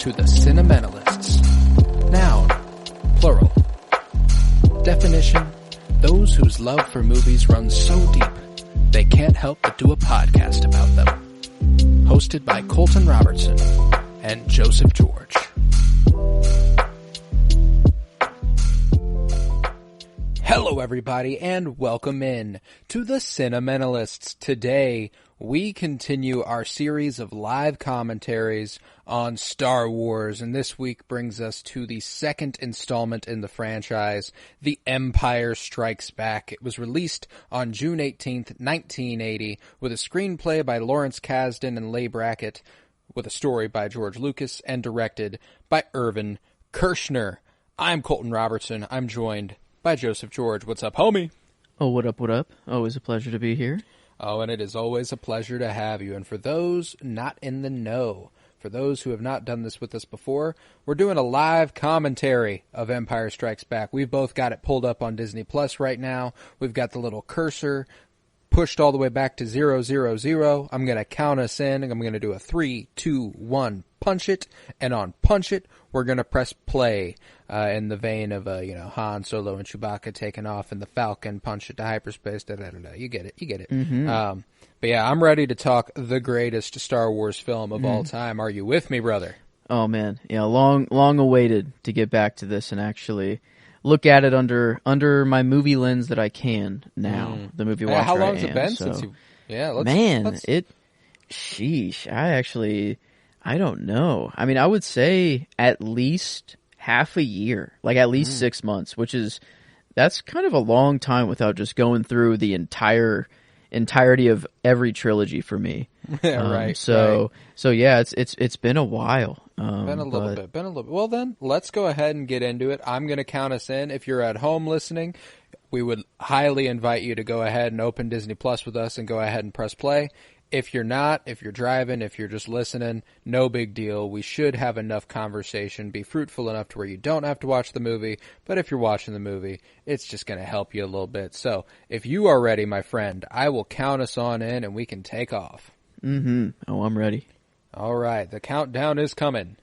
to the Cinementalists. Noun, plural. Definition, those whose love for movies runs so deep, they can't help but do a podcast about them. Hosted by Colton Robertson and Joseph George. Hello everybody and welcome in to the Cinementalists. Today we continue our series of live commentaries on Star Wars, and this week brings us to the second installment in the franchise, The Empire Strikes Back. It was released on June 18th, 1980, with a screenplay by Lawrence Kasdan and Leigh Brackett, with a story by George Lucas, and directed by Irvin Kershner. I'm Colton Robertson. I'm joined by Joseph George. What's up, homie? Oh, what up, what up? Always a pleasure to be here. Oh, and it is always a pleasure to have you. And for those not in the know, for those who have not done this with us before, we're doing a live commentary of Empire Strikes Back. We've both got it pulled up on Disney Plus right now. We've got the little cursor pushed all the way back to 000. I'm going to count us in, and I'm going to do a 3, 2, 1, punch it. And on punch it, we're going to press play. In the vein of, Han Solo and Chewbacca taking off and the Falcon punch it to hyperspace, da-da-da-da. You get it. Mm-hmm. But yeah, I'm ready to talk the greatest Star Wars film of all time. Are you with me, brother? Oh, man. Yeah, long awaited to get back to this and actually look at it under my movie lens that I can now. The movie watcher How long has I it am, been so. since you... Yeah, sheesh. I don't know. I mean, I would say at least half a year, like at least 6 months, that's kind of a long time without just going through the entirety of every trilogy for me. Right. So yeah, it's been a while. Been a little bit. Well then, let's go ahead and get into it. I'm going to count us in. If you're at home listening, we would highly invite you to go ahead and open Disney Plus with us and go ahead and press play. If you're not, if you're driving, if you're just listening, no big deal. We should have enough conversation, be fruitful enough to where you don't have to watch the movie. But if you're watching the movie, it's just going to help you a little bit. So if you are ready, my friend, I will count us on in and we can take off. Mm-hmm. Oh, I'm ready. All right. The countdown is coming.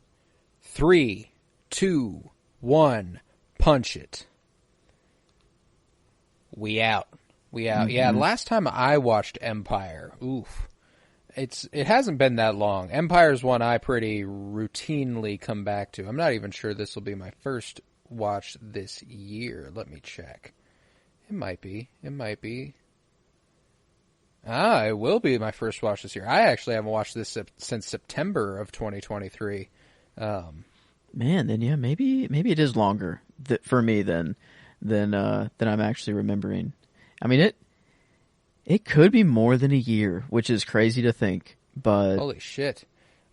3, 2, 1, punch it. We out. Mm-hmm. Yeah, last time I watched Empire, it hasn't been that long. Empire's one I pretty routinely come back to. I'm not even sure this will be my first watch this year. Let me check. It might be. It will be my first watch this year. I actually haven't watched this since September of 2023. Man, then yeah, maybe it is longer for me than I'm actually remembering. I mean, it could be more than a year, which is crazy to think, but... Holy shit.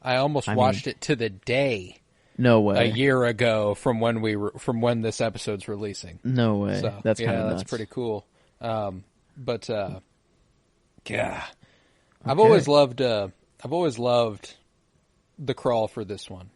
I almost watched it to the day. No way. A year ago from when this episode's releasing. No way. So, that's kind of nuts. That's pretty cool. Yeah. Okay. I've always loved the crawl for this one.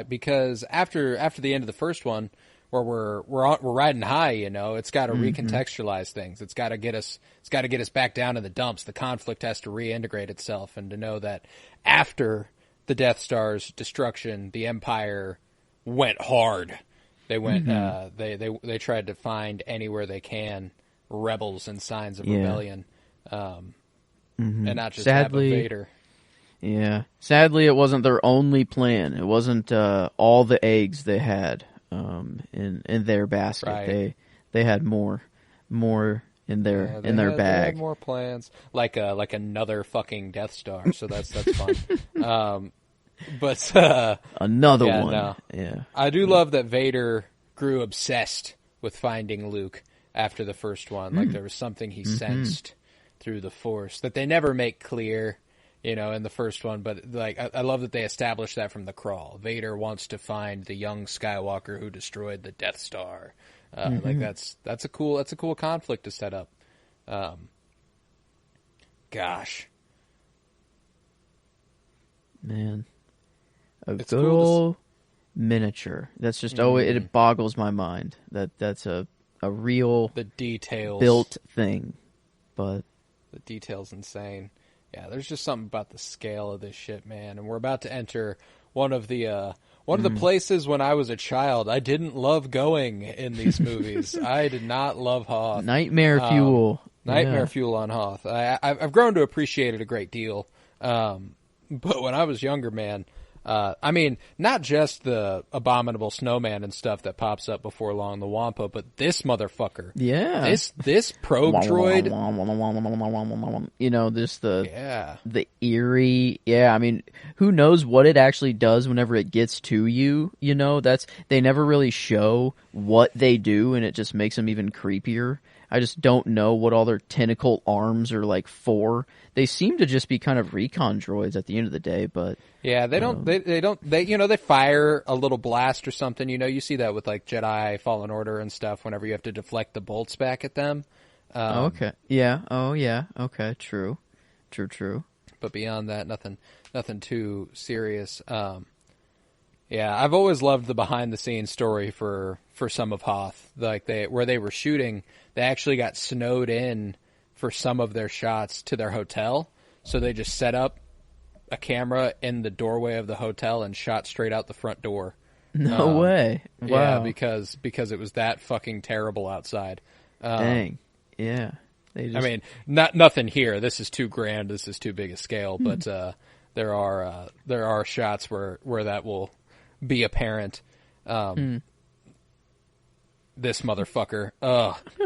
Because after the end of the first one, where we're riding high, it's got to recontextualize things. It's got to get us back down to the dumps. The conflict has to reintegrate itself, and to know that after the Death Star's destruction, the Empire went hard. They went they tried to find anywhere they can rebels and signs of rebellion, and not just have a Vader. Yeah, sadly, it wasn't their only plan. It wasn't all the eggs they had in their basket. Right. They had more in their bag. They had more plans, like another fucking Death Star. So that's fun. But another one. No. Yeah, I do love that Vader grew obsessed with finding Luke after the first one. Like there was something he sensed through the Force that they never make clear. In the first one, but like I love that they established that from the crawl. Vader wants to find the young Skywalker who destroyed the Death Star. Like that's a cool conflict to set up. Gosh, man, it's good cool old miniature. That's just it boggles my mind that's a real the details built thing, but the details insane. Yeah, there's just something about the scale of this shit, man. And we're about to enter one of the One of the places when I was a child, I didn't love going in these movies. I did not love Hoth. Nightmare fuel. Nightmare fuel on Hoth. I've grown to appreciate it a great deal. But when I was younger, man, I mean, not just the abominable snowman and stuff that pops up before long, the Wampa, but this motherfucker. Yeah. This probe droid. You know, the eerie. Yeah, I mean, who knows what it actually does whenever it gets to you, you know? They never really show what they do, and it just makes them even creepier. I just don't know what all their tentacle arms are like for. They seem to just be kind of recon droids at the end of the day, but yeah, they fire a little blast or something. You know, you see that with like Jedi Fallen Order and stuff. Whenever you have to deflect the bolts back at them. Okay. Yeah. Oh, yeah. Okay. True. But beyond that, nothing too serious. Yeah, I've always loved the behind the scenes story for some of Hoth. Like where they were shooting, they actually got snowed in for some of their shots to their hotel. So they just set up a camera in the doorway of the hotel and shot straight out the front door. No way. Wow. Yeah, because it was that fucking terrible outside. Dang. Yeah. I mean, nothing here. This is too grand. This is too big a scale. But there are shots where that will be apparent. This motherfucker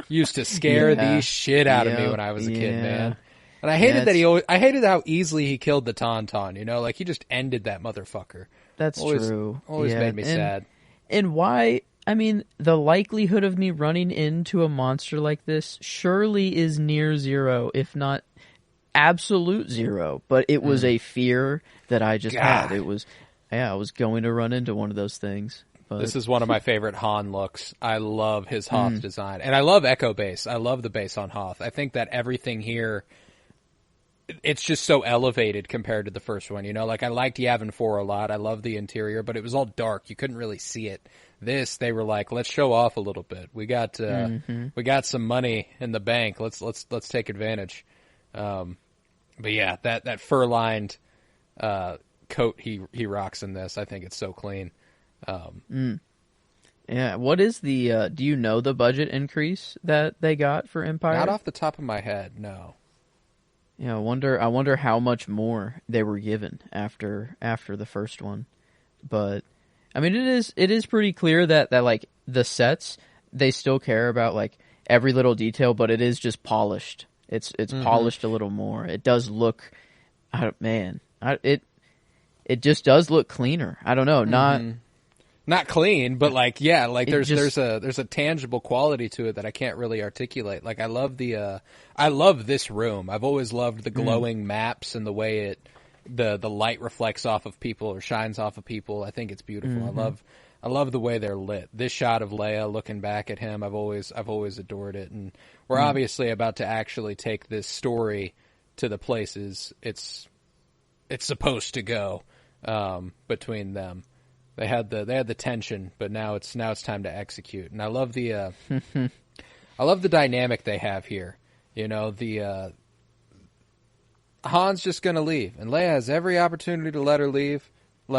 used to scare the shit out of me when I was a kid, man. And I hated I hated how easily he killed the Tauntaun, you know? Like, he just ended that motherfucker. That's true. Always made me sad. And why... I mean, the likelihood of me running into a monster like this surely is near zero, if not absolute zero. But it was a fear that I just had. It was... Yeah, I was going to run into one of those things. But... This is one of my favorite Han looks. I love his Hoth design. And I love Echo Base. I love the base on Hoth. I think that everything here, it's just so elevated compared to the first one. You know, like I liked Yavin 4 a lot. I love the interior, but it was all dark. You couldn't really see it. This, they were like, let's show off a little bit. We got some money in the bank. Let's take advantage. But yeah, that fur-lined coat he rocks in this, I think it's so clean. Yeah, what is the do you know the budget increase that they got for Empire? Not off the top of my head, no. Yeah, I wonder how much more they were given after the first one. But I mean, it is pretty clear that like the sets, they still care about like every little detail, but it is just polished. It's polished a little more. It does look, it just does look cleaner. I don't know, not clean, but like there's a tangible quality to it that I can't really articulate. Like I love this room. I've always loved the glowing maps and the way the light reflects off of people or shines off of people. I think it's beautiful. I love the way they're lit. This shot of Leia looking back at him, I've always adored it. And we're obviously about to actually take this story to the places it's supposed to go between them. They had the tension, but now it's time to execute. And I love the dynamic they have here. You know, the Han's just going to leave, and Leia has every opportunity to let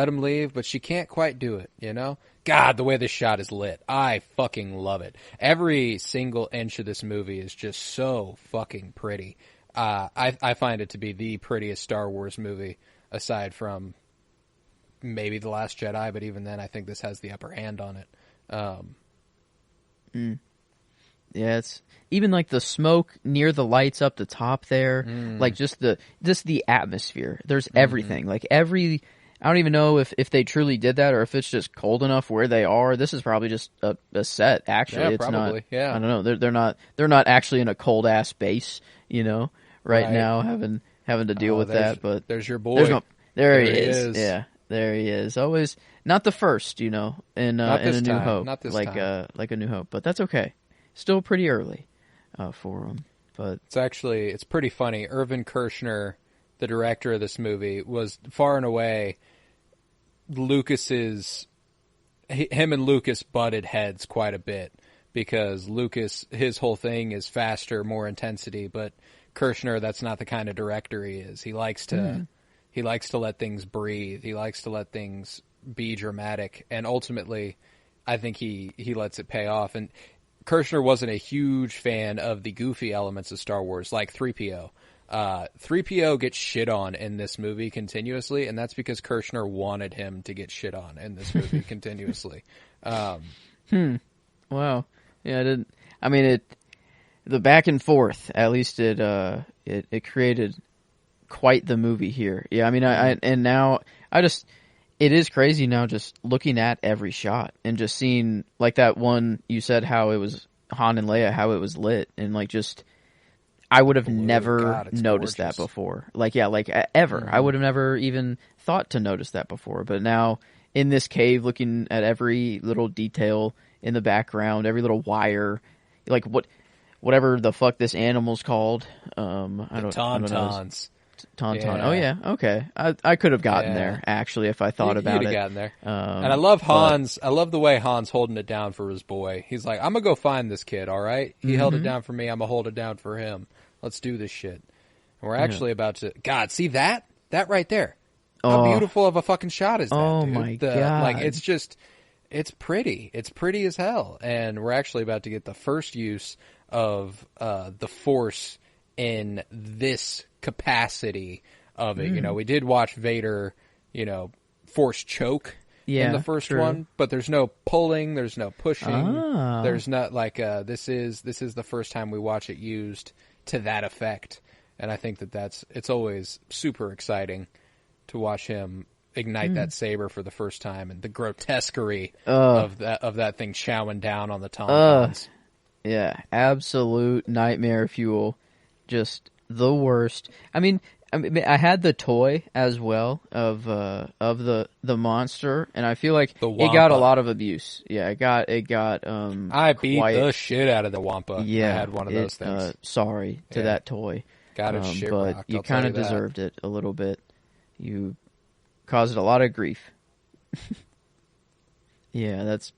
him leave, but she can't quite do it, you know? God, the way this shot is lit. I fucking love it. Every single inch of this movie is just so fucking pretty. I find it to be the prettiest Star Wars movie, aside from maybe The Last Jedi, but even then I think this has the upper hand on it. Yeah, it's even like the smoke near the lights up the top there, like just the atmosphere. There's everything. Like I don't even know if they truly did that or if it's just cold enough where they are. This is probably just a set. Actually, yeah, it's probably. not. Yeah, I don't know. They're not actually in a cold ass base, you know, right now having to deal with that. But there's your boy. There he is. Yeah, there he is. Always not the first, you know, in A New Hope, not this like time. Like A New Hope, but that's okay. Still pretty early for him, but it's pretty funny. Irvin Kershner, the director of this movie, was far and away him and Lucas butted heads quite a bit because Lucas, his whole thing is faster, more intensity, but Kershner, that's not the kind of director he is. He likes to let things breathe. He likes to let things be dramatic, and ultimately, I think he lets it pay off. And Kershner wasn't a huge fan of the goofy elements of Star Wars, like 3PO. 3PO gets shit on in this movie continuously, and that's because Kershner wanted him to get shit on in this movie continuously. Wow. Yeah, I didn't. I mean, the back and forth. At least it created quite the movie here. Yeah, I mean, and now it is crazy now just looking at every shot and just seeing like that one you said how it was Han and Leia, how it was lit, and like just. I would have never noticed that before. Like, yeah, like ever. Mm-hmm. I would have never even thought to notice that before. But now in this cave, looking at every little detail in the background, every little wire, like whatever the fuck this animal's called. I don't know. Tauntauns. Tauntaun. Yeah. Oh yeah. Okay. I could have gotten there actually if I thought about it. You'd have gotten there. And I love Hans. I love the way Hans holding it down for his boy. He's like, I'm gonna go find this kid. All right. He held it down for me. I'm gonna hold it down for him. Let's do this shit. And we're actually about to. God, see that? That right there. How beautiful of a fucking shot is that? Oh dude? My god! Like it's pretty. It's pretty as hell. And we're actually about to get the first use of the Force in this capacity of it. You know, we did watch Vader, Force choke in the first one, but there's no pulling, there's no pushing, there's not like this is the first time we watch it used to that effect. And I think it's always super exciting to watch him ignite that saber for the first time, and the grotesquerie of that thing chowing down on the Tauntauns. Yeah, absolute nightmare fuel. Just the worst. I mean, I had the toy as well of the monster, and I feel like it got a lot of abuse. Yeah, it got. I beat the shit out of the Wampa. Yeah, I had one of those things. Sorry to that toy. Got it shit but rocked, you kind of deserved it a little bit. You caused it a lot of grief. Yeah, that's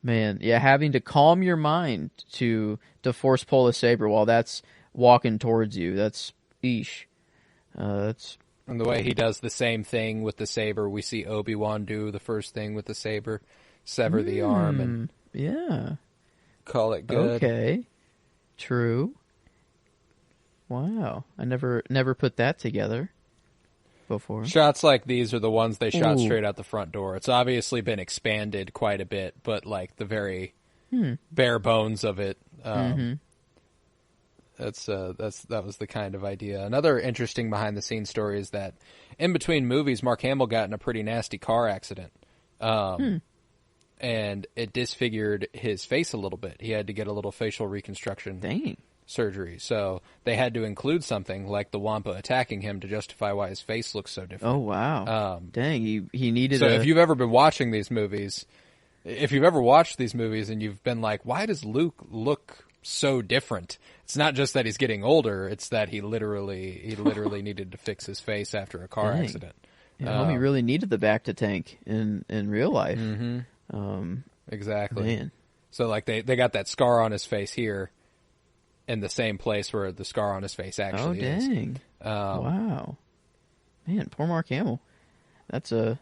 Man, yeah, having to calm your mind to force pull a saber while that's walking towards you. That's that's. And the way he does the same thing with the saber, we see Obi-Wan do the first thing with the saber, sever the arm, and call it good. Okay, true. Wow, I never put that together before. Shots like these are the ones they shot straight out the front door. It's obviously been expanded quite a bit, but like the very bare bones of it. That was the kind of idea. Another interesting behind the scenes story is that in between movies, Mark Hamill got in a pretty nasty car accident. And it disfigured his face a little bit. He had to get a little facial reconstruction surgery. So they had to include something like the Wampa attacking him to justify why his face looks so different. Oh, wow. Dang, he needed if you've ever been watching these movies, if you've ever watched these movies and you've been like, why does Luke look so different? It's not just that he's getting older, it's that he literally needed to fix his face after a car accident. Yeah, he really needed the back to tank in real life. Exactly. Man. So like they got that scar on his face here in the same place where the scar on his face actually is. Oh, dang. Wow. Man, poor Mark Hamill. That's a...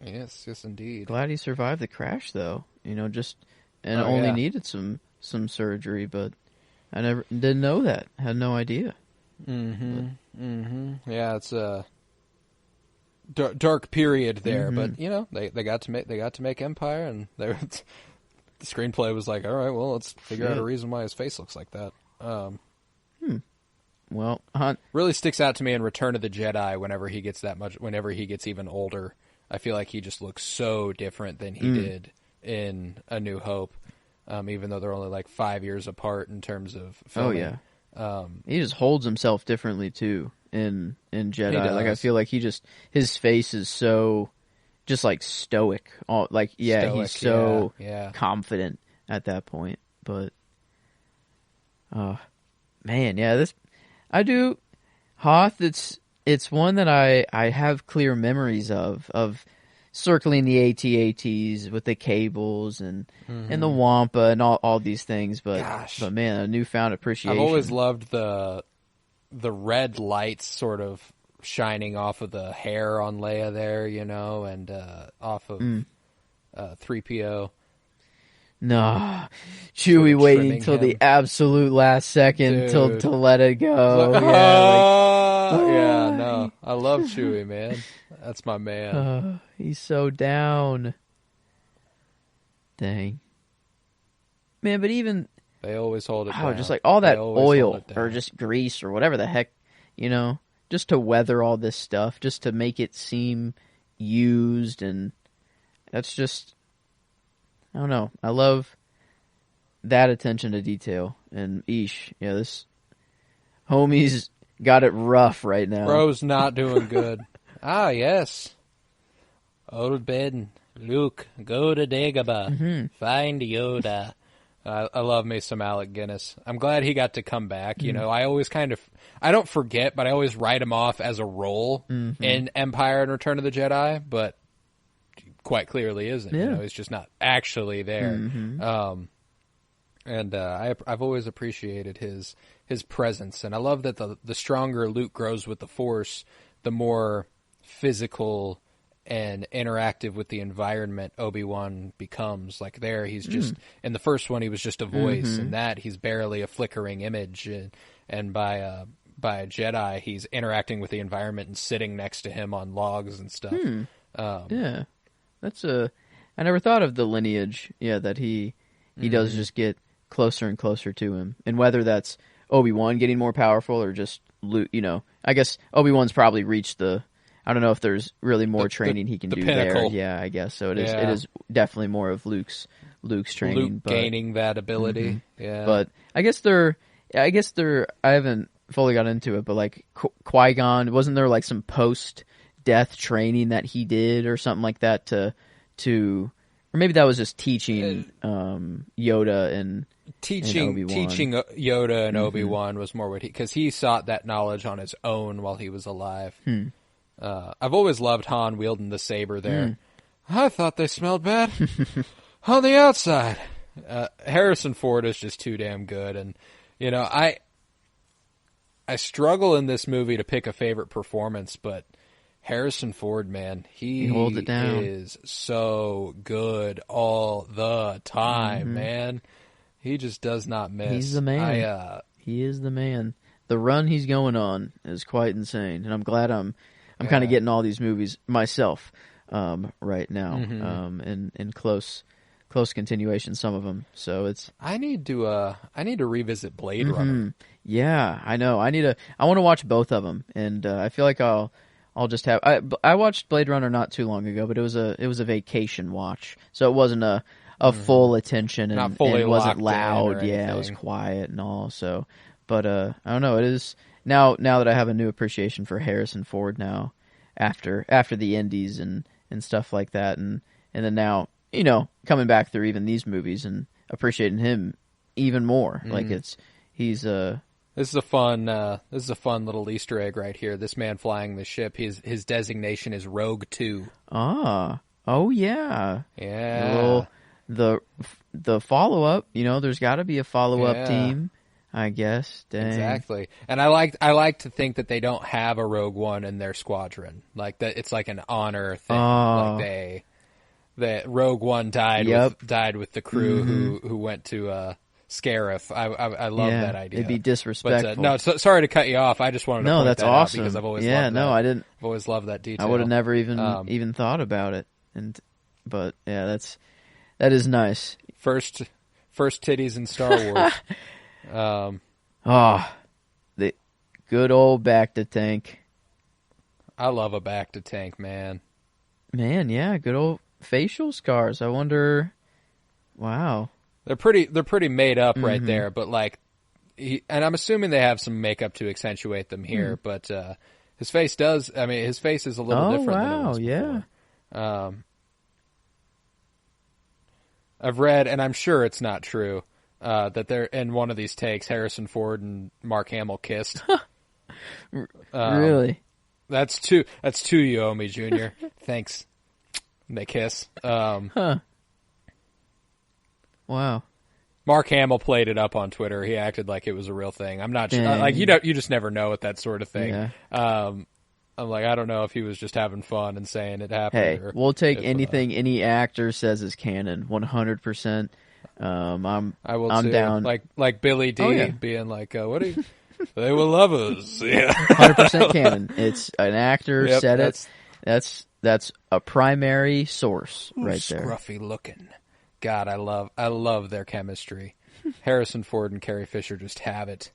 Yes, indeed. Glad he survived the crash, though. Only needed some surgery, but I didn't know that. Had no idea. Yeah, it's a dark period there, but they got to make Empire, and the screenplay was like, all right, well, let's figure out a reason why his face looks like that. Well, really sticks out to me in Return of the Jedi whenever he gets even older. I feel like he just looks so different than he did in A New Hope, even though they're only like 5 years apart in terms of filming. Oh, yeah. He just holds himself differently, too, in Jedi. Like, I feel like his face is so just like stoic. He's so confident at that point. But, man, yeah, I do. Hoth, it's one that I have clear memories of circling the AT-ATs with the cables and the Wampa and all these things. But man, a newfound appreciation. I've always loved the red lights sort of shining off of the hair on Leia there, and off of 3PO. No, Chewie waiting till the absolute last second to let it go. No, I love Chewie, man. That's my man. He's so down. Dang, man! But even they always hold it down. Just like all that oil or just grease or whatever the heck, just to weather all this stuff, just to make it seem used, and that's just. I don't know. I love that attention to detail. And this homie's got it rough right now. Bro's not doing good. Yes. Old Ben, Luke, go to Dagobah. Find Yoda. I love me some Alec Guinness. I'm glad he got to come back. I always I don't forget, but I always write him off as a role in Empire and Return of the Jedi, but quite clearly isn't. Yeah. He's just not actually there. I've always appreciated his presence, and I love that the stronger Luke grows with the Force, the more physical and interactive with the environment Obi-Wan becomes. Like there, he's just in the first one he was just a voice, and that he's barely a flickering image, and by a Jedi he's interacting with the environment and sitting next to him on logs and stuff. Yeah. I never thought of the lineage, that he does just get closer and closer to him. And whether that's Obi-Wan getting more powerful or just Luke, I guess Obi-Wan's probably reached I don't know if there's really more training he can do pinnacle. there. Yeah, I guess. So it is definitely more of Luke's training. Luke gaining that ability. Yeah. But I guess I haven't fully got into it, but like Qui-Gon, wasn't there like some post-death training that he did or something like that to or maybe that was just teaching Yoda and Obi-Wan. Teaching Yoda and Obi-Wan was more what because he sought that knowledge on his own while he was alive. I've always loved Han wielding the saber there. I thought they smelled bad on the outside. Harrison Ford is just too damn good, and I struggle in this movie to pick a favorite performance, but Harrison Ford, man, he holds it down. Is so good all the time, man. He just does not miss. He's the man. He is the man. The run he's going on is quite insane, and I'm glad I'm kind of getting all these movies myself right now, in close continuation. Some of them, so it's. I need to revisit Blade Runner. Yeah, I know. I want to watch both of them, and I feel like I'll just have. I watched Blade Runner not too long ago, but it was a vacation watch, so it wasn't a full attention and it wasn't loud. Yeah, it was quiet and all. So, but I don't know. It is now that I have a new appreciation for Harrison Ford now after the Indies and stuff like that, and then now coming back through even these movies and appreciating him even more. Like he's This is a fun little Easter egg right here. This man flying the ship, his designation is Rogue 2. Oh yeah. Yeah. The follow up, there's got to be a follow up team, I guess. Dang. Exactly. And I like to think that they don't have a Rogue One in their squadron. Like that, it's like an honor thing. Like that Rogue One died with the crew who went to Scarif. I love that idea. It'd be disrespectful. But, sorry to cut you off. I just wanted to point that's that awesome. out because I've always loved that. I didn't. I've always loved that detail. I would have never even thought about it. But yeah, that is nice. First titties in Star Wars. The good old bacta tank. I love a bacta tank, man. Man, yeah, good old facial scars. I wonder. Wow. They're pretty made up right there, but like, and I'm assuming they have some makeup to accentuate them here, but his face does. I mean, his face is a little different than it was before. I've read, and I'm sure it's not true, that they're in one of these takes, Harrison Ford and Mark Hamill kissed. Really? That's two you owe me, Junior. Thanks. And they kiss. Wow. Mark Hamill played it up on Twitter. He acted like it was a real thing. I'm not sure. Like you just never know with that sort of thing. Yeah. I'm like, I don't know if he was just having fun and saying it happened. Hey, or we'll take if, anything any actor says is canon, 100%. I will I'm too. down. Like Billy D Oh, yeah. being like, what do you? They will love us. Yeah, 100% canon. It's an actor Yep, said it. That's a primary source right there. Scruffy looking. God, I love their chemistry. Harrison Ford and Carrie Fisher just have it.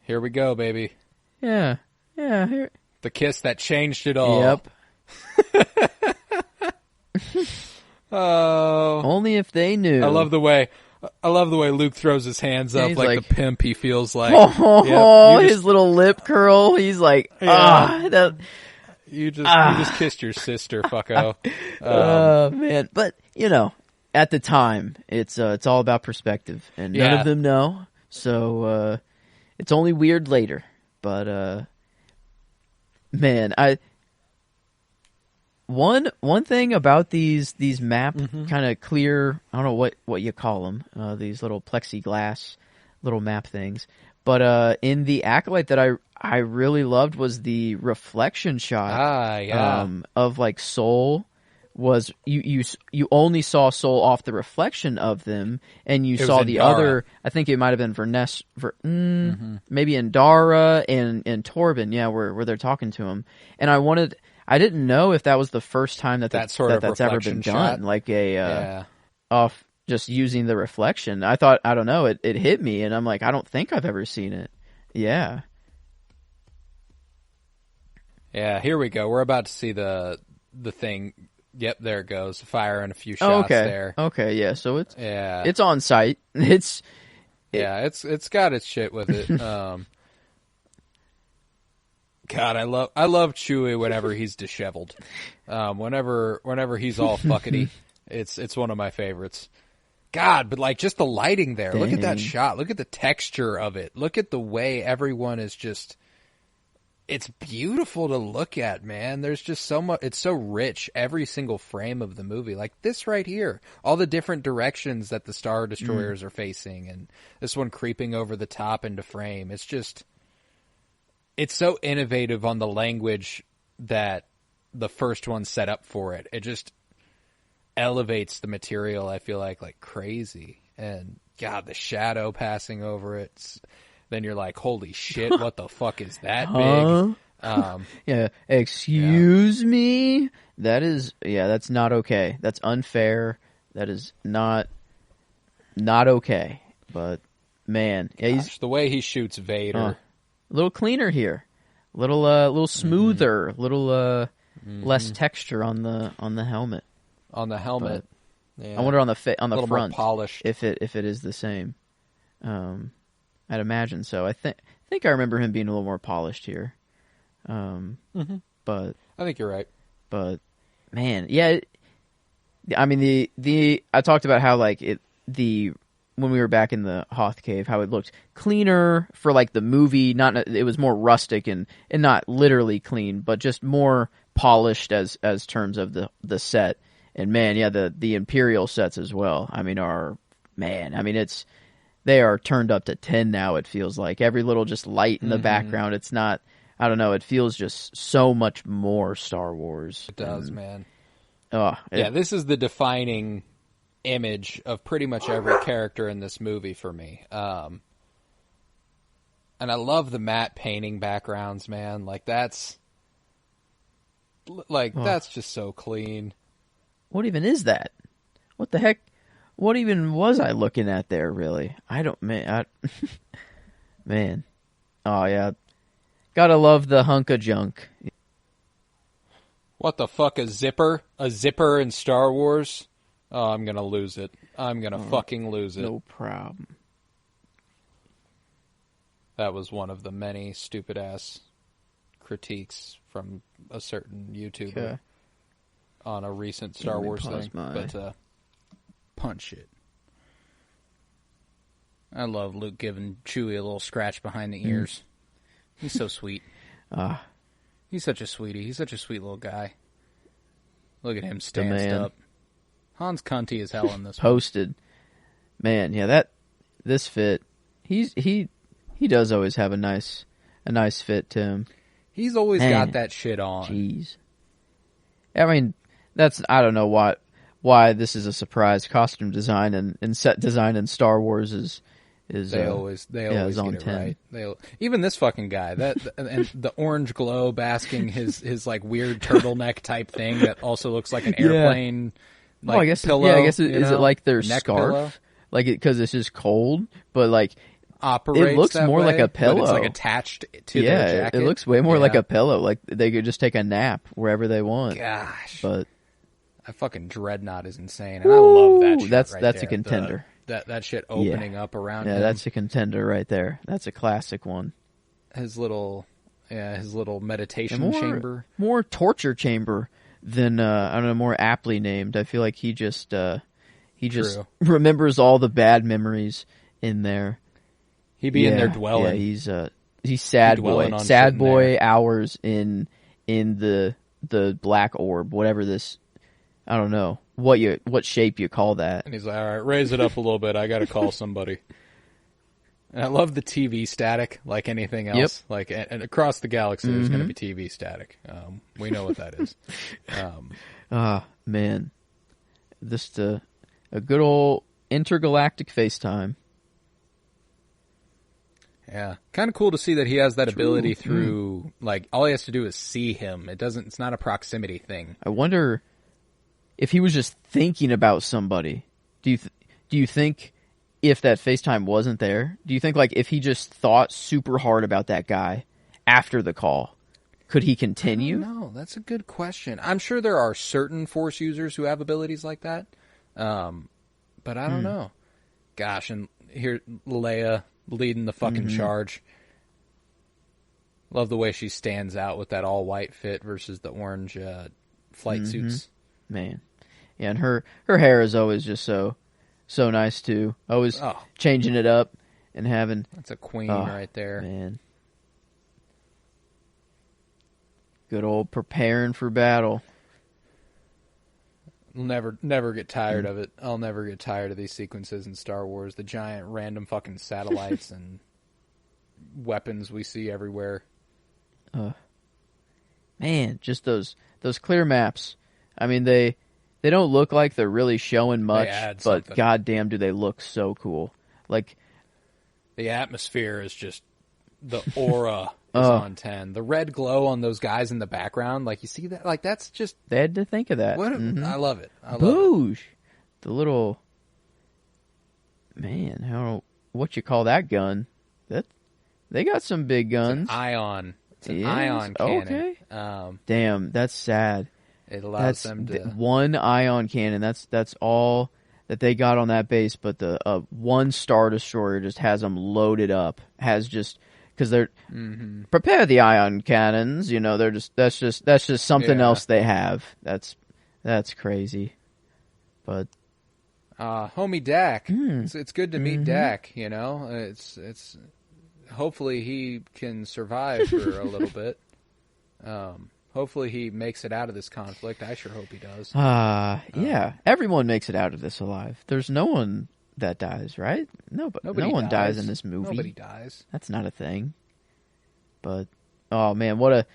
Here we go, baby. Yeah. Here. The kiss that changed it all. Yep. Oh, Only if they knew. I love the way Luke throws his hands up he's like the pimp he feels like. Oh, his little lip curl. He's like, that. You just kissed your sister, fucko. Man. But at the time, it's all about perspective, and none of them know. So it's only weird later. But man, one thing about these map kind of clear, I don't know what you call them, these little plexiglass little map things. But in the Acolyte that I really loved was the reflection shot of like Soul. Was you only saw Soul off the reflection of them, and you saw the other. I think it might have been maybe Indara and Torben, where they're talking to him. And I didn't know if that was the first time that's ever been done, like off just using the reflection. I thought, I don't know, it hit me, and I'm like, I don't think I've ever seen it. Yeah. Yeah, here we go. We're about to see the thing. Yep, there it goes. Firing a few shots there. Okay, yeah. So it's on site. It's got its shit with it. God, I love Chewie whenever he's disheveled. Whenever he's all fuckety, it's one of my favorites. God, but like just the lighting there. Dang. Look at that shot. Look at the texture of it. Look at the way everyone is just. It's beautiful to look at, man. There's just so much. It's so rich, every single frame of the movie. Like this right here. All the different directions that the Star Destroyers are facing, and this one creeping over the top into frame. It's just... It's so innovative on the language that the first one set up for it. It just elevates the material, I feel like crazy. And, God, the shadow passing over it... Then you're like, holy shit, what the fuck is that big? Excuse me? That's not okay. That's unfair. That is not okay. But, man. Gosh, the way he shoots Vader. A little cleaner here. A little smoother. A little less texture on the helmet. On the helmet. But I wonder on the front more polished. if it is the same. I'd imagine so. I think I remember him being a little more polished here. But I think you're right. But man, I mean I talked about how like when we were back in the Hoth cave, how it looked cleaner for like the movie. It was more rustic and not literally clean, but just more polished as terms of the set. And man, the Imperial sets as well. I mean, they are turned up to 10 now, it feels like. Every little just light in the background. It's not, I don't know, it feels just so much more Star Wars. It does, man. This is the defining image of pretty much every character in this movie for me. And I love the matte painting backgrounds, man. That's just so clean. What even is that? What the heck? What even was I looking at there, really? Man. Oh, yeah. Gotta love the hunk of junk. What the fuck, a zipper? A zipper in Star Wars? Oh, I'm gonna lose it. I'm gonna fucking lose it. No problem. That was one of the many stupid-ass critiques from a certain YouTuber on a recent Star Wars thing. But, punch it. I love Luke giving Chewie a little scratch behind the ears. He's so sweet. He's such a sweetie. He's such a sweet little guy. Look at him stanced up. Han's cunty as hell in this posted. Man, yeah, this fit. He's He does always have a nice fit to him. He's always got that shit on. Jeez. I mean, I don't know why this is a surprise. Costume design and set design in Star Wars is they always on get it 10. right. Even this fucking guy, and the orange glow basking his like weird turtleneck type thing that also looks like an airplane. Like, I guess pillow. I guess is it like their neck scarf? Pillow? Like because it's just cold, but like operates it looks that more way, like a pillow. But it's like attached to their jacket. It looks way more like a pillow. Like they could just take a nap wherever they want. Gosh, but a fucking dreadnought is insane, and I love that shit. That's there. a contender. That shit opening up around him. Yeah, that's a contender right there. That's a classic one. His little meditation chamber. More torture chamber than I don't know, more aptly named. I feel like he just remembers all the bad memories in there. He be in there dwelling. Yeah, he's sad boy. Sad boy hours in the black orb, whatever this. I don't know what shape you call that. And he's like, all right, raise it up a little bit. I got to call somebody. And I love the TV static, like anything else. Yep. Like, and across the galaxy, there's going to be TV static. We know what that is. Man, just a good old intergalactic FaceTime. Yeah, kind of cool to see that he has that ability through. Like, all he has to do is see him. It's not a proximity thing. I wonder if he was just thinking about somebody. Do you think if that FaceTime wasn't there, do you think like if he just thought super hard about that guy after the call, could he continue? No, that's a good question. I'm sure there are certain Force users who have abilities like that, but I don't know. Gosh, and here Leia leading the fucking charge. Love the way she stands out with that all white fit versus the orange flight suits. Man. Yeah, and her hair is always just so nice too. Always changing it up and having. That's a queen right there. Man. Good old preparing for battle. Never get tired of it. I'll never get tired of these sequences in Star Wars. The giant random fucking satellites and weapons we see everywhere. Man, just those clear maps. I mean, they don't look like they're really showing much, but goddamn, do they look so cool. Like the atmosphere is just the aura is on 10. The red glow on those guys in the background, like you see that, like that's just they had to think of that. I love it. Boosh. The little man, what you call that gun? That they got some big guns. It's an ion. It's an ion cannon. Okay. Damn, that's sad. It allows them to one ion cannon. That's all that they got on that base. But the one Star Destroyer just has them loaded up. Has just because they're prepare the ion cannons. You know, they're just that's just something else they have. That's crazy. But homie Dak, it's good to meet Dak. You know, it's hopefully he can survive for a little bit. Hopefully he makes it out of this conflict. I sure hope he does. Yeah. Everyone makes it out of this alive. There's no one that dies, right? No one dies in this movie. Nobody dies. That's not a thing. But, oh man, one of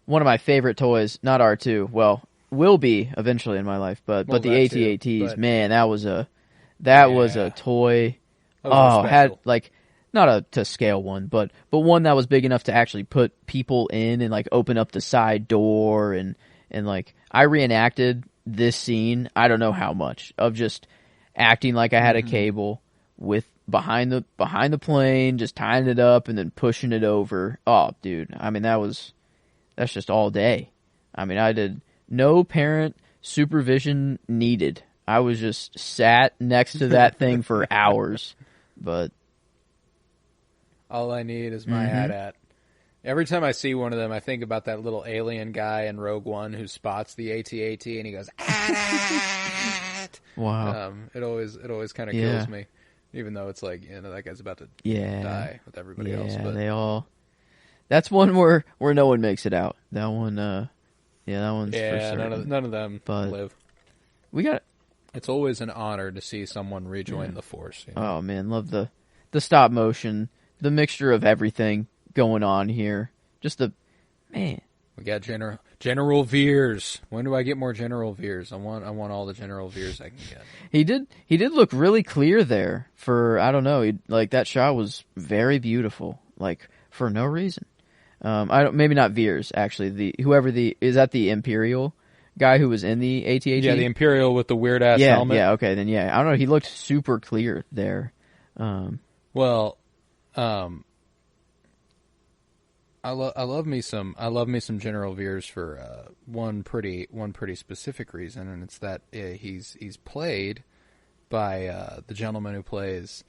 my favorite toys, not R2, well, will be eventually in my life, but the AT-ATs, man, that was a toy. Had like, not to scale one, but one that was big enough to actually put people in and like open up the side door and like I reenacted this scene. I don't know how much of just acting like I had a cable with behind the plane, just tying it up and then pushing it over. Oh, dude. I mean, that's just all day. I mean, I did no parent supervision needed. I was just sat next to that thing for hours, but all I need is my AT-AT. Every time I see one of them, I think about that little alien guy in Rogue One who spots the AT-AT and he goes, AT-AT! Wow. It always kind of kills me, even though it's like, you know, that guy's about to die with everybody else. But they all. That's one where no one makes it out. That one, that one's for certain. None of them live. We got. It's always an honor to see someone rejoin the Force. You know? Oh man, love the stop motion the mixture of everything going on here. Just the man. We got General Veers. When do I get more General Veers? I want all the General Veers I can get. He did look really clear there for, I don't know, like that shot was very beautiful, like for no reason. Maybe not Veers actually. Is that the Imperial guy who was in the AT-AT? Yeah, the Imperial with the weird ass helmet. Yeah, okay, then yeah. I don't know, he looked super clear there. I love me some General Veers for one pretty specific reason, and it's that he's played by the gentleman who plays.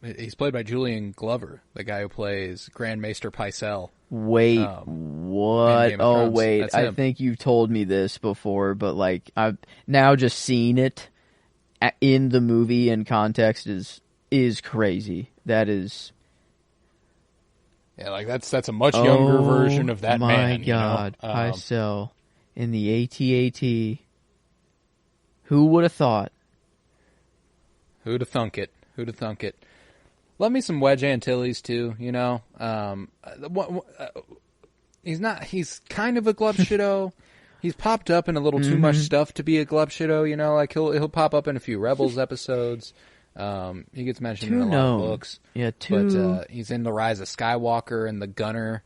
He's played by Julian Glover, the guy who plays Grand Maester Pycelle. Wait, what? Oh, wait. I think you've told me this before, but like I've now just seen it in the movie in context is crazy. That is. Yeah, like that's a much younger version of that man. Oh my God, Pycelle in the AT-AT. Who would have thought? Who'd have thunk it? Love me some Wedge Antilles too. He's kind of a glove shido. He's popped up in a little too much stuff to be a glove shido. Like he'll pop up in a few Rebels episodes. He gets mentioned in a lot of books. Yeah, But he's in The Rise of Skywalker and the gunner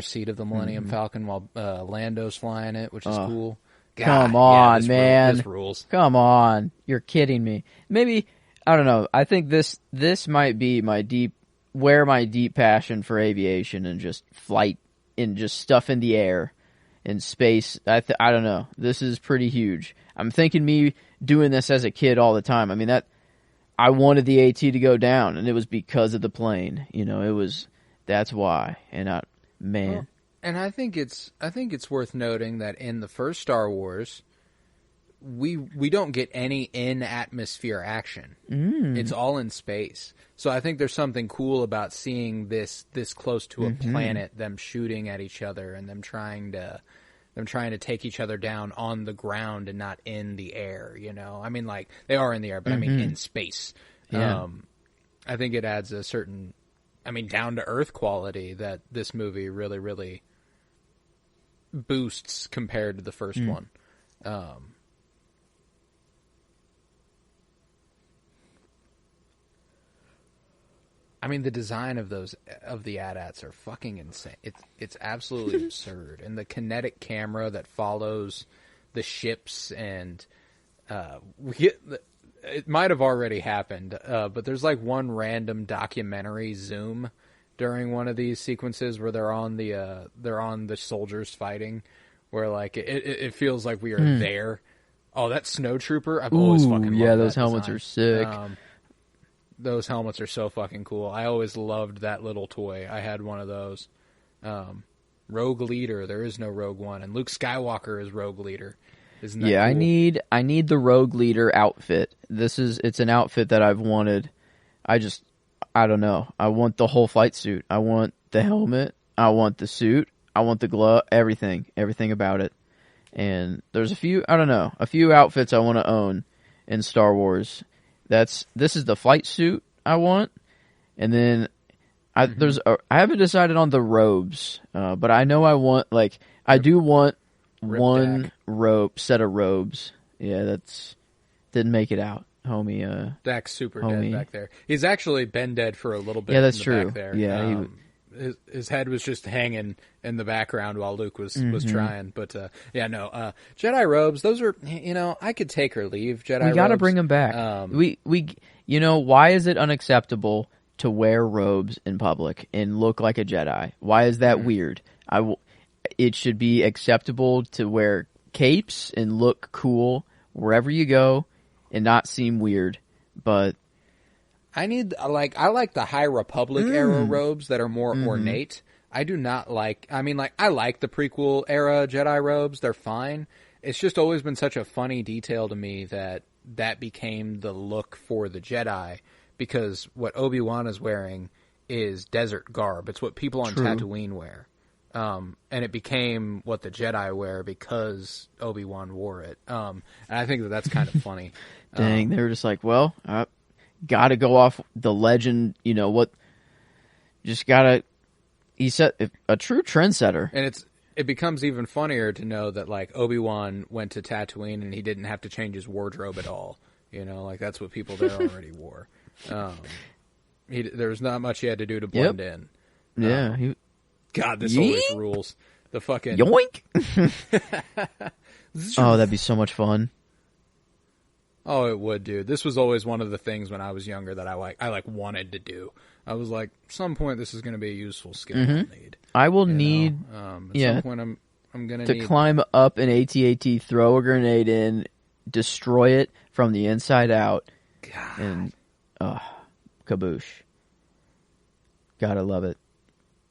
seat of the Millennium Falcon while Lando's flying it, which is cool. God, come on, man. This rules. Come on. You're kidding me. Maybe, I don't know. I think this might be my deep passion for aviation and just flight and just stuff in the air and space. I don't know. This is pretty huge. I'm thinking me doing this as a kid all the time. I mean, I wanted the AT to go down, and it was because of the plane. That's why. And man. Well, and I think it's worth noting that in the first Star Wars, we don't get any in atmosphere action. It's all in space. So I think there's something cool about seeing this close to a planet, them shooting at each other and them trying to take each other down on the ground and not in the air, I mean, like, they are in the air, but I mean in space. Yeah. I think it adds a certain, down-to-earth quality that this movie really, really boosts compared to the first one. The design of the AT-ATs are fucking insane. It's absolutely absurd. And the kinetic camera that follows the ships and it might have already happened, but there's like one random documentary zoom during one of these sequences where they're on the soldiers fighting, where like it feels like we are there. Oh, that snowtrooper! I've always fucking loved those that helmets design. are sick. Those helmets are so fucking cool. I always loved that little toy. I had one of those. Rogue Leader. There is no Rogue One, and Luke Skywalker is Rogue Leader. Isn't that cool? I need the Rogue Leader outfit. It's an outfit that I've wanted. I don't know. I want the whole flight suit. I want the helmet. I want the suit. I want the glove. Everything about it. And there's a few outfits I want to own in Star Wars. This is the flight suit I want, and then I haven't decided on the robes, but I know I want I do want one set of robes. Yeah, didn't make it out, homie. Dak's super dead back there. He's actually been dead for a little bit. Yeah, that's in the true. Back there. Yeah, his head was just hanging in the background while Luke was trying. But Jedi robes. Those are I could take or leave Jedi. We got to robes. bring them back. We why is it unacceptable to wear robes in public and look like a Jedi? Why is that weird? It should be acceptable to wear capes and look cool wherever you go and not seem weird. But I like the High Republic era robes that are more ornate. I do not like, I like the prequel era Jedi robes. They're fine. It's just always been such a funny detail to me that became the look for the Jedi, because what Obi-Wan is wearing is desert garb. It's what people on Tatooine wear. And it became what the Jedi wear because Obi-Wan wore it. And I think that's kind of funny. Dang, they were just like, well, got to go off the legend. You know what? Just gotta. He set a true trendsetter, and it becomes even funnier to know that like Obi-Wan went to Tatooine and he didn't have to change his wardrobe at all. You know, like that's what people there already wore. There was not much he had to do to blend in. Yeah. God, this always rules. The fucking yoink. Oh, that'd be so much fun. Oh, it would, dude. This was always one of the things when I was younger that I wanted to do. I was like, some point this is going to be a useful skill I'll need. I will need. At some point, I'm going to climb up an AT-AT, throw a grenade in, destroy it from the inside out, God. And kaboosh. Gotta love it.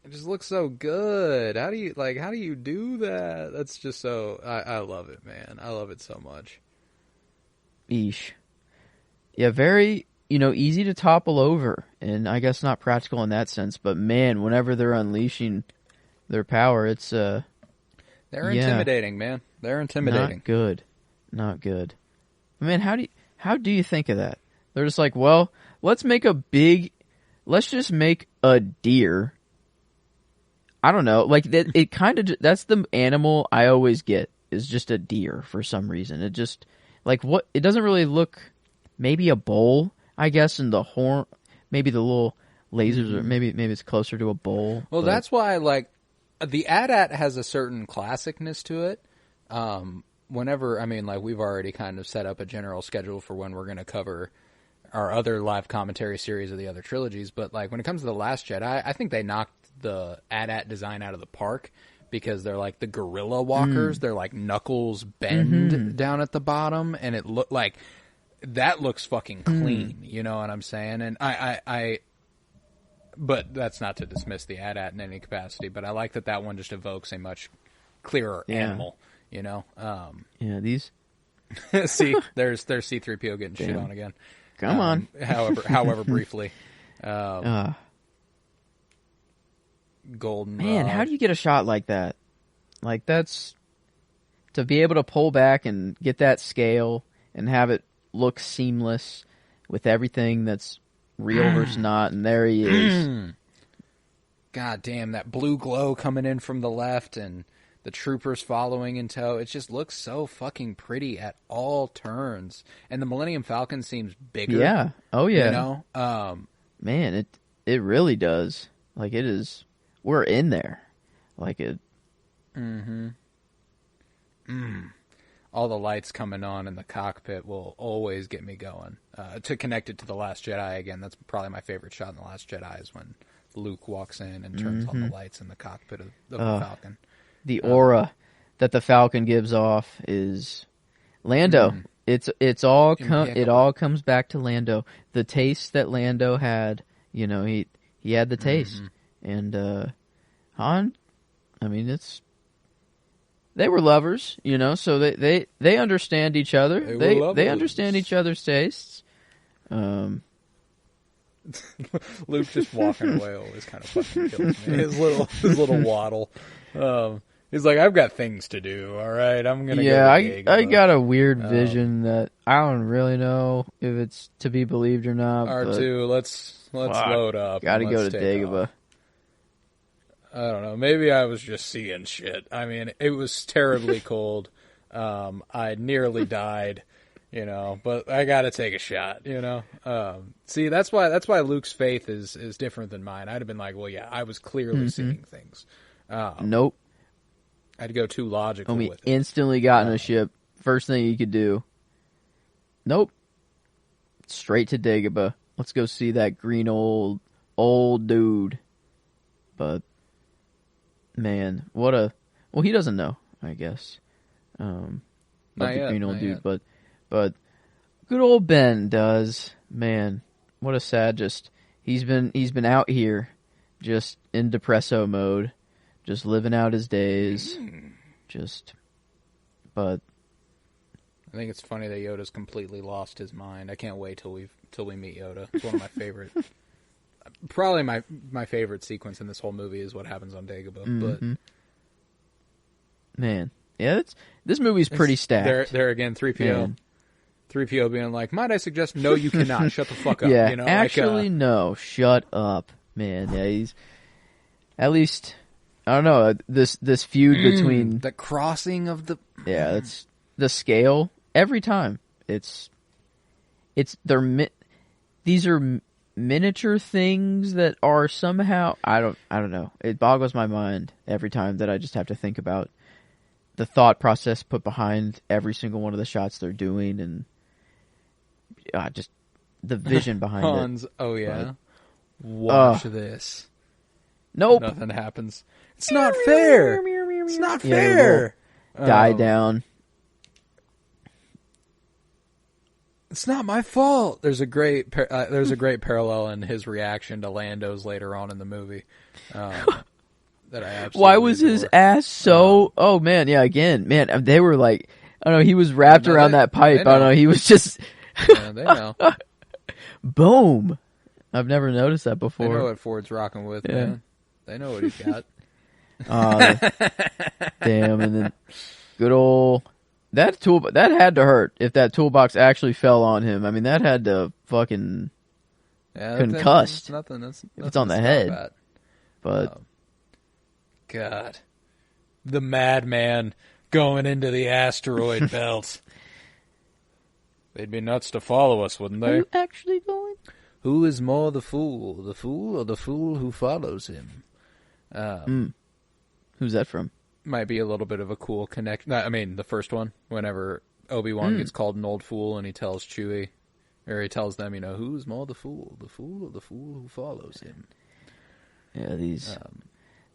It just looks so good. How do you do that? That's just so. I love it, man. I love it so much. Eesh. Yeah, very, easy to topple over, and I guess not practical in that sense, but man, whenever they're unleashing their power, it's, They're intimidating, man. They're intimidating. Not good. Man, how do you think of that? They're just like, well, let's just make a deer. I don't know, like, that. It kind of, that's the animal I always get, is just a deer for some reason. It just... Like, what? It doesn't really look... Maybe a bull, I guess, and the horn... Maybe the little lasers, or maybe it's closer to a bull. Well, that's why, like... The AT-AT has a certain classicness to it. Whenever... I mean, like, we've already kind of set up a general schedule for when we're going to cover our other live commentary series of the other trilogies. But, like, when it comes to The Last Jedi, I think they knocked the AT-AT design out of the park. Because they're like the gorilla walkers. They're like knuckles bend down at the bottom. And it that looks fucking clean. You know what I'm saying? And but that's not to dismiss the AT-AT in any capacity. But I like that one just evokes a much clearer animal, Yeah, these... See, there's C-3PO getting shit on again. Come on. However briefly. Golden Man, rod. how do you get a shot like that? Like, that's... To be able to pull back and get that scale and have it look seamless with everything that's real versus not, and there he is. God damn, that blue glow coming in from the left and the troopers following in tow. It just looks so fucking pretty at all turns. And the Millennium Falcon seems bigger. Yeah. Oh, yeah. Man, it really does. Like, it is... We're in there. Like it. All the lights coming on in the cockpit will always get me going. To connect it to The Last Jedi again, that's probably my favorite shot in The Last Jedi is when Luke walks in and turns on the lights in the cockpit of the Falcon. The aura that the Falcon gives off is Lando. It all comes back to Lando. The taste that Lando had, he had the taste. And Han, I mean, they were lovers, so they understand each other. They understand each other's tastes. Luke just walking away always kind of fucking kills me. His little waddle. He's like, I've got things to do. All right, I'm gonna. Yeah, I got a weird vision that I don't really know if it's to be believed or not. R2, let's load up. Got to go to Dagobah. I don't know. Maybe I was just seeing shit. I mean, it was terribly cold. I nearly died, but I got to take a shot, See, that's why Luke's faith is different than mine. I'd have been like, well, yeah, I was clearly seeing things. Nope. I'd go too logical with it. Instantly got in a ship. First thing you could do. Nope. Straight to Dagobah. Let's go see that green old dude. But man, well, he doesn't know, I guess. Not the green old dude, but good old Ben does. Man, what a sad. He's been out here, just in depresso mode, just living out his days, But I think it's funny that Yoda's completely lost his mind. I can't wait till we meet Yoda. It's one of my favorite. Probably my favorite sequence in this whole movie is what happens on Dagobah. But man, yeah, this movie's pretty stacked. There again, 3PO. 3PO being like, might I suggest, no, you cannot. Shut the fuck up. Yeah, You know, actually, no. Shut up, man. Yeah, he's at least I don't know this feud between the crossing of the it's the scale every time. These are miniature things that are somehow I don't know. It boggles my mind every time that I just have to think about the thought process put behind every single one of the shots they're doing and just the vision behind Hans. it. Oh yeah, watch this. Nope, nothing happens. It's not fair. It's not fair. Die down. It's not my fault. There's a great parallel in his reaction to Lando's later on in the movie. That I absolutely Why was adore. his ass so? Oh man, yeah. Again, man, they were like, I don't know. He was wrapped around that pipe. I don't know. He was just. Yeah, they know. Boom. I've never noticed that before. They know what Ford's rocking with, man. They know what he's got. Damn, and then good old that had to hurt if that toolbox actually fell on him. I mean, that had to fucking concussed. That's nothing. That's if it's on the head. at. But God, the madman going into the asteroid belt. They'd be nuts to follow us, wouldn't are they? you actually going? Who is more the fool or the fool who follows him? Who's that from? Might be a little bit of a cool connection. I mean, the first one, whenever Obi-Wan gets called an old fool and he tells Chewie, or he tells them, who's more the fool or the fool who follows him? Yeah,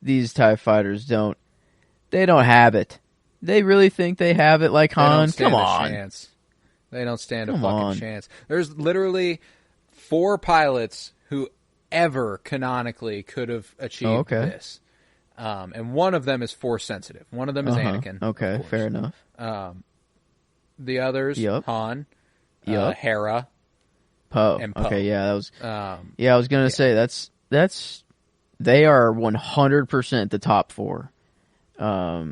these TIE fighters don't have it. They really think they have it like Han? Come on. Chance. They don't stand a fucking chance. There's literally 4 pilots who ever canonically could have achieved this. And one of them is Force sensitive. One of them is Anakin. Okay, fair enough. The others, Han, Hera, Poe. and Poe. Okay, yeah, that was. I was gonna say that's they are 100% the top 4. Yeah,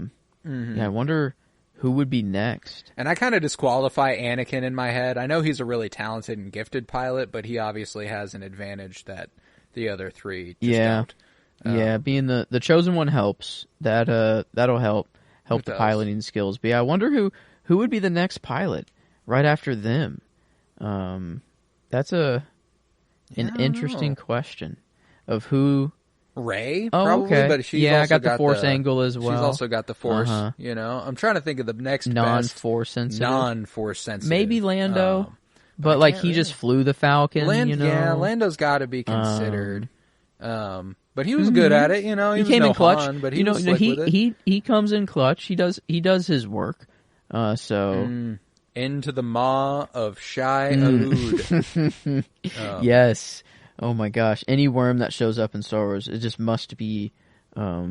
I wonder who would be next. And I kind of disqualify Anakin in my head. I know he's a really talented and gifted pilot, but he obviously has an advantage that the other 3 just don't. Yeah, being the chosen one helps. That'll help the piloting skills. But yeah, I wonder who would be the next pilot right after them. That's an interesting question of who. Rey, probably, okay. But she's also got the Force angle as well. She's also got the Force. I'm trying to think of the next non-Force sensitive. Non-Force sensitive. Maybe Lando, but like he just flew the Falcon. Yeah, Lando's got to be considered. But he was good at it. He came in clutch. Han, but he was slick with it. He comes in clutch. He does his work. Into the maw of Shai Alud. Yes. Oh my gosh! Any worm that shows up in Star Wars, it just must be. I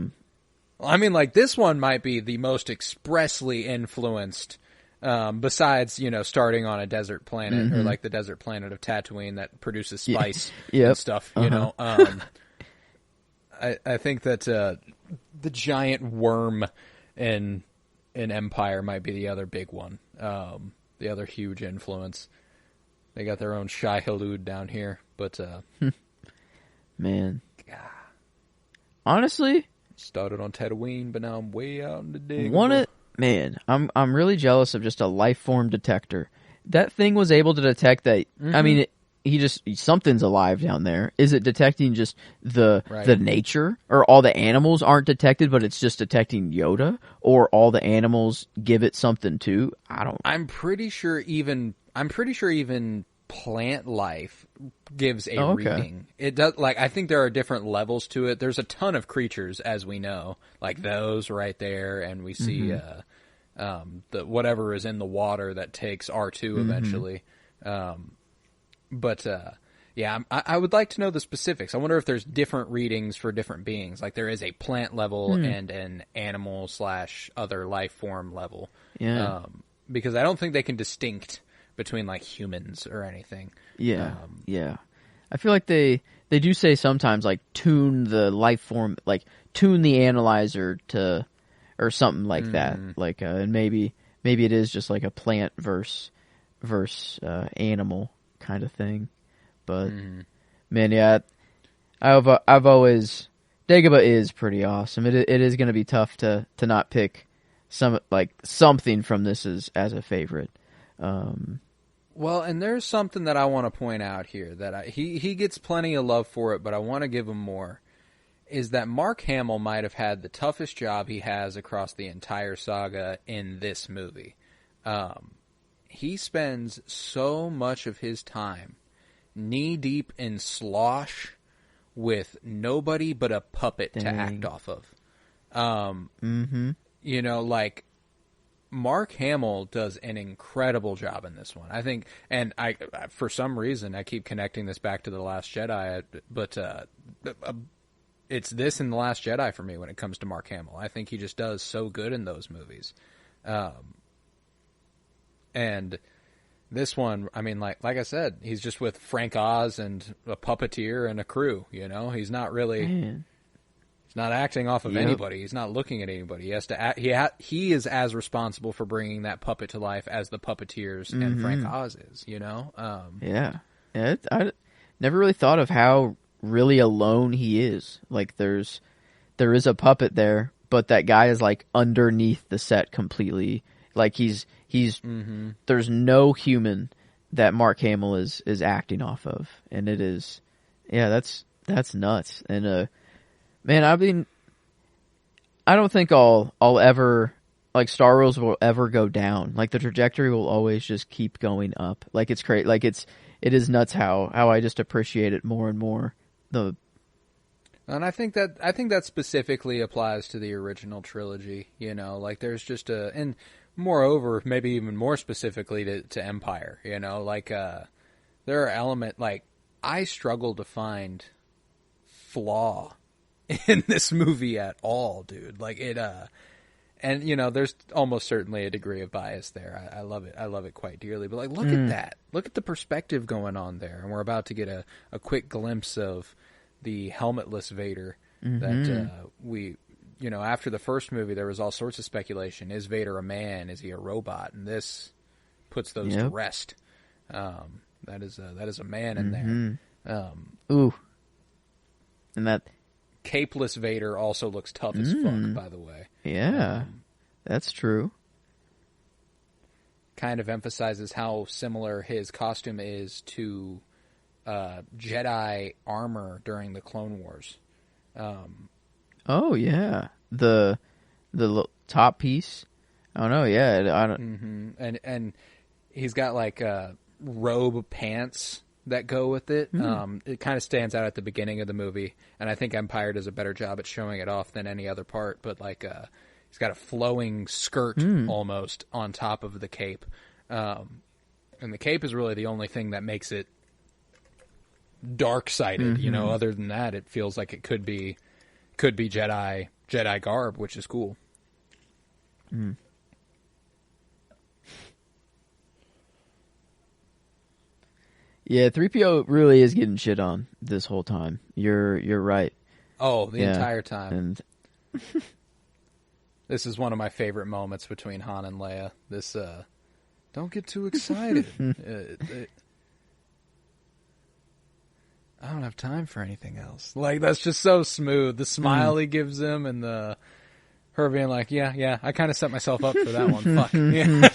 mean, like this one might be the most expressly influenced. Besides, starting on a desert planet or like the desert planet of Tatooine that produces spice and stuff. I think that the giant worm in Empire might be the other big one. The other huge influence. They got their own Shai Hulud down here, but man, honestly, started on Tatooine, but now I'm way out in the dig. Man, I'm really jealous of just a life form detector. That thing was able to detect that. I mean, something's alive down there. Is it detecting just the nature, or all the animals aren't detected, but it's just detecting Yoda, or all the animals give it something too? I'm pretty sure even plant life gives a reading. It does. Like, I think there are different levels to it. There's a ton of creatures, as we know, like those right there, and we see the whatever is in the water that takes R2 eventually. But I would like to know the specifics. I wonder if there's different readings for different beings. Like there is a plant level and an animal / other life form level. Yeah. Because I don't think they can distinct between like humans or anything. Yeah. I feel like they do say sometimes like tune the life form, like tune the analyzer to, or something like that. Like and maybe it is just like a plant versus versus animal kind of thing. But man, yeah, I've always Dagobah is pretty awesome. It is going to be tough to not pick something from this as a favorite. Well, and there's something that I want to point out here that he gets plenty of love for it, but I want to give him more. Is that Mark Hamill might have had the toughest job he has across the entire saga in this movie. He spends so much of his time knee-deep in slosh with nobody but a puppet to act off of. You know, like, Mark Hamill does an incredible job in this one. I think, and I for some reason, I keep connecting this back to The Last Jedi, but it's this and The Last Jedi for me when it comes to Mark Hamill. I think he just does so good in those movies. And this one, I mean, like I said, he's just with Frank Oz and a puppeteer and a crew, you know? He's not really... Man. He's not acting off of anybody. He's not looking at anybody. He has to act, he is as responsible for bringing that puppet to life as the puppeteers and Frank Oz is, you know? I never really thought of how really alone he is. Like, there is a puppet there, but that guy is, like, underneath the set completely. Like, he's there's no human that Mark Hamill is acting off of. And it is, that's nuts. And, man, I mean, I don't think I'll ever, like, Star Wars will ever go down. Like, the trajectory will always just keep going up. Like, it's great. Like, it is nuts how I just appreciate it more and more. And I think that specifically applies to the original trilogy, you know, like, there's just and moreover, maybe even more specifically to Empire, you know, like, there are like, I struggle to find flaw in this movie at all, dude. Like, it, and, you know, there's almost certainly a degree of bias there. I love it. I love it quite dearly. But, like, look at that. Look at the perspective going on there. And we're about to get a quick glimpse of the helmetless Vader that we, you know, after the first movie, there was all sorts of speculation. Is Vader a man? Is he a robot? And this puts those to rest. That is a man in there. Ooh. And that... Capeless Vader also looks tough as fuck, by the way. Yeah, that's true. Kind of emphasizes how similar his costume is to Jedi armor during the Clone Wars. Oh yeah, the top piece. Oh no, yeah, I don't. And he's got like robe pants that go with it. It kind of stands out at the beginning of the movie, and I think Empire does a better job at showing it off than any other part, but like he's got a flowing skirt almost on top of the cape. And the cape is really the only thing that makes it dark-sided, you know. Other than that, it feels like it could be Jedi garb, which is cool. Yeah, 3PO really is getting shit on this whole time. You're right. Oh, the entire time. And this is one of my favorite moments between Han and Leia. This, don't get too excited. I don't have time for anything else. Like, that's just so smooth. The smile he gives him and her being like, yeah, I kind of set myself up for that one. Fuck. Yeah.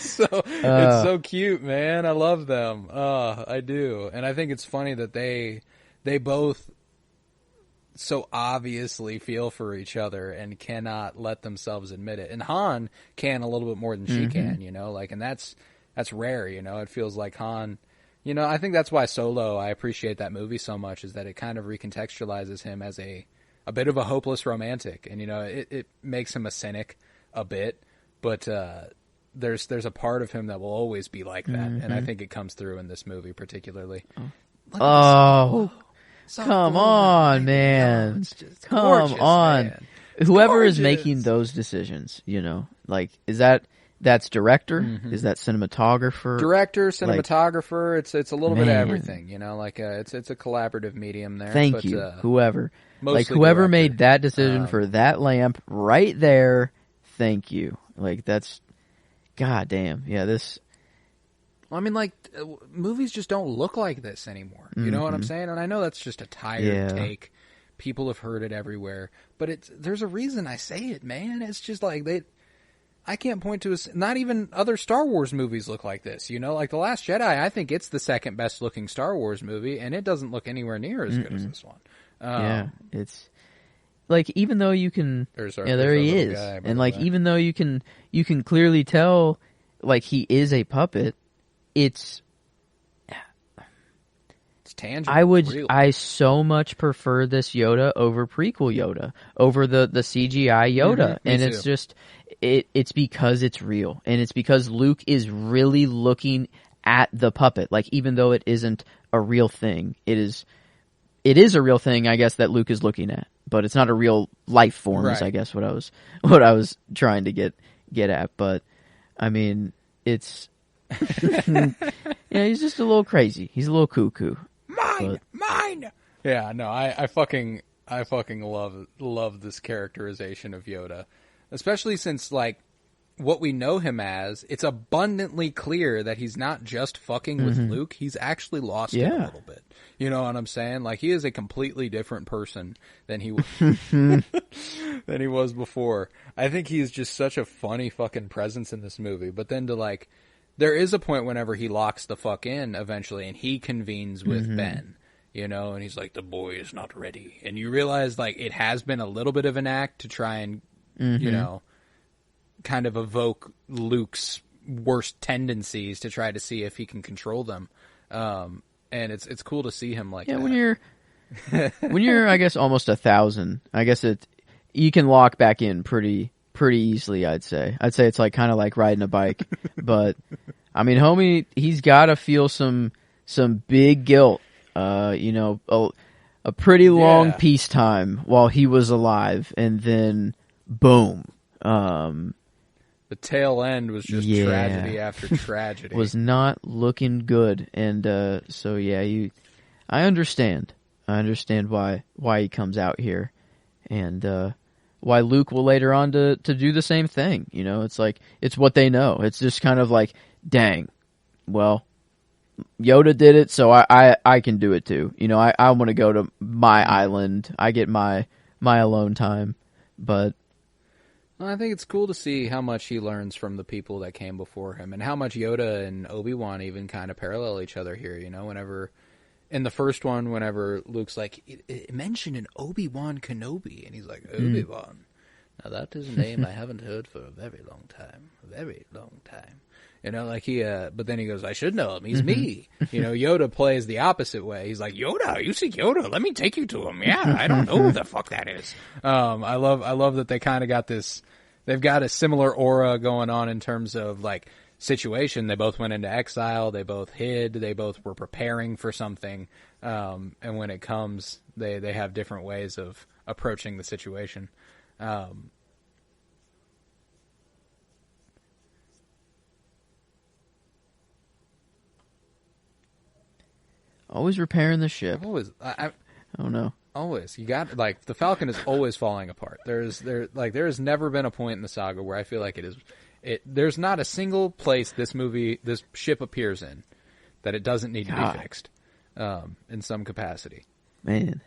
it's so cute, man. I love them. I do. And I think it's funny that they both so obviously feel for each other and cannot let themselves admit it. And Han can a little bit more than she can, you know, like, and that's rare, you know. It feels like Han, you know, I think that's why Solo, I appreciate that movie so much, is that it kind of recontextualizes him as a bit of a hopeless romantic, and, you know, it makes him a cynic a bit, but there's a part of him that will always be like that, and I think it comes through in this movie particularly. Come on, man. It's just Come gorgeous, on. man. Whoever is making those decisions, you know, like, that's director? Is that cinematographer? Director, cinematographer, like, it's a little bit of everything, you know, like, it's a collaborative medium there. Thank you, whoever. Like, whoever made that decision for that lamp right there, thank you. Like, that's, goddamn. Yeah, this, Well, I mean, like, movies just don't look like this anymore. You know what I'm saying? And I know that's just a tired take. People have heard it everywhere. But there's a reason I say it, man. It's just like, I can't point to not even other Star Wars movies look like this. You know, like The Last Jedi, I think it's the second best looking Star Wars movie, and it doesn't look anywhere near as good as this one. It's like, even though you can, there he is, and like even though you can clearly tell, like, he is a puppet. It's tangible. I so much prefer this Yoda over prequel Yoda, over the CGI Yoda, and it's just it's because it's real, and it's because Luke is really looking at the puppet. Like, even though it isn't a real thing, it is a real thing, I guess, that Luke is looking at, but it's not a real life form. Is, I guess, what I was trying to get at. But I mean, it's he's just a little crazy. He's a little cuckoo. Mine. Yeah, no, I fucking love this characterization of Yoda, especially since, like, what we know him as, it's abundantly clear that he's not just fucking with Luke. He's actually lost it a little bit. You know what I'm saying? Like, he is a completely different person than he than he was before. I think he's just such a funny fucking presence in this movie. But then there is a point whenever he locks the fuck in eventually, and he convenes with Ben, you know, and he's like, the boy is not ready. And you realize, like, it has been a little bit of an act to try and, you know, kind of evoke Luke's worst tendencies to try to see if he can control them. And it's cool to see him like that. when you're, I guess, almost 1,000, I guess you can lock back in pretty easily, I'd say. It's like kind of like riding a bike. But I mean, homie, he's got to feel some big guilt. You know, a pretty long peacetime while he was alive, and then boom. The tail end was just tragedy after tragedy. Was not looking good, and so I understand. I understand why he comes out here, and why Luke will later on to do the same thing. You know, it's like, it's what they know. It's just kind of like, dang, well, Yoda did it, so I can do it too. You know, I want to go to my island. I get my alone time, but. I think it's cool to see how much he learns from the people that came before him, and how much Yoda and Obi-Wan even kind of parallel each other here. You know, whenever in the first one, whenever Luke's like, it mentioned an Obi-Wan Kenobi, and he's like, Obi-Wan. Now that is a name I haven't heard for a very long time. A very long time. You know, like but then he goes, I should know him. He's me. You know, Yoda plays the opposite way. He's like, Yoda, you see Yoda? Let me take you to him. Yeah, I don't know who the fuck that is. I love that they kind of got this, they've got a similar aura going on in terms of, like, situation. They both went into exile. They both hid. They both were preparing for something. And when it comes, they have different ways of approaching the situation. Always repairing the ship. I don't know. Always. You got, like, the Falcon is always falling apart. There has never been a point in the saga where I feel like there's not a single place this ship appears in that it doesn't need to be fixed, in some capacity. Man,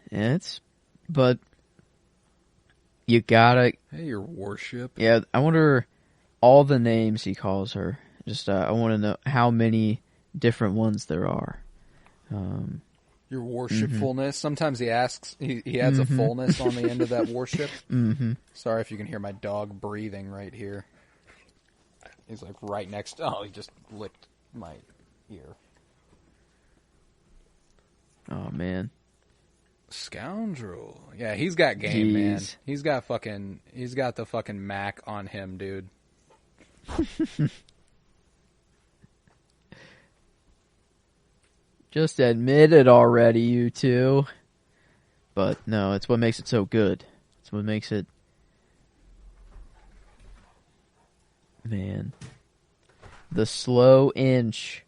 but you gotta. Hey, your warship. Yeah, I wonder all the names he calls her. Just, I want to know how many different ones there are. Your worshipfulness. Sometimes he asks, he adds a fullness on the end of that warship. Sorry if you can hear my dog breathing right here. He's like right next. Oh, he just licked my ear. Oh man, scoundrel. Yeah, he's got game, man. He's got the fucking Mac on him, dude. Just admit it already, you two. But no, it's what makes it so good. It's what makes it... Man. The slow inch.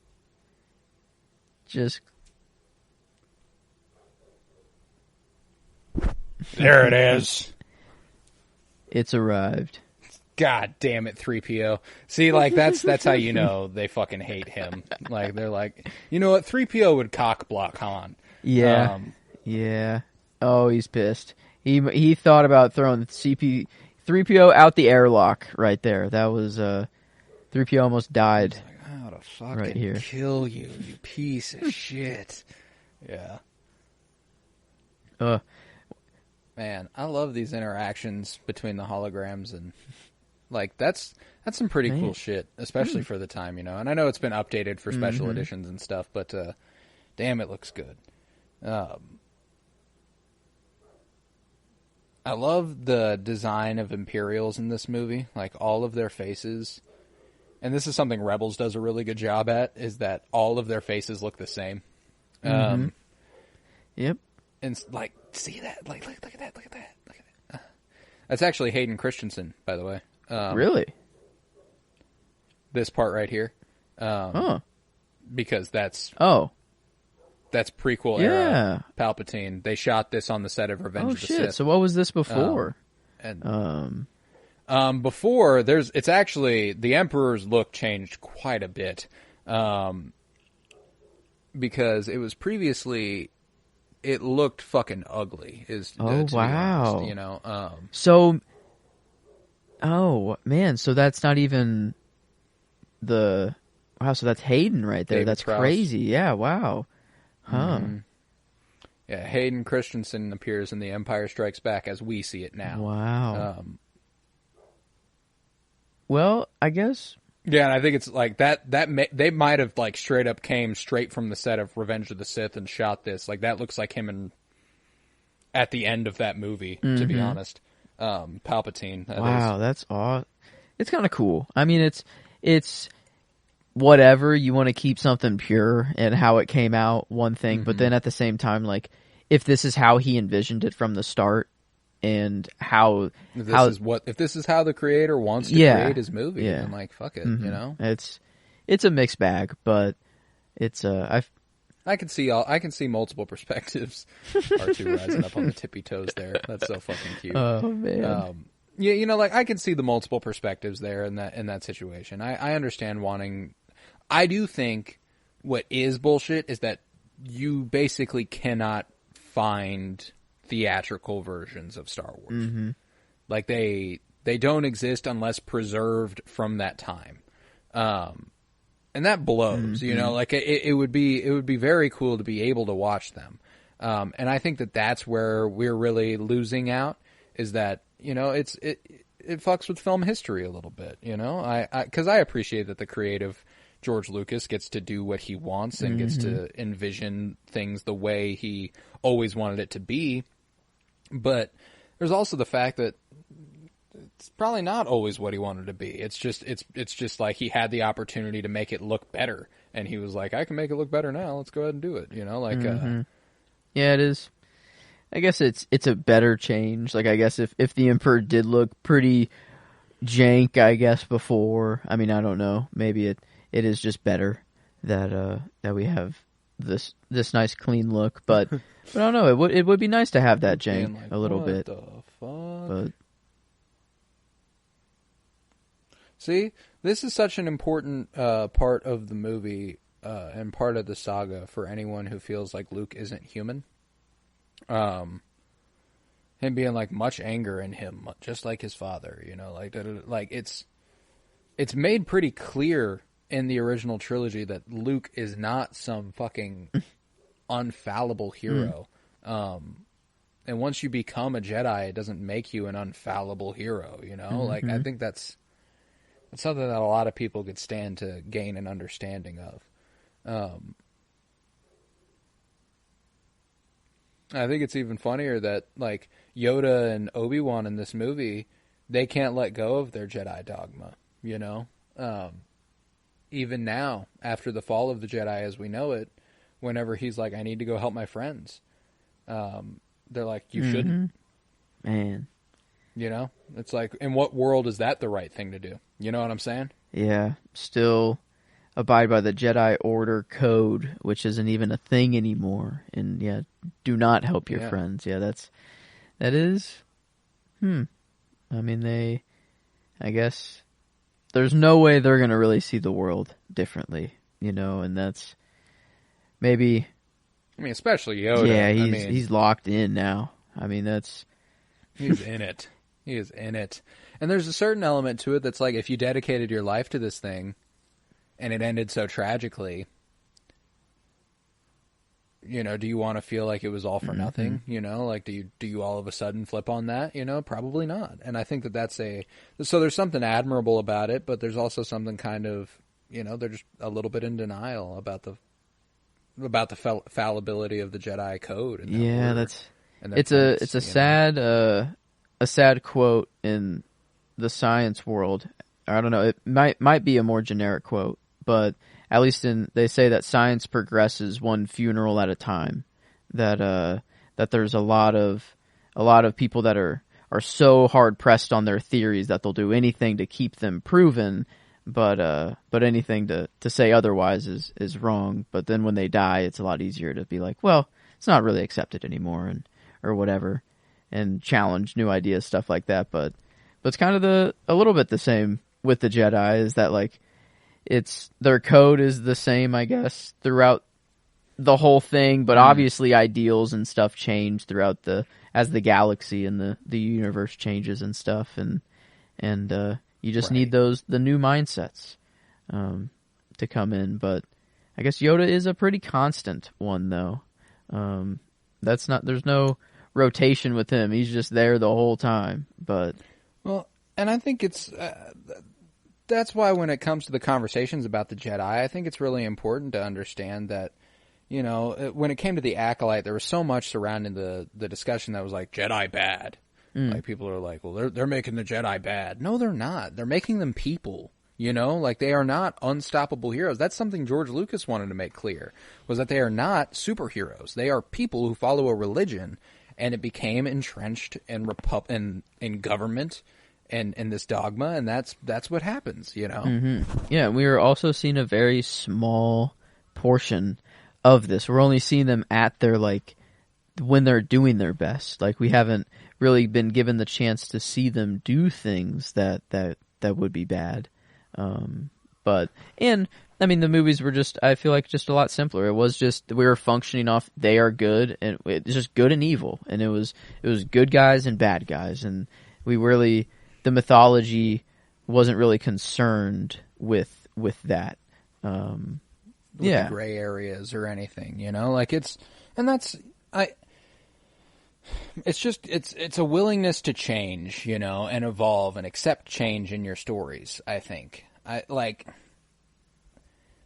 Just... There it is. It's arrived. God damn it, 3PO. See, like, that's how you know they fucking hate him. Like, they're like, you know what, 3PO would cock block Han. Yeah. Yeah. Oh, he's pissed. He thought about throwing 3PO out the airlock right there. That was 3PO almost died. Like, how to fucking right here. kill you, you piece of shit. Yeah. Man, I love these interactions between the holograms, and like that's some pretty cool shit, especially for the time, you know. And I know it's been updated for special editions and stuff, but damn, it looks good. I love the design of Imperials in this movie, like all of their faces. And this is something Rebels does a really good job at, is that all of their faces look the same. Yep. And like, see that? Like, look at that! Look at that! Look at that! That's actually Hayden Christensen, by the way. Really? This part right here. Because that's prequel era Palpatine. They shot this on the set of Revenge of the Sith. So what was this before? Before, it's actually, the Emperor's look changed quite a bit. Because it was previously, it looked fucking ugly. To be honest, you know. So that's not even the... Wow, so that's Hayden right there. David That's Prowse. crazy. Yeah, wow. Huh. Yeah, Hayden Christensen appears in The Empire Strikes Back as we see it now. Wow. Well, I guess... Yeah, and I think it's like they might have like straight up came straight from the set of Revenge of the Sith and shot this. Like that looks like him at the end of that movie, to be honest. Palpatine. That's awesome. It's kind of cool. I mean, it's whatever, you want to keep something pure and how it came out, one thing, but then at the same time, like, if this is how he envisioned it from the start, and if this is how the creator wants to create his movie, then like fuck it, you know. It's a mixed bag, but it's I can see multiple perspectives. R2 rising up on the tippy toes there. That's so fucking cute. Oh man. Yeah, you know, like I can see the multiple perspectives there in that situation. I understand wanting. I do think what is bullshit is that you basically cannot find theatrical versions of Star Wars. Like they don't exist unless preserved from that time. And that blows, you know, like it would be very cool to be able to watch them. And I think that's where we're really losing out, is that, you know, it fucks with film history a little bit, you know, cause I appreciate that the creative George Lucas gets to do what he wants and gets to envision things the way he always wanted it to be. But there's also the fact that it's probably not always what he wanted to be. It's just like he had the opportunity to make it look better, and he was like, I can make it look better now. Let's go ahead and do it. You know, like yeah, it is. I guess it's a better change. Like, I guess if the Emperor did look pretty jank, I guess before. I mean, I don't know. Maybe it is just better that we have this nice clean look, but I don't know. It would be nice to have that jank like, a little bit. The fuck? But see, this is such an important part of the movie and part of the saga for anyone who feels like Luke isn't human. Him being like much anger in him, just like his father, you know, like it's made pretty clear in the original trilogy that Luke is not some fucking unfallible hero. And once you become a Jedi, it doesn't make you an unfallible hero, you know? Like, I think that's something that a lot of people could stand to gain an understanding of. I think it's even funnier that, like, Yoda and Obi-Wan in this movie, they can't let go of their Jedi dogma, you know? Even now, after the fall of the Jedi as we know it, whenever he's like, I need to go help my friends, they're like, you shouldn't. Man. You know? It's like, in what world is that the right thing to do? You know what I'm saying? Yeah. Still abide by the Jedi Order code, which isn't even a thing anymore. And yeah, do not help your friends. Yeah, that is. I mean, I guess there's no way they're going to really see the world differently, and that's maybe... I mean, especially Yoda. Yeah, he's locked in now. I mean, he's in it. He is in it. And there's a certain element to it that's like, if you dedicated your life to this thing and it ended so tragically, do you want to feel like it was all for nothing? Like, do you all of a sudden flip on that? Probably not. And I think so there's something admirable about it, but there's also something kind of, they're just a little bit in denial about the fallibility of the Jedi code. And it's a sad quote in the science world. I don't know. It might be a more generic quote, but at least they say that science progresses one funeral at a time. That there's a lot of people that are so hard pressed on their theories that they'll do anything to keep them proven, but anything to say otherwise is wrong. But then when they die, it's a lot easier to be like, well, it's not really accepted anymore, or whatever, and challenge new ideas, stuff like that. But it's kind of a little bit the same with the Jedi, is that like it's their code is the same, I guess, throughout the whole thing, but obviously ideals and stuff change throughout as the galaxy and the universe changes and stuff, and you just need the new mindsets to come in. But I guess Yoda is a pretty constant one, though. There's no rotation with him. He's just there the whole time. But and I think it's that's why when it comes to the conversations about the Jedi, I think it's really important to understand that, when it came to the Acolyte, there was so much surrounding the discussion that was like, Jedi bad. Like, people are like, well, they're making the Jedi bad. No, they're not. They're making them people. Like, they are not unstoppable heroes. That's something George Lucas wanted to make clear, was that they are not superheroes. They are people who follow a religion, and it became entrenched in government and this dogma, and that's what happens, Yeah, we are also seeing a very small portion of this. We're only seeing them at their, like, when they're doing their best. Like, we haven't really been given the chance to see them do things that would be bad. I mean, the movies were I feel like just a lot simpler. It was just, we were functioning off, they are good, and it's just good and evil. And it was good guys and bad guys. And the mythology wasn't really concerned with that. With the gray areas or anything, like it's a willingness to change, and evolve and accept change in your stories. I think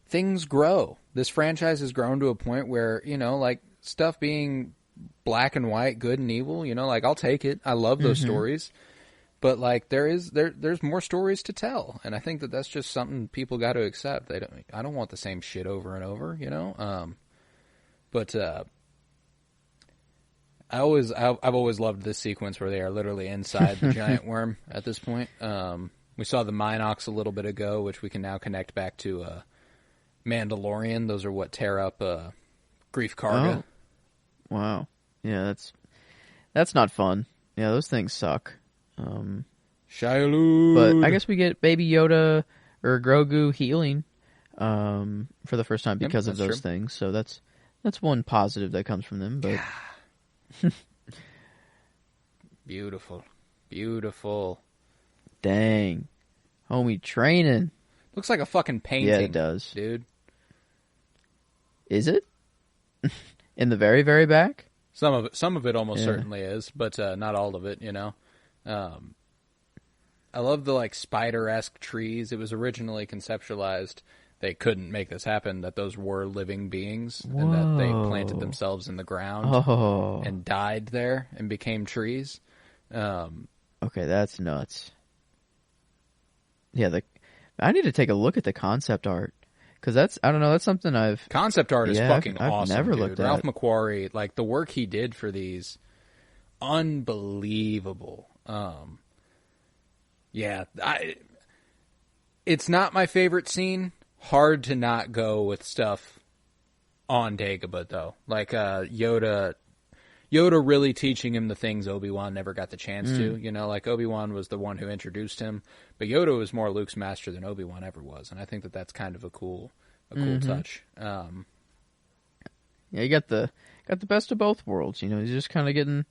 things grow. This franchise has grown to a point where, like, stuff being black and white, good and evil, like, I'll take it. I love those stories. But, like, there's more stories to tell, and I think that's just something people got to accept. I don't want the same shit over and over, But I've always loved this sequence where they are literally inside the giant worm at this point. We saw the Minox a little bit ago, which we can now connect back to Mandalorian. Those are what tear up Grief Karga. Oh. Wow. Yeah, that's not fun. Yeah, those things suck. Shia-Lu. But I guess we get Baby Yoda or Grogu healing for the first time because of those things. So that's one positive that comes from them. But beautiful, beautiful. Dang, homie, training. Looks like a fucking painting. Yeah, it does, dude. Is it? In the very, very back? Some of it almost certainly is, but not all of it. I love the, like, spider-esque trees. It was originally conceptualized. They couldn't make this happen, that those were living beings. Whoa. And that they planted themselves in the ground and died there and became trees. Okay, that's nuts. Yeah, I need to take a look at the concept art. Because that's something Concept art is fucking I've awesome, never dude. looked at Ralph it. McQuarrie, like, the work he did for these, unbelievable. It's not my favorite scene. Hard to not go with stuff on Dagobah, though. Like, Yoda Yoda really teaching him the things Obi-Wan never got the chance to. You know, like Obi-Wan was the one who introduced him, but Yoda was more Luke's master than Obi-Wan ever was, and I think that that's kind of a cool touch. Yeah, you got the best of both worlds. You know, he's just kind of getting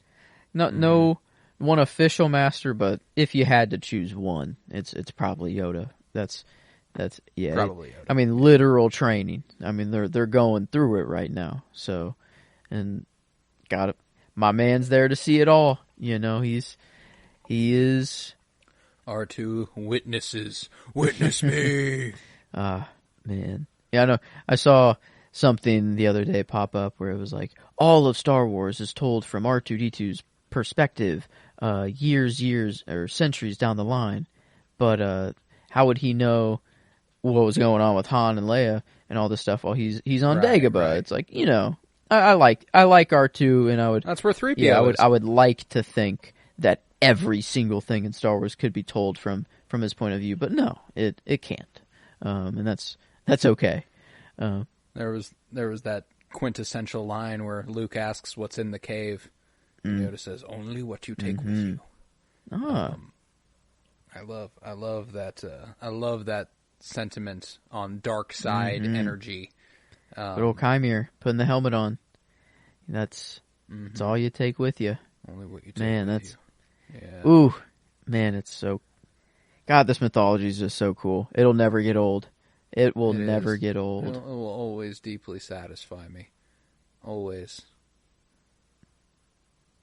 no one official master, but if you had to choose one, it's probably Yoda. That's yeah. Probably Yoda. I mean, literal training. I mean, they're going through it right now. So, and got it. My man's there to see it all. You know, he is. R2 witness me. Man. Yeah, I know. I saw something the other day pop up where it was like, all of Star Wars is told from R2-D2's perspective, years or centuries down the line. But how would he know what was going on with Han and Leia and all this stuff while he's on Dagobah? Right. It's like, you know, I like R2, and I would. That's where 3PO yeah, is. I would like to think that every single thing in Star Wars could be told from his point of view, but no, it can't, and that's okay. There was that quintessential line where Luke asks what's in the cave, and Yoda says, "Only what you take with you." I love that. I love that sentiment on dark side energy. Good old Chimere putting the helmet on. That's all you take with you. Only what you take Man, with that's you. Yeah. ooh, man, it's so. God, this mythology is just so cool. It'll never get old. It will never get old. It will always deeply satisfy me. Always.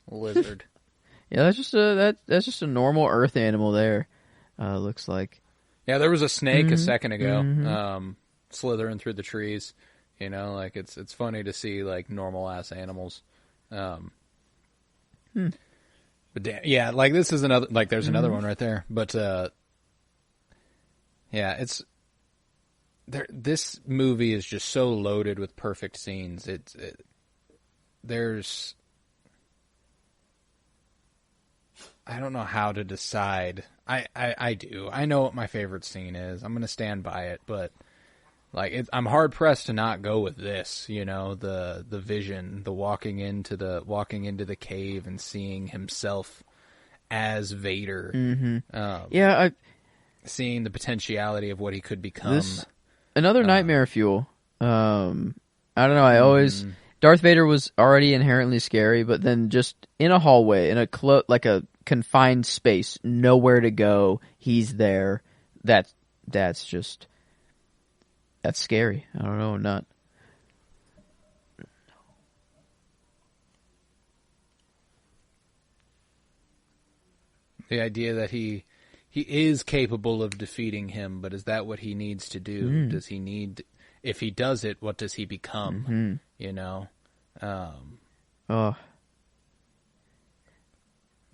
Lizard. Yeah, that's just a normal Earth animal there. Looks like. Yeah, there was a snake a second ago, slithering through the trees. You know, like it's funny to see like normal ass animals. But yeah, like this is another, like there's another one right there. But yeah, it's there. This movie is just so loaded with perfect scenes. There's, I don't know how to decide. I do. I know what my favorite scene is. I'm gonna stand by it, but like I'm hard pressed to not go with this. You know, the vision, the walking into the cave and seeing himself as Vader. Yeah, seeing the potentiality of what he could become. Another nightmare fuel. I don't know. I always Darth Vader was already inherently scary, but then just in a hallway, in a like a confined space, nowhere to go, he's there. That's scary. I don't know, not. The idea that he is capable of defeating him, but is that what he needs to do? Does he need? If he does it, what does he become? You know.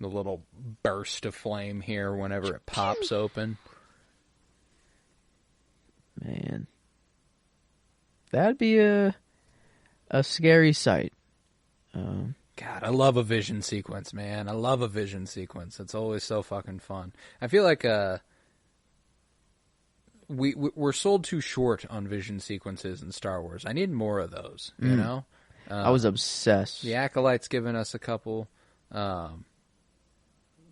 The little burst of flame here whenever it pops open. Man, that'd be a scary sight. God, I love a vision sequence, man. I love a vision sequence. It's always so fucking fun. I feel like we're sold too short on vision sequences in Star Wars. I need more of those, you know? I was obsessed. The Acolyte's given us a couple.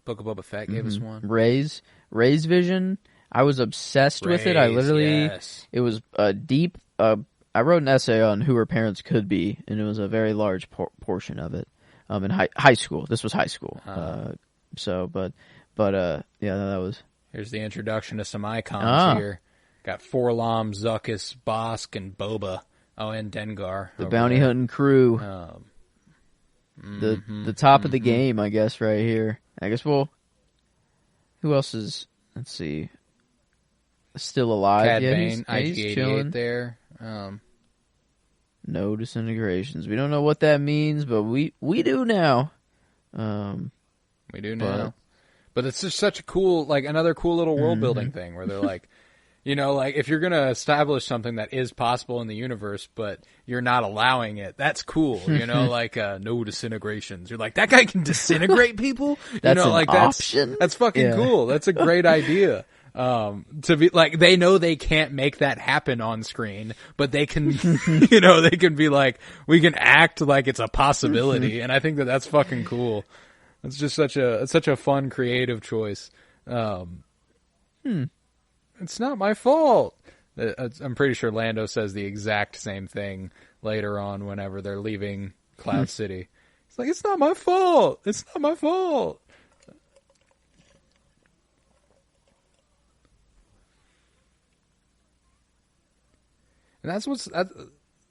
Book of Boba Fett gave us one. Rey's vision, I was obsessed with it. I literally, it was a deep, I wrote an essay on who her parents could be, and it was a very large portion of it. In high school. This was high school. Yeah, that was. Here's the introduction to some icons here. Got Forlom, Zuckuss, Bosk, and Boba. Oh, and Dengar. The bounty hunting crew. The top of the game, I guess, right here. I guess, well, who else is, let's see, still alive? Cad yeah, Bane, he's IG-88 chilling. there. No disintegrations. We don't know what that means, but we do now. We do now. But it's just such a cool, like, another cool little world-building thing where they're like, you know, like, if you're going to establish something that is possible in the universe, but you're not allowing it, that's cool. You know, like, no disintegrations. You're like, that guy can disintegrate people? That's you know, an like, option? That's fucking cool. That's a great idea. To be like, they know they can't make that happen on screen, but they can, they can be like, we can act like it's a possibility. And I think that that's fucking cool. It's just such a fun, creative choice. It's not my fault. I'm pretty sure Lando says the exact same thing later on whenever they're leaving Cloud City. It's like, it's not my fault. It's not my fault. And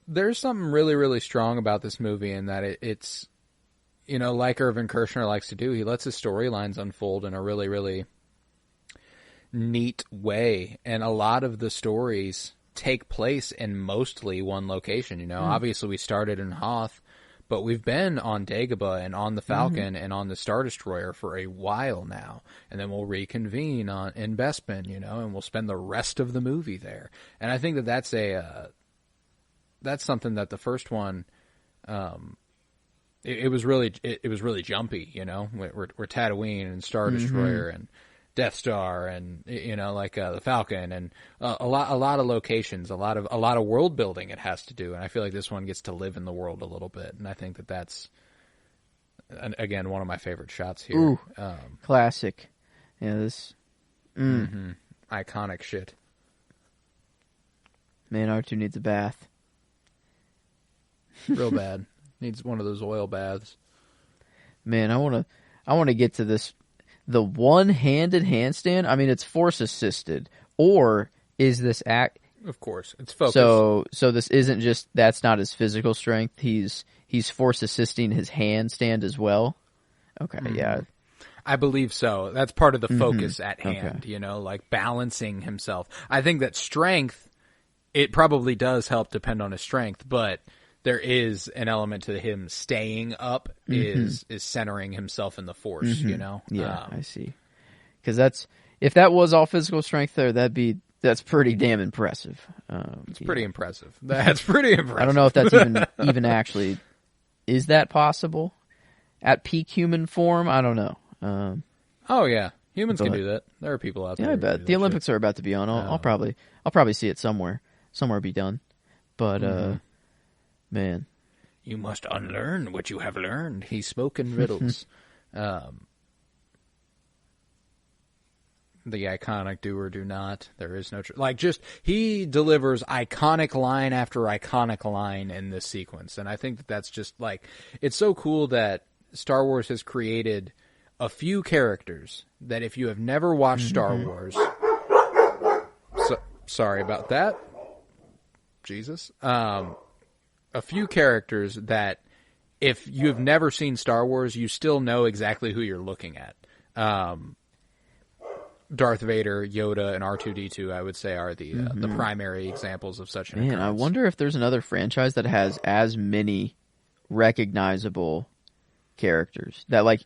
there's something really, really strong about this movie in that it's, like Irvin Kershner likes to do, he lets his storylines unfold in a really, really neat way. And a lot of the stories take place in mostly one location. Obviously we started in Hoth, but we've been on Dagobah and on the Falcon and on the Star Destroyer for a while now. And then we'll reconvene in Bespin, and we'll spend the rest of the movie there. And I think that that's something that the first one, it was really jumpy, We're Tatooine and Star Destroyer and Death Star and the Falcon and a lot of locations, a lot of world building it has to do, and I feel like this one gets to live in the world a little bit, and I think that that's again one of my favorite shots here. Ooh, classic. Yeah, this iconic shit. Man, R2 needs a bath. Real bad. Needs one of those oil baths. Man, I want to get to this. The one-handed handstand, I mean, it's force-assisted. Or is this act... Of course, it's focused. So this isn't just... That's not his physical strength. He's force-assisting his handstand as well? Okay, yeah. I believe so. That's part of the focus at hand, like balancing himself. I think that strength, it probably does help depend on his strength, but... There is an element to him staying up is centering himself in the force, Yeah, I see. Because if that was all physical strength there, that's pretty damn impressive. It's pretty impressive. That's pretty impressive. I don't know if that's even actually is that possible at peak human form. I don't know. Oh yeah, humans can do that. There are people out there. Yeah, I bet the Olympics are about to be on. I'll probably see it somewhere be done, but. Man. You must unlearn what you have learned. He spoke in riddles. The iconic do or do not. There is no... he delivers iconic line after iconic line in this sequence. And I think that's just, it's so cool that Star Wars has created a few characters that if you have never watched Star Wars... sorry about that. Jesus. A few characters that if you've never seen Star Wars, you still know exactly who you're looking at. Darth Vader, Yoda, and R2-D2, I would say, are the primary examples of such an occurrence. I wonder if there's another franchise that has as many recognizable characters that,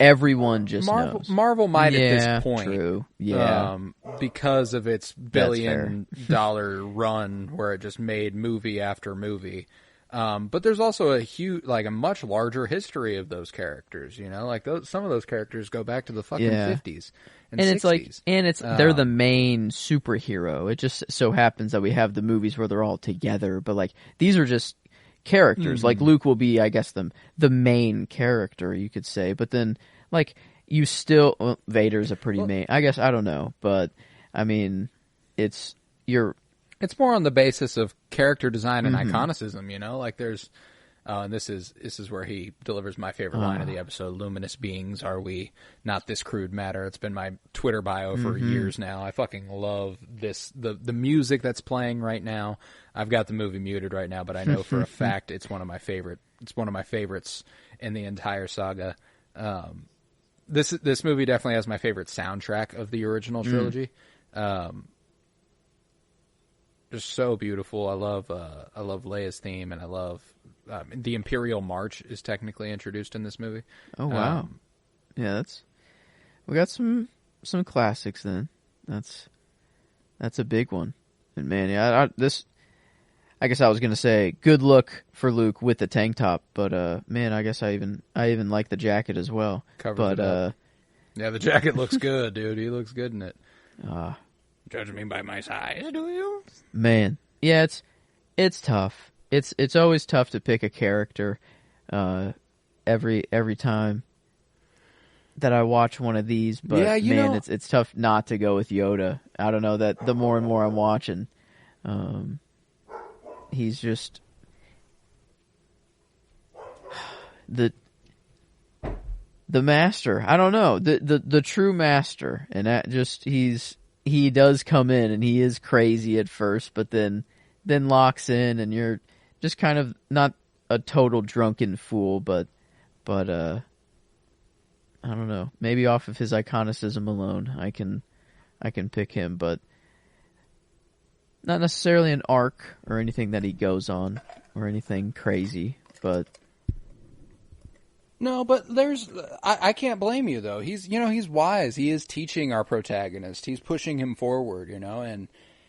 everyone just knows. Marvel might at this point. True. Yeah. Because of its billion-dollar run where it just made movie after movie. But there's also a much larger history of those characters, some of those characters go back to the fucking 50s and 60s. They're the main superhero. It just so happens that we have the movies where they're all together, but these are just characters. Luke will be, I guess, the main character, you could say, but then you still, Vader's a pretty main, I guess, I don't know, but I mean, it's more on the basis of character design and iconicism, there's, and this is where he delivers my favorite line of the episode, luminous beings are we, not this crude matter. It's been my Twitter bio for years now. I fucking love this, the music that's playing right now. I've got the movie muted right now, but I know for a fact it's one of my favorites in the entire saga. This movie definitely has my favorite soundtrack of the original trilogy. Just so beautiful. I love Leia's theme, and I love the Imperial March is technically introduced in this movie. Oh wow! Yeah, we got some classics then. That's a big one. And man, yeah, I guess I was gonna say good look for Luke with the tank top, but man, I guess I even like the jacket as well. Covers it up. Yeah, the jacket looks good, dude. He looks good in it. Judge me by my size, do you? Man, yeah, it's tough. It's always tough to pick a character every time that I watch one of these, but Yeah, man, it's tough not to go with Yoda. I don't know, that the more and more I'm watching, he's just the master. I don't know, the true master, and that just he does come in and he is crazy at first, but then locks in, and you're just kind of not a total drunken fool, but I don't know. Maybe off of his iconicism alone, I can pick him, but not necessarily an arc or anything that he goes on or anything crazy. But no, but I can't blame you though. He's wise. He is teaching our protagonist. He's pushing him forward, and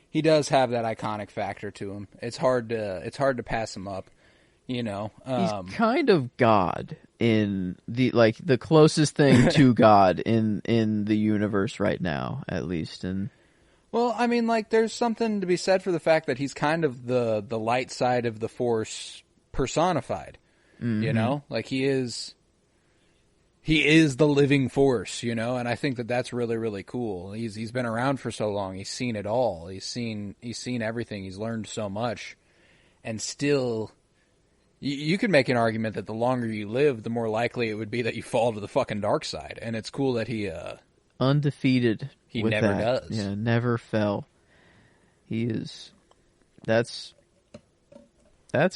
he does have that iconic factor to him. It's hard to pass him up. He's kind of God in the closest thing to God in the universe right now, at least. And well, I mean, there's something to be said for the fact that he's kind of the light side of the Force personified. Mm-hmm. He is the living Force, and I think that that's really, really cool. He's been around for so long. He's seen it all. He's seen everything. He's learned so much, and still. You could make an argument that the longer you live, the more likely it would be that you fall to the fucking dark side. And it's cool that he undefeated. He never does. Yeah, never fell. He is. That's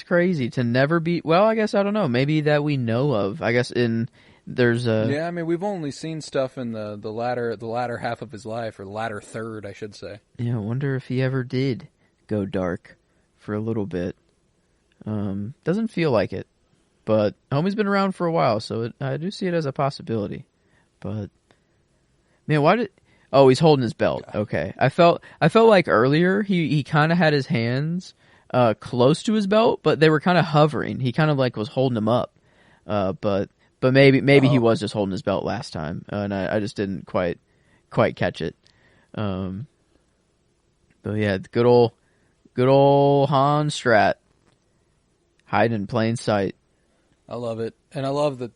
crazy to never be. Well, I guess I don't know. Maybe that we know of. I guess there's a. Yeah, I mean we've only seen stuff in the latter half of his life, or the latter third, I should say. Yeah, I wonder if he ever did go dark for a little bit. Doesn't feel like it, but homie's been around for a while, so I do see it as a possibility. But man, he's holding his belt. Okay, I felt like earlier he kind of had his hands close to his belt, but they were kind of hovering. He kind of was holding them up. But maybe he was just holding his belt last time, and I just didn't quite catch it. But yeah, good old Han Strat. Hide in plain sight. I love it. And I love that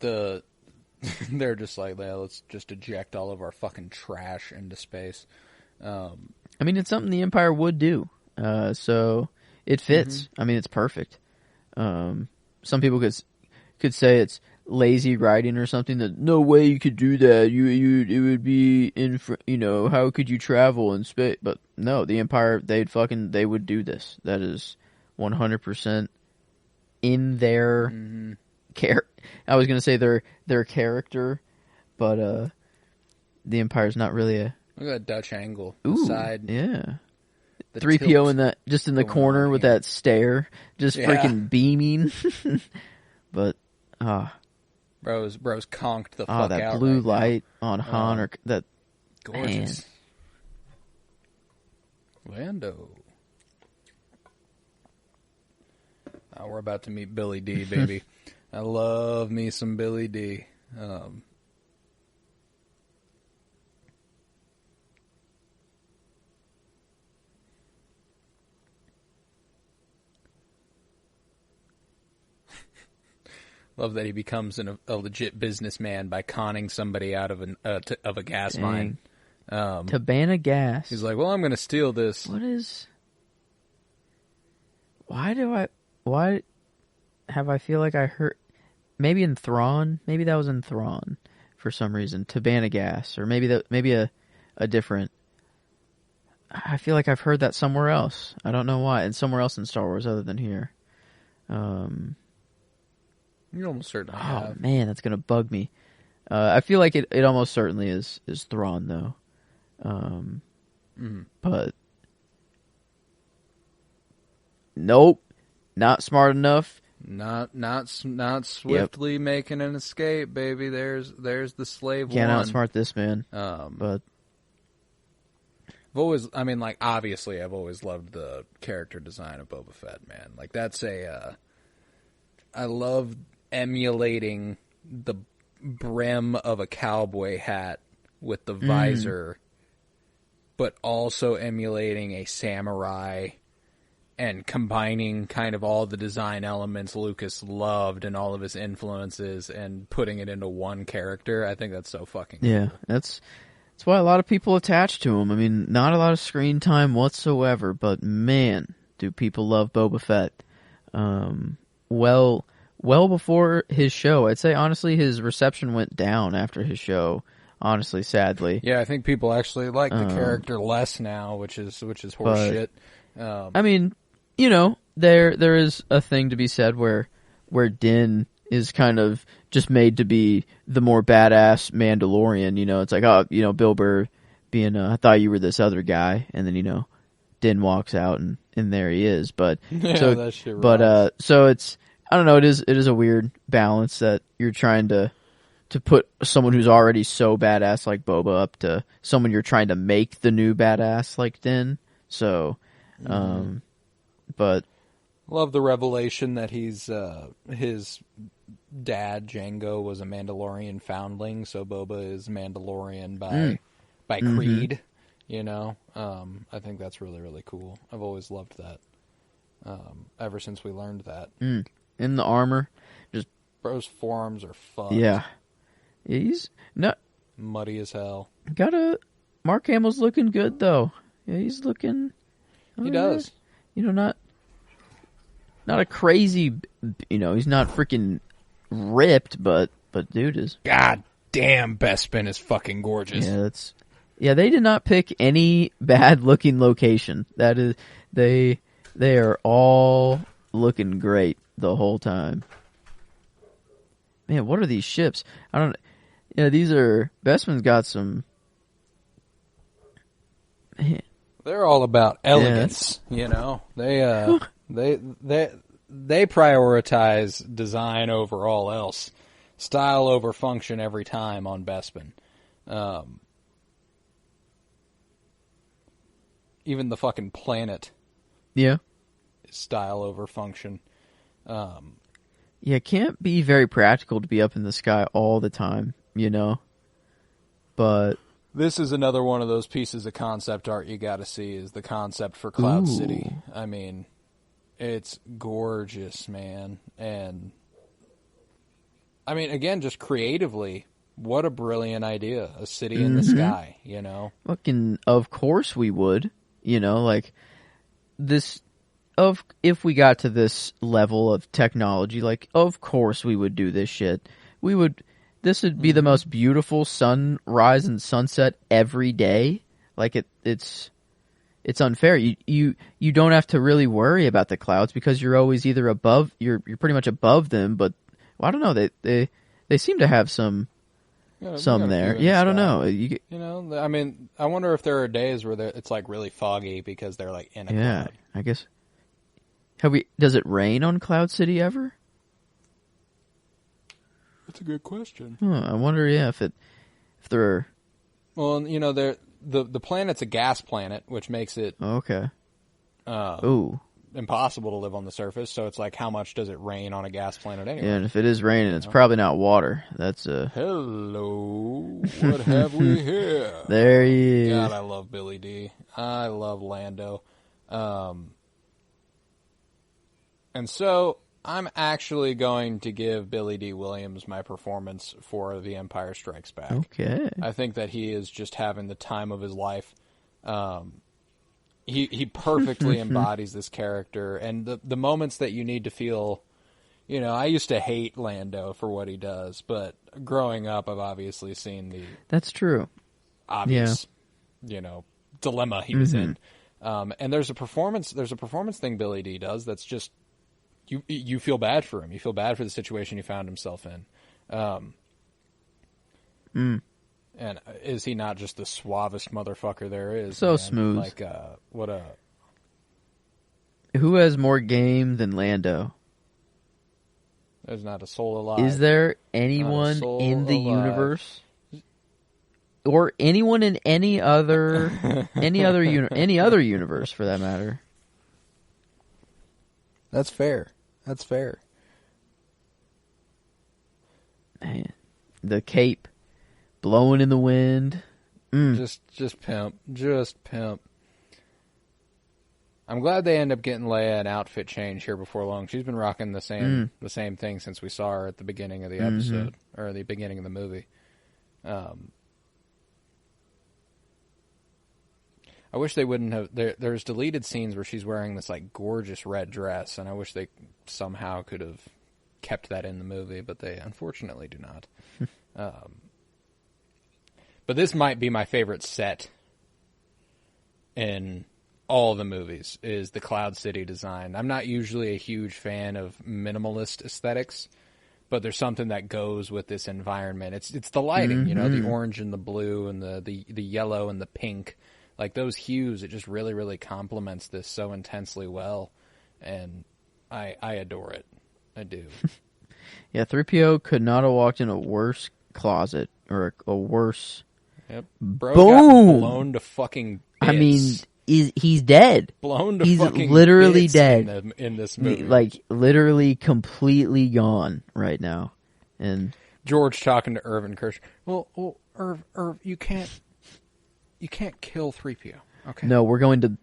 they're just like, yeah, let's just eject all of our fucking trash into space. I mean, it's something the Empire would do. So it fits. Mm-hmm. I mean, it's perfect. Some people could say it's lazy writing or something, that no way you could do that. It would be how could you travel in space? But no, the Empire, they would do this. That is 100% in their I was going to say their character, but the Empire's not really a. Look at that Dutch angle. Ooh, side. Yeah. 3PO in the corner with that stare, just freaking beaming. But bro's conked the fuck out. That blue light on Han, or that gorgeous. Man. Lando. We're about to meet Billy D, baby. I love me some Billy D. Love that he becomes a legit businessman by conning somebody out of a gas mine. Tabana gas. He's like, well, I'm going to steal this. Why have I feel like I heard, maybe in Thrawn, maybe that was in Thrawn for some reason, Tabana gas, or maybe a different, I feel like I've heard that somewhere else. I don't know why, and somewhere else in Star Wars other than here. You almost certainly have. Oh man, that's gonna bug me. I feel like it almost certainly is Thrawn though. But nope. Not smart enough. Not swiftly making an escape, baby. There's the slave one. Can't outsmart this man. But I've always, obviously, I've always loved the character design of Boba Fett, man. That's I love emulating the brim of a cowboy hat with the visor, but also emulating a samurai and combining kind of all the design elements Lucas loved and all of his influences and putting it into one character. I think that's so fucking cool. Yeah, that's why a lot of people attach to him. I mean, not a lot of screen time whatsoever, but man, do people love Boba Fett. Well before his show. I'd say, honestly, his reception went down after his show, honestly, sadly. Yeah, I think people actually like the character less now, which is horseshit. I mean, you know, there is a thing to be said where Din is kind of just made to be the more badass Mandalorian. You know, it's like, oh, you know, Bill Burr being, I thought you were this other guy, and then, you know, Din walks out and there he is. But yeah, so, that shit so it's, I don't know, it is a weird balance that you're trying to put someone who's already so badass like Boba up to someone you're trying to make the new badass like Din. So, but love the revelation that he's his dad Jango was a Mandalorian foundling, so Boba is Mandalorian by creed. You know, I think that's really, really cool. I've always loved that. Ever since we learned that. In the armor, just bro's forearms are fucked. Yeah, he's not muddy as hell. Mark Hamill's looking good though. Yeah, he's looking. He does. You know, not a crazy. You know, he's not freaking ripped, but dude is. God damn, Bespin is fucking gorgeous. Yeah, yeah. They did not pick any bad looking location. That is, they are all looking great the whole time. Man, what are these ships? I don't. Yeah, these are. Bespin's got some. Man. They're all about elegance, you know. They prioritize design over all else, style over function every time on Bespin. Even the fucking planet, yeah, is style over function. Yeah, it can't be very practical to be up in the sky all the time, you know. But this is another one of those pieces of concept art you got to see. Is the concept for Cloud City? I mean, it's gorgeous, man, and I mean, again, just creatively, what a brilliant idea! A city in the sky, you know. Fucking, of course we would, you know, like this. If we got to this level of technology, like, of course we would do this shit. This would be the most beautiful sunrise and sunset every day. Like it's unfair. You don't have to really worry about the clouds because you're always either above, you're pretty much above them. But well, I don't know. They seem to have some there. Yeah, I don't know. You know, I mean, I wonder if there are days where it's like really foggy because they're like in a cloud. I guess. Does it rain on Cloud City ever? That's a good question. I wonder, if there are. Well, you know, the planet's a gas planet, which makes it impossible to live on the surface. So it's like, how much does it rain on a gas planet anyway? Yeah, and if it is raining, it's probably not water. That's Hello, what have we here? There he is. God, I love Billy D. I love Lando. And so I'm actually going to give Billy D. Williams my performance for The Empire Strikes Back. Okay. I think that he is just having the time of his life. He perfectly embodies this character, and the moments that you need to feel. You know, I used to hate Lando for what he does, but growing up, I've obviously seen the that's true obvious, dilemma he was in. And there's a performance thing Billy D. does that's just. You feel bad for him. You feel bad for the situation he found himself in. And is he not just the suavest motherfucker there is? So man? smooth. Like, Who has more game than Lando? There's not a soul alive. Is there anyone in the universe? Or anyone in any other universe for that matter? That's fair. Man, the cape blowing in the wind. Just pimp. Just pimp. I'm glad they end up getting Leia an outfit change here before long. She's been rocking the same thing since we saw her at the beginning of the episode, or the beginning of the movie. I wish they wouldn't have... There's deleted scenes where she's wearing this like gorgeous red dress, and I wish they somehow could have kept that in the movie, but they unfortunately do not. But this might be my favorite set in all the movies, is the Cloud City design. I'm not usually a huge fan of minimalist aesthetics, but there's something that goes with this environment. It's the lighting, the orange and the blue and the yellow and the pink. Like those hues, it just really, really complements this so intensely well. And I adore it. I do. Yeah, 3PO could not have walked in a worse closet or a worse... Yep. Bro Boom! got blown to fucking bits. I mean, he's dead. Blown to he's fucking literally bits dead in this movie. Like, literally completely gone right now. And George talking to Irvin Kersh. Well, Irv, you can't kill 3PO. Okay. No, we're going to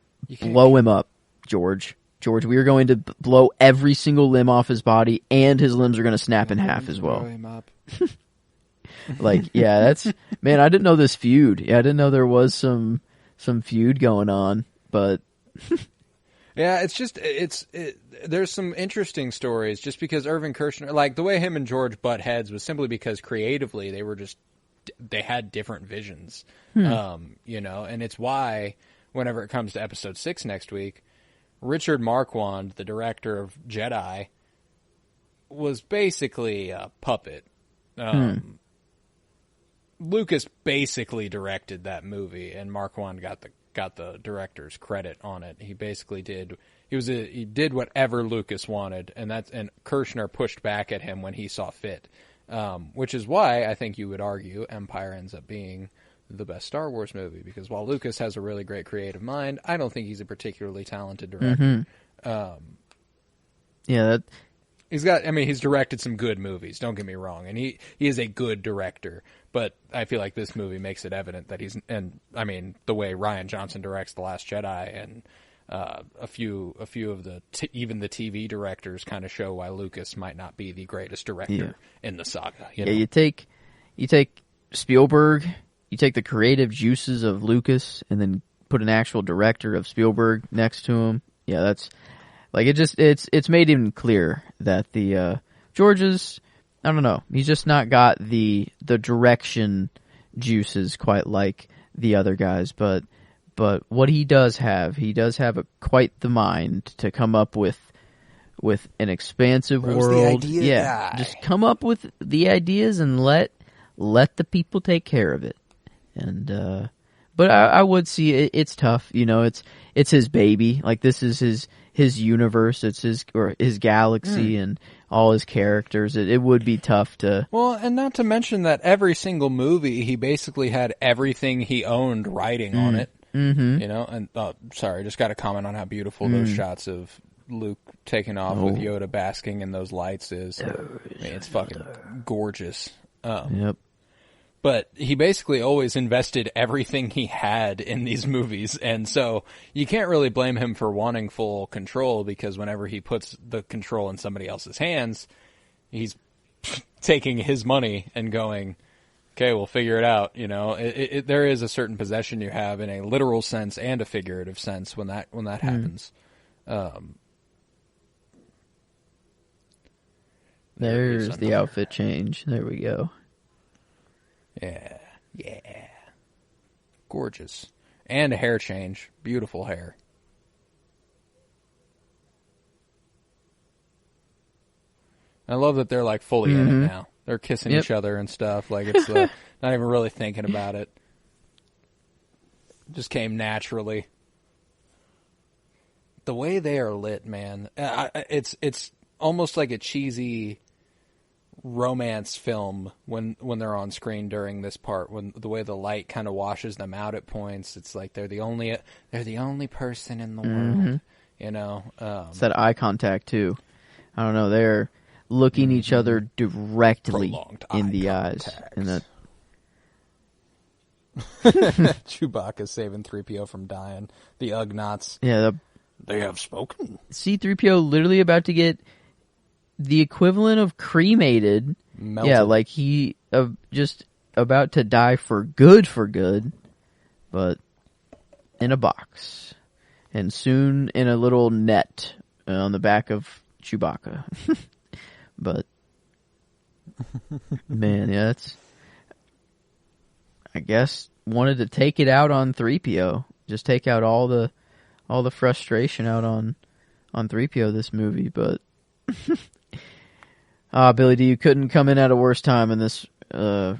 blow him up, George. George, we are going to blow every single limb off his body, and his limbs are going to snap in half as well. Blow him up. Like, yeah, that's... Man, I didn't know this feud. Yeah, I didn't know there was some feud going on, but... Yeah, it's just... there's some interesting stories, just because Irvin Kershner... Like, the way him and George butt heads was simply because creatively they had different visions. And it's why, whenever it comes to episode 6 next week, Richard Marquand, the director of Jedi, was basically a puppet. Lucas basically directed that movie, and Marquand got the director's credit on it. He basically did. He did whatever Lucas wanted, and Kershner pushed back at him when he saw fit. Which is why I think you would argue Empire ends up being the best Star Wars movie, because while Lucas has a really great creative mind, I don't think he's a particularly talented director. He's directed some good movies, don't get me wrong, and he is a good director, but I feel like this movie makes it evident that the way Rian Johnson directs The Last Jedi and a few of the even the TV directors kind of show why Lucas might not be the greatest director in the saga. You take Spielberg, you take the creative juices of Lucas, and then put an actual director of Spielberg next to him. Yeah, that's like it's made even clear that the George's, I don't know, he's just not got the direction juices quite like the other guys, but what he does have quite the mind to come up with an expansive world. Guy. Just come up with the ideas and let the people take care of it. And but I would see it's tough. It's his baby. Like, this is his universe. It's his galaxy and all his characters. It would be tough to... Well, and not to mention that every single movie, he basically had everything he owned writing on it. Mm-hmm. And sorry, just got to comment on how beautiful those shots of Luke taking off with Yoda basking in those lights is. It's fucking gorgeous. Yep. But he basically always invested everything he had in these movies, and so you can't really blame him for wanting full control, because whenever he puts the control in somebody else's hands, he's taking his money and going, okay, we'll figure it out. There is a certain possession you have in a literal sense and a figurative sense when that happens. There's the outfit change. There we go. Yeah. Gorgeous. And a hair change. Beautiful hair. I love that they're like fully in it now. They're kissing each other and stuff. Like, it's not even really thinking about it. Just came naturally. The way they are lit, man. It's almost like a cheesy romance film when they're on screen during this part, when the way the light kind of washes them out at points. It's like they're the only person in the world. It's that eye contact too. I don't know, they're looking each other directly in the eyes, and that Chewbacca saving 3PO from dying. The Ugnaughts. Yeah, They have spoken. C-3PO literally about to get the equivalent of cremated. Melted. Yeah, like he just about to die for good, but in a box. And soon in a little net on the back of Chewbacca. But, man, yeah, that's... I guess wanted to take it out on 3PO. Just take out all the frustration out on 3PO this movie, but Billy D, you couldn't come in at a worse time in this trying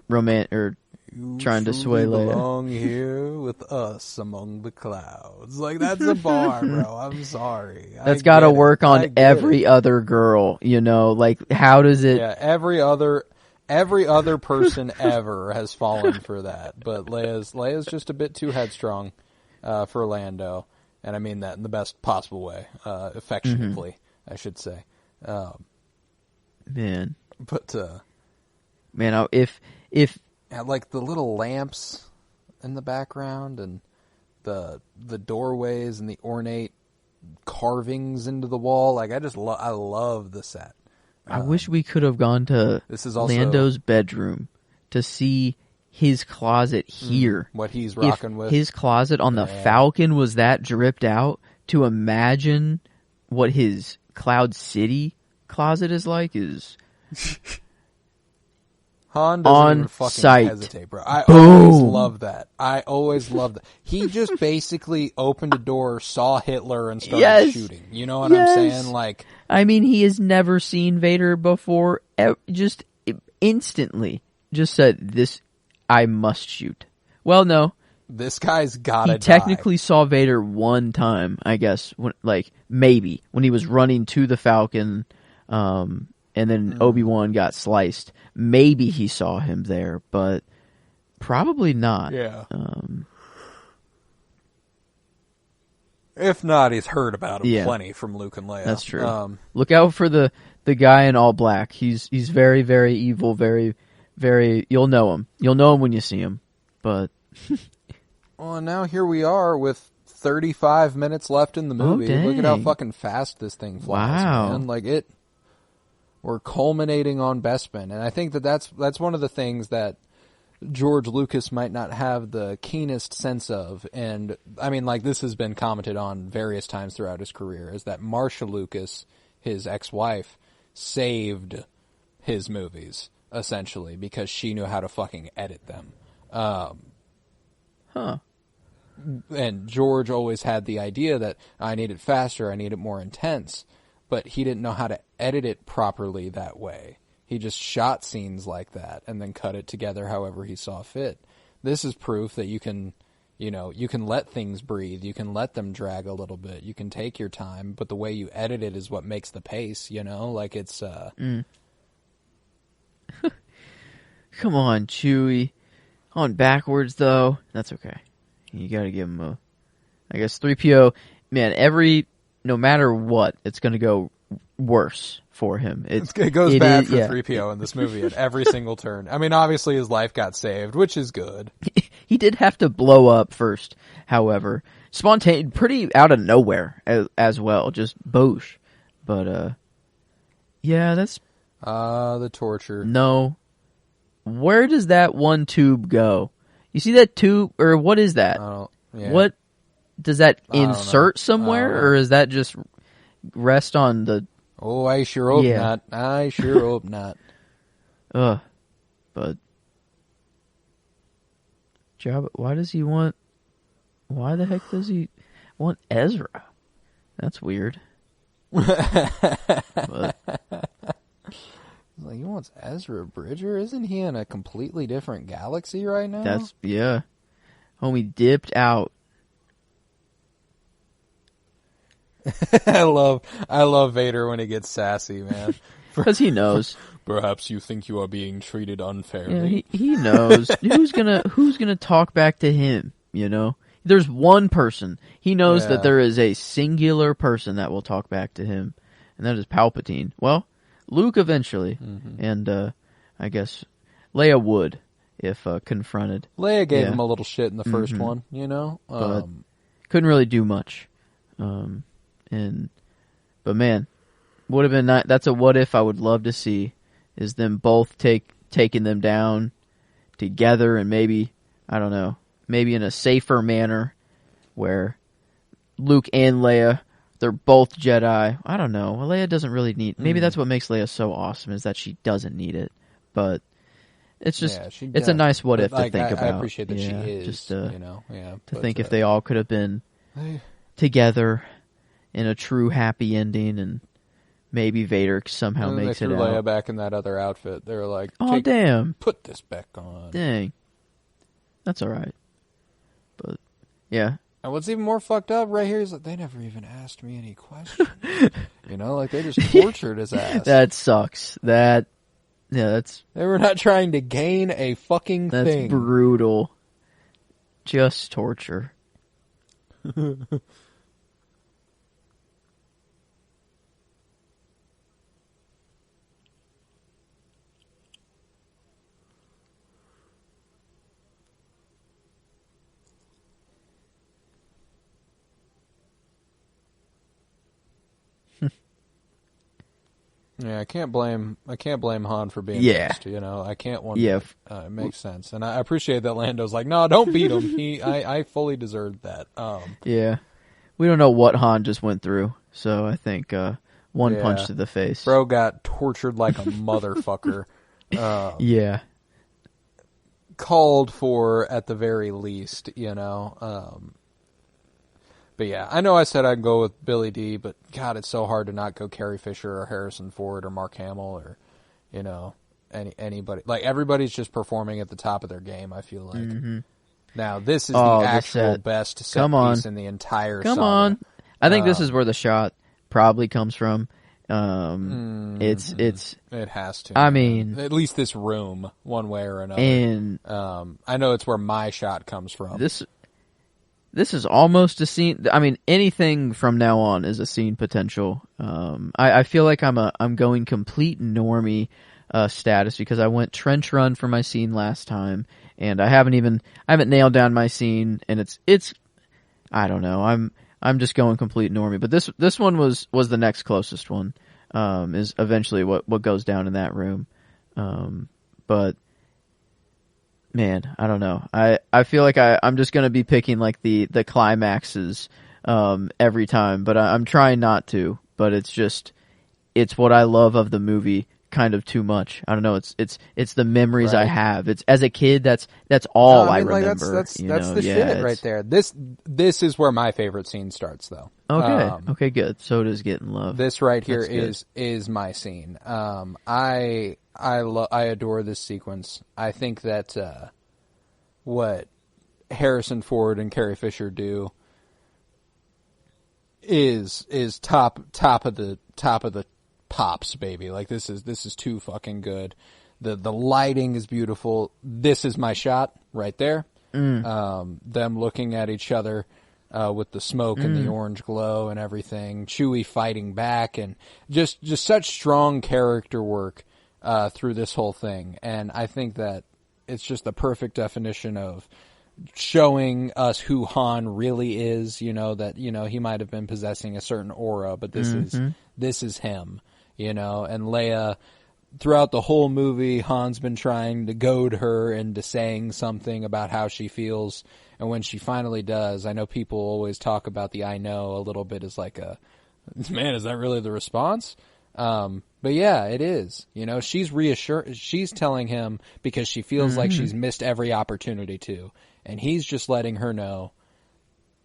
to sway Leia. You belong here with us among the clouds. Like, that's a bar, bro. I'm sorry. That's got to work on every other girl, you know? Like, how does it... Yeah, every other person ever has fallen for that. But Leia's just a bit too headstrong for Lando. And I mean that in the best possible way. Affectionately, I should say. Man. But... man, if like the little lamps in the background and the doorways and the ornate carvings into the wall, like I love the set. I wish we could have gone to Lando's bedroom to see his closet here. What he's rocking with. His closet on the Falcon was that dripped out, to imagine what his Cloud City closet is like is... Han doesn't on even fucking site. hesitate, bro. I always loved that. He just basically opened a door, saw Hitler, and started shooting. You know what I'm saying? Like, I mean, he has never seen Vader before. Just instantly, just said, "This, I must shoot." Well, no, this guy's gotta. He technically saw Vader one time, I guess. Maybe when he was running to the Falcon. And then Obi-Wan got sliced. Maybe he saw him there, but probably not. Yeah. If not, he's heard about him plenty from Luke and Leia. That's true. Look out for the guy in all black. He's very, very evil, very, very... You'll know him. You'll know him when you see him. But... Well, now here we are with 35 minutes left in the movie. Oh, look at how fucking fast this thing flies, man. Like, we're culminating on Bespin, and I think that's one of the things that George Lucas might not have the keenest sense of, and I mean, like, this has been commented on various times throughout his career, is that Marcia Lucas, his ex-wife, saved his movies, essentially, because she knew how to fucking edit them. And George always had the idea that I need it faster, I need it more intense, but he didn't know how to edit it properly that way. He just shot scenes like that and then cut it together however he saw fit. This is proof that you can let things breathe, you can let them drag a little bit, you can take your time, but the way you edit it is what makes the pace, you know? Like, it's... Come on, Chewie. On backwards, though. That's okay. You gotta give him I guess 3PO, man, no matter what, it's gonna go worse for him. It goes bad for 3PO in this movie at every single turn. I mean, obviously his life got saved, which is good. He did have to blow up first, however. Spontaneous, pretty out of nowhere as well, just boosh. But, yeah, that's... the torture. No. Where does that one tube go? You see that tube, or what is that? What, does that insert somewhere, or is that just rest on the... Oh, I sure hope not. I sure hope not. But... Jabba, why the heck does he want Ezra? That's weird. But... Like, he wants Ezra Bridger? Isn't he in a completely different galaxy right now? Homie dipped out. I love Vader when he gets sassy, man. Because he knows. Perhaps you think you are being treated unfairly. Yeah, he knows. who's gonna talk back to him, you know? There's one person. He knows that there is a singular person that will talk back to him, and that is Palpatine. Well, Luke eventually, and I guess Leia would if confronted. Leia gave him a little shit in the first one, you know? But couldn't really do much. But man, would have been that's a what if I would love to see, is them both taking them down together, and maybe, I don't know, maybe in a safer manner where Luke and Leia, they're both Jedi. I don't know. Well, Leia doesn't really need... Maybe that's what makes Leia so awesome, is that she doesn't need it. But it's just... it's a nice what if to think about. I appreciate that she is, just you know? To think if they all could have been together in a true happy ending, and maybe Vader somehow makes it out. They threw Leia back in that other outfit. They were like, oh, damn. Put this back on. Dang. That's alright. But, yeah. And what's even more fucked up right here is that they never even asked me any questions. You know, like they just tortured his ass. That sucks. That's... They were not trying to gain a fucking thing. That's brutal. Just torture. Yeah, I can't blame Han for being pissed, you know. I can't want it makes sense. And I appreciate that Lando's like, no, don't beat him. I fully deserved that. Yeah. We don't know what Han just went through, so I think one punch to the face. Bro got tortured like a motherfucker. Yeah. Called for at the very least, you know. But yeah, I know I said I'd go with Billy D, but God, it's so hard to not go Carrie Fisher or Harrison Ford or Mark Hamill or, you know, anybody. Like, everybody's just performing at the top of their game, I feel like. Now, this is the actual best set piece in the entire saga. Come on. I think this is where the shot probably comes from. It has to. I mean, at least this room, one way or another. And I know it's where my shot comes from. This is almost a scene. I mean, anything from now on is a scene potential. I feel like I'm going complete normie status, because I went trench run for my scene last time, and I haven't nailed down my scene, and it's I don't know. I'm just going complete normie. But this one was the next closest one. Is eventually what goes down in that room. But man, I don't know. I feel like I'm just going to be picking like the climaxes every time, but I'm trying not to. But it's what I love of the movie kind of too much. I don't know. It's the memories I have. It's as a kid. That's all I remember. Like that's the shit right there. This is where my favorite scene starts, though. Okay. Okay. Good. So does Getting Love. This right here is my scene. I adore this sequence. I think that what Harrison Ford and Carrie Fisher do is top of the pops, baby. Like this is too fucking good. The lighting is beautiful. This is my shot right there. Them looking at each other with the smoke and the orange glow and everything. Chewie fighting back, and just such strong character work through this whole thing. And I think that it's just the perfect definition of showing us who Han really is. You know, that, you know, he might have been possessing a certain aura, but this is him. You know, and Leia, throughout the whole movie, Han's been trying to goad her into saying something about how she feels. And when she finally does, I know people always talk about the I know a little bit as like man, is that really the response? But yeah, it is. You know, she's telling him because she feels like she's missed every opportunity to. And he's just letting her know,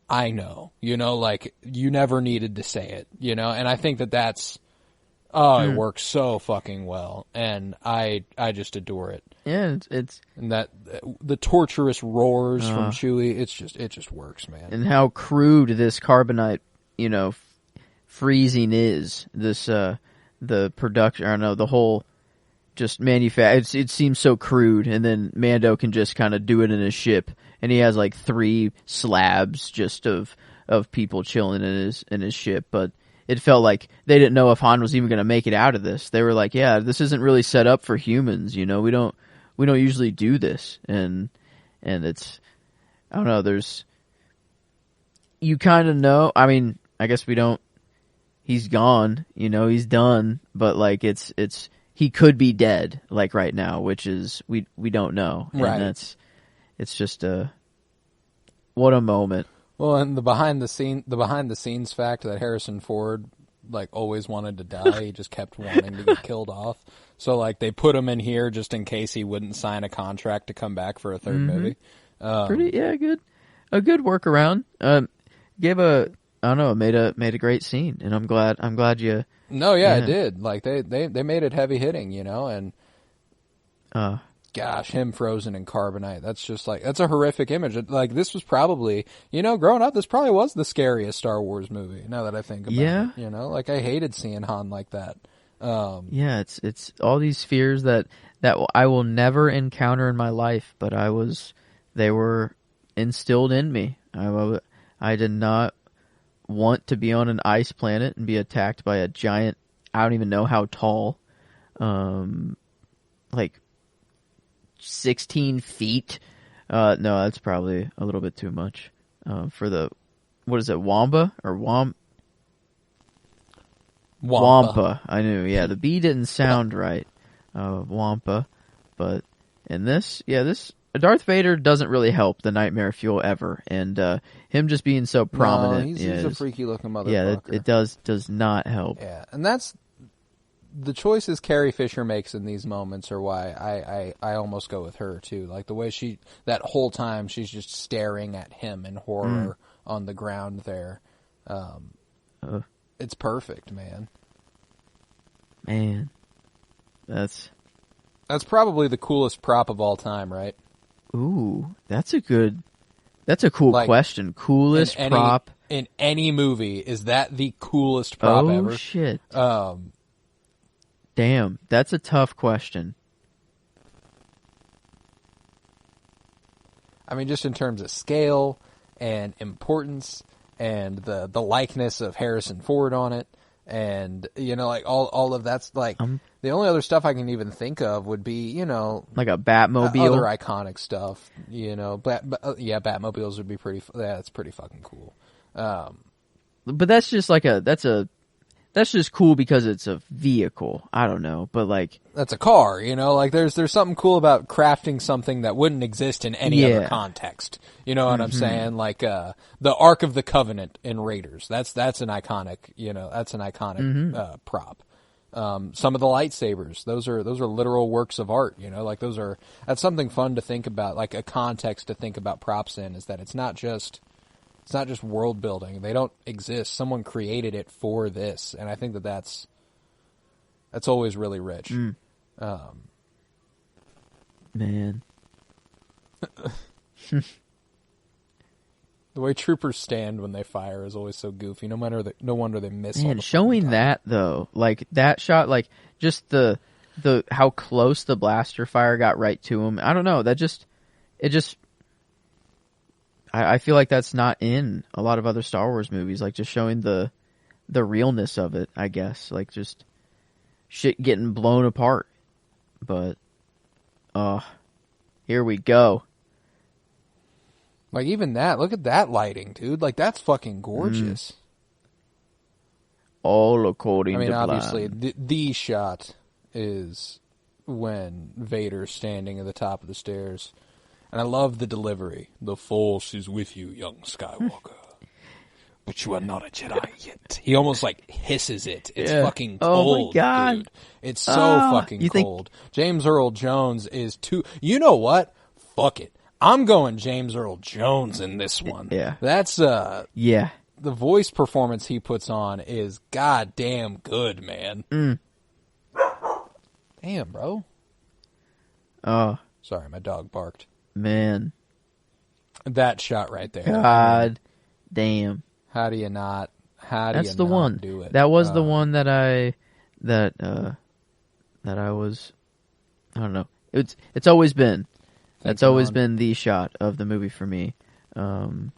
I know. You know, like, you never needed to say it. You know, and I think that's... it works so fucking well, and I just adore it. Yeah, it's and that the torturous roars from Chewie, it just works, man. And how crude this carbonite, you know, freezing is. This the production, I don't know, the whole just manufacture. It seems so crude, and then Mando can just kind of do it in his ship, and he has like 3 slabs just of people chilling in his ship, but. It felt like they didn't know if Han was even going to make it out of this. They were like, yeah, this isn't really set up for humans, you know. We don't usually do this, and it's, I don't know, you kind of know. I mean, I guess we don't. He's gone, he's done, but like it's he could be dead like right now, which is we don't know, and right. it's just what a moment. Well, and the behind the scenes fact that Harrison Ford like always wanted to die, he just kept wanting to get killed off. So like they put him in here just in case he wouldn't sign a contract to come back for a third movie. Good, a good workaround. Gave a, I don't know, made a great scene, and I'm glad you. No, yeah, it did. Like they made it heavy hitting, and gosh, him frozen in carbonite. That's just like, that's a horrific image. Like this was probably, growing up, this probably was the scariest Star Wars movie. Now that I think about it, like I hated seeing Han like that. It's all these fears that I will never encounter in my life, but they were instilled in me. I did not want to be on an ice planet and be attacked by a giant, I don't even know how tall, like 16 feet. No, that's probably a little bit too much for the, what is it, Wamba or Wampa. I knew, yeah, the B didn't sound right. Wampa, but in this, Darth Vader doesn't really help the nightmare fuel ever, and him just being so prominent. No, he's a freaky looking motherfucker. Yeah, it does not help. Yeah, and that's the choices Carrie Fisher makes in these moments are why I almost go with her too. Like the way that whole time she's just staring at him in horror on the ground there. It's perfect, man. Man, that's probably the coolest prop of all time, right? Ooh, that's a cool question. Coolest prop in any movie, is that the coolest prop ever? Oh shit. Damn, that's a tough question. I mean, just in terms of scale and importance and the likeness of Harrison Ford on it, and like all of that's like the only other stuff I can even think of would be like a Batmobile, other iconic stuff. Batmobiles would be pretty. Yeah, that's pretty fucking cool. But that's just like that's just cool because it's a vehicle. I don't know, but like that's a car. Like there's something cool about crafting something that wouldn't exist in any other context. You know what I'm saying? Like the Ark of the Covenant in Raiders. That's an iconic. That's an iconic prop. Some of the lightsabers, those are literal works of art. Like that's something fun to think about. Like a context to think about props in is that it's not just world building. They don't exist. Someone created it for this, and I think that's always really rich. Man. The way troopers stand when they fire is always so goofy. No wonder they miss. Man, showing that though, like that shot, like just the how close the blaster fire got right to him. I don't know. I feel like that's not in a lot of other Star Wars movies. Like just showing the realness of it. I guess like just shit getting blown apart. But here we go. Like even that, look at that lighting, dude. Like that's fucking gorgeous. All according to plan. Obviously, the shot is when Vader's standing at the top of the stairs. And I love the delivery. The Force is with you, young Skywalker. But you are not a Jedi yet. He almost like hisses it. It's fucking cold, oh my God. dude. It's so fucking cold. James Earl Jones is too... You know what? Fuck it. I'm going James Earl Jones in this one. Yeah. That's, the voice performance he puts on is goddamn good, man. Damn, bro. Oh. Sorry, my dog barked. Man. That shot right there. God damn. How do you not That's the one. do it? That was the one that I was, I don't know. It's always been. That's always been the shot of the movie for me. And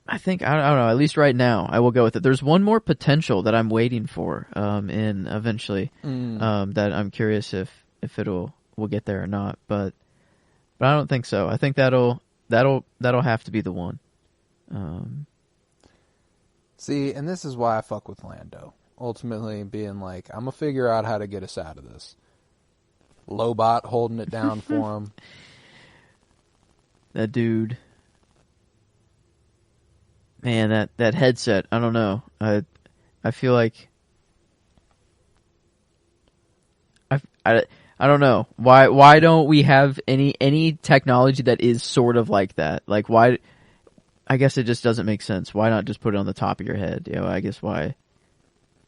I think, I don't know, at least right now, I will go with it. There's one more potential that I'm waiting for, in eventually, that I'm curious if it'll we'll get there or not. But I don't think so. I think that'll have to be the one. See, and this is why I fuck with Lando. Ultimately being like, I'm going to figure out how to get us out of this. Lobot holding it down for him. That dude. Man, that headset, I don't know. I feel like I don't know. Why don't we have any technology that is sort of like that? Like why I guess it just doesn't make sense. Why not just put it on the top of your head? You know, I guess why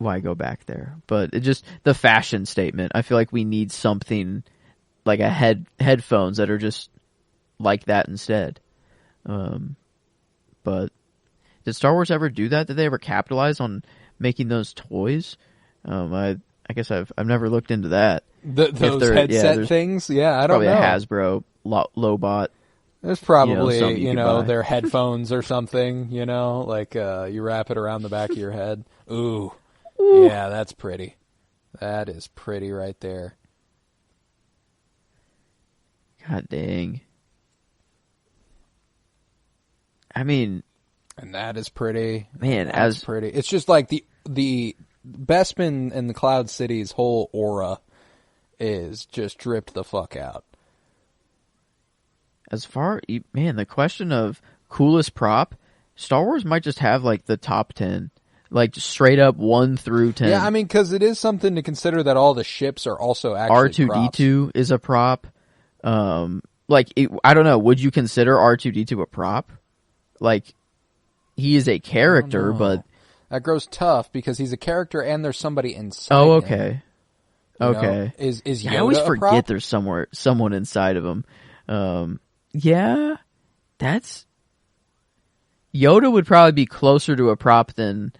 go back there? But it just the fashion statement. I feel like we need something like a headphones that are just like that instead. But did Star Wars ever do that? Did they ever capitalize on making those toys? I guess I've never looked into that. Those headset things? Yeah, I don't know. Probably a Hasbro Lobot. There's probably, their headphones or something, like you wrap it around the back of your head. Ooh. Yeah, that's pretty. That is pretty right there. God dang. I mean... And that is pretty. Man, that's pretty. It's just like the Bespin and the Cloud City's whole aura is just dripped the fuck out. The question of coolest prop, Star Wars might just have like the top 10. Like straight up 1 through 10. Yeah, I mean, because it is something to consider that all the ships are also actually R2-D2 is a prop. I don't know. Would you consider R2-D2 a prop? Like, he is a character, but that grows tough because he's a character and there's somebody inside. Oh, okay. him. Okay. Is Yoda I always a forget prop? there's someone inside of him. Yeah, that's Yoda would probably be closer to a prop than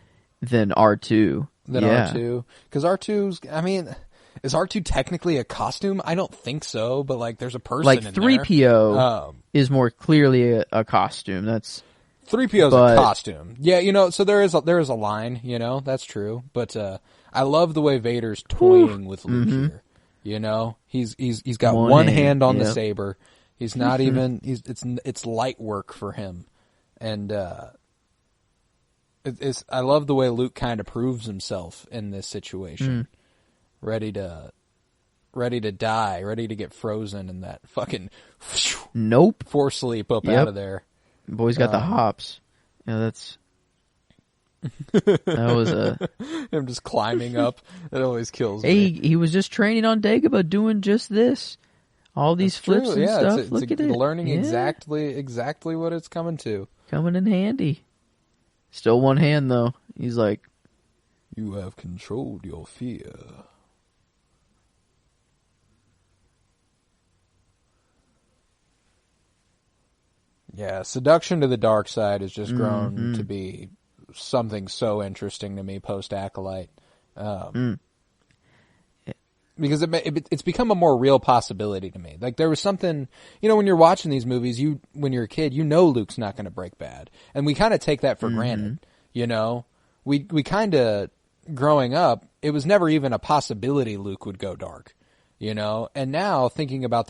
R2. R2. Because R2's, I mean, is R2 technically a costume? I don't think so, but like there's a person like in 3PO is more clearly a costume. That's 3PO's a costume. Yeah, so there is a line, that's true. But I love the way Vader's toying with Luke here. He's got one hand on the saber. He's not even it's light work for him. And I love the way Luke kind of proves himself in this situation. Ready to die, ready to get frozen in that fucking force leap up out of there. Boy's got the hops. That was him just climbing up. That always kills me. He was just training on Dagobah doing just this. All these flips and stuff. Look at it. Learning exactly what it's coming to. Coming in handy. Still one hand though. He's like, you have controlled your fear. Yeah, seduction to the dark side has just grown to be something so interesting to me post-Acolyte. Because it's become a more real possibility to me. Like, there was something, when you're watching these movies, when you're a kid, Luke's not going to break bad. And we kind of take that for granted, We kind of, growing up, it was never even a possibility Luke would go dark, And now, thinking about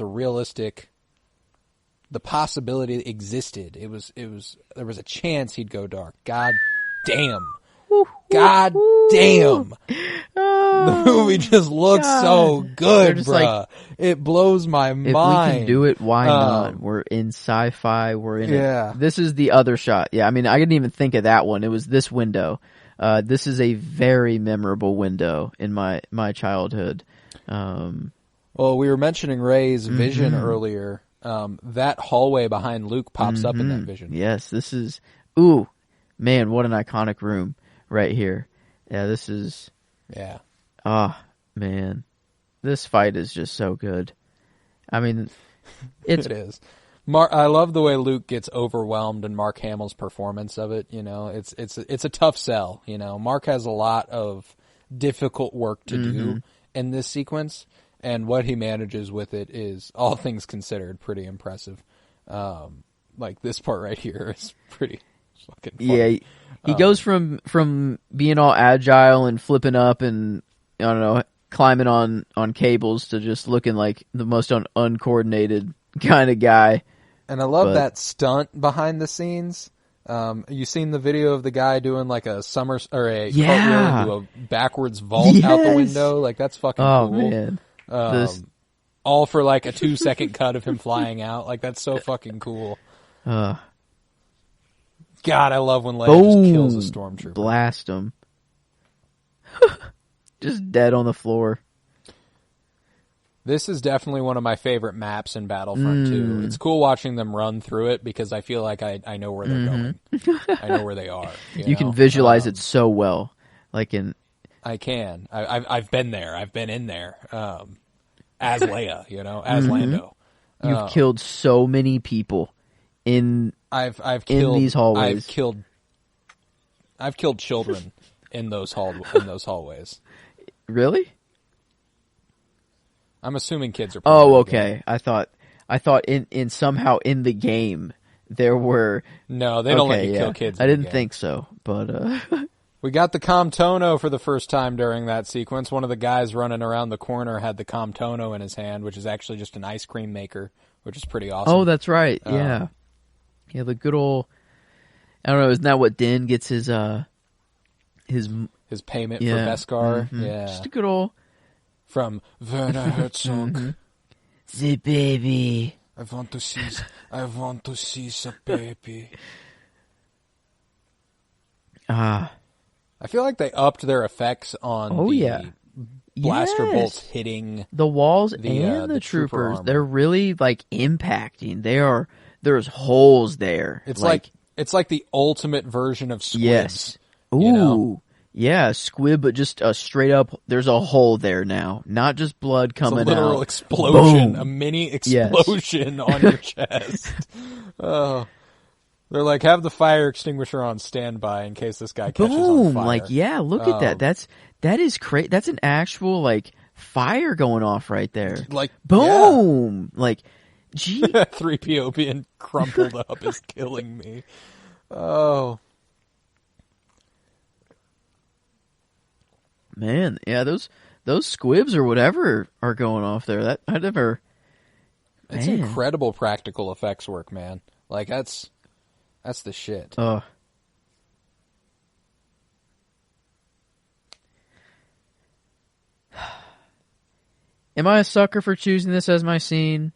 the possibility existed. There was a chance he'd go dark. God damn. God damn. The movie just looks so good, bruh. Like, it blows my mind. If we can do it, why not? We're in sci-fi. We're in it. This is the other shot. Yeah, I mean, I didn't even think of that one. It was this window. This is a very memorable window in my childhood. Well, we were mentioning Rey's vision earlier. That hallway behind Luke pops up in that vision. Yes, this is... Ooh, man, what an iconic room right here. Yeah, this is... Yeah. Man. This fight is just so good. I mean, it is. I love the way Luke gets overwhelmed and Mark Hamill's performance of it. It's a tough sell. Mark has a lot of difficult work to do in this sequence. And what he manages with it is, all things considered, pretty impressive. Like this part right here is pretty fucking funny. Yeah, he goes from being all agile and flipping up and, I don't know, climbing on cables to just looking like the most uncoordinated kind of guy. And I love that stunt behind the scenes. You seen the video of the guy doing like a cartwheel into a backwards vault out the window? Like, that's fucking cool. Man. All for like a 2-second cut of him flying out. Like, that's so fucking cool. God, I love when Leia just kills a stormtrooper. Blast him. Just dead on the floor. This is definitely one of my favorite maps in Battlefront 2. It's cool watching them run through it because I feel like I know where they're going. I know where they are. You know? Can visualize it so well. Like I can. I've been there. I've been in there. As Leia, as Lando. You've killed so many people in these hallways. I've killed children in those hallways. Really? I'm assuming kids are. Oh, okay. I thought in somehow in the game there were. No, they don't let you kill kids. I didn't think so, but we got the Comtono for the first time during that sequence. One of the guys running around the corner had the Comtono in his hand, which is actually just an ice cream maker, which is pretty awesome. Oh, that's right. Yeah, the good old. I don't know. Isn't that what Din gets his payment for Beskar? Mm-hmm. Yeah, just a good old. From Werner Herzog. The baby. I want to see the baby. I feel like they upped their effects on blaster bolts hitting the walls and the troopers. They're really like impacting. There's holes there. It's like the ultimate version of squibs. Yes. Ooh. Yeah, squib, but just a straight up, there's a hole there now. Not just blood coming out. It's a literal explosion. Boom. A mini explosion on your chest. Oh. They're like, have the fire extinguisher on standby in case this guy catches on fire. Like, yeah, look at that. That is crazy. That's an actual, like, fire going off right there. Like, boom! Yeah. Like, gee. 3PO being crumpled up is killing me. Oh. Man, yeah, those squibs or whatever are going off there. That I never. It's incredible practical effects work, man. Like that's the shit. Am I a sucker for choosing this as my scene?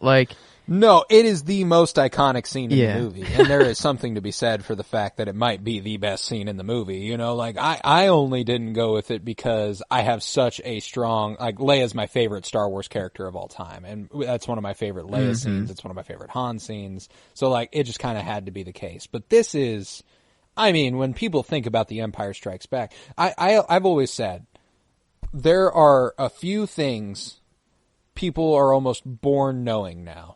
Like. No, it is the most iconic scene in the movie, and there is something to be said for the fact that it might be the best scene in the movie. Like I only didn't go with it because I have such a strong, like, Leia's my favorite Star Wars character of all time, and that's one of my favorite Leia scenes. It's one of my favorite Han scenes. So like, it just kind of had to be the case. But this is, I mean, when people think about The Empire Strikes Back, I've always said there are a few things people are almost born knowing now.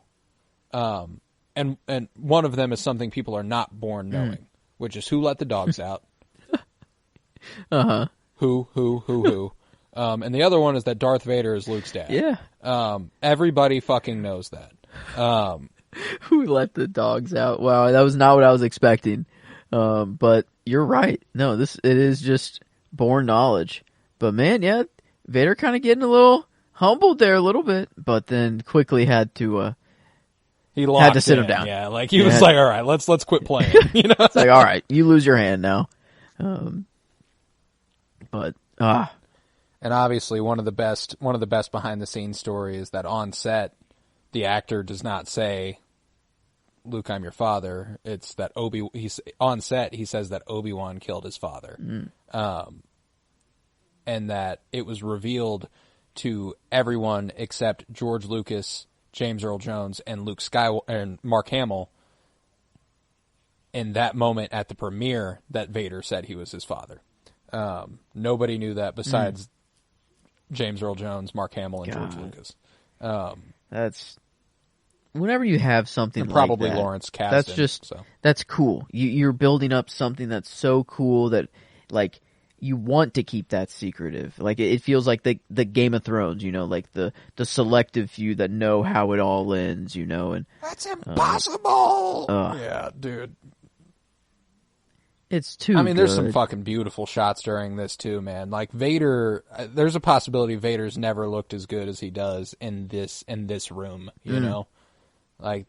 And one of them is something people are not born knowing, which is who let the dogs out. Who. And the other one is that Darth Vader is Luke's dad. Yeah. Everybody fucking knows that. Who let the dogs out? Wow, that was not what I was expecting. But you're right. No, it is just born knowledge. But man, yeah, Vader kind of getting a little humbled there a little bit, but then quickly had to had to sit him down. Yeah, like he was like, all right, let's quit playing. It's like, all right, you lose your hand now. And obviously one of the best behind the scenes stories is that on set, the actor does not say, Luke, I'm your father. It's that on set, he says that Obi-Wan killed his father. And that it was revealed to everyone except George Lucas, James Earl Jones, and Luke Skywalker and Mark Hamill in that moment at the premiere that Vader said he was his father. Nobody knew that besides James Earl Jones, Mark Hamill, and George Lucas. That's whenever you have something like probably that, Lawrence Kasdan. That's just that's cool. You're building up something that's so cool that like. You want to keep that secretive. Like, it feels like the Game of Thrones, like the selective few that know how it all ends, and that's impossible. Yeah, dude. It's too I mean, there's some good. fucking beautiful shots during this too, man. Like Vader, there's a possibility Vader's never looked as good as he does in this room, you know? Like,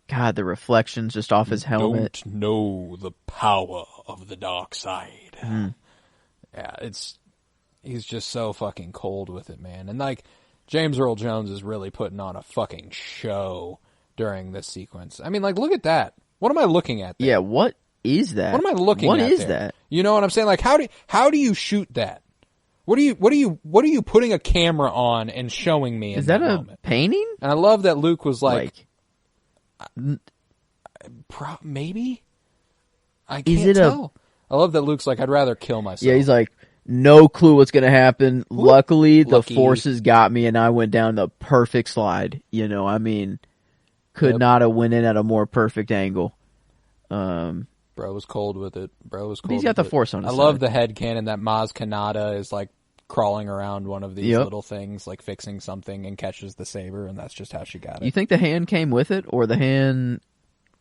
God, the reflections just off his helmet. Don't know the power of the dark side. Yeah, he's just so fucking cold with it, man. And like, James Earl Jones is really putting on a fucking show during this sequence. I mean, like, look at that. What am I looking at there? Yeah, what is that? What am I looking at? What is there? that? You know what I'm saying? Like, how do you shoot that? What are you putting a camera on and showing me? Is that a moment? painting? And I love that Luke was like maybe. I can't tell. I love that Luke's like, I'd rather kill myself. Yeah, he's like, no clue what's going to happen. Luckily, the Lucky. forces got me, and I went down the perfect slide. You know, I mean, could not have went in at a more perfect angle. Bro was cold with it. He's got the force on his side. I love the headcanon that Maz Kanata is like crawling around one of these little things, like fixing something, and catches the saber, and that's just how she got it. You think the hand came with it, or the hand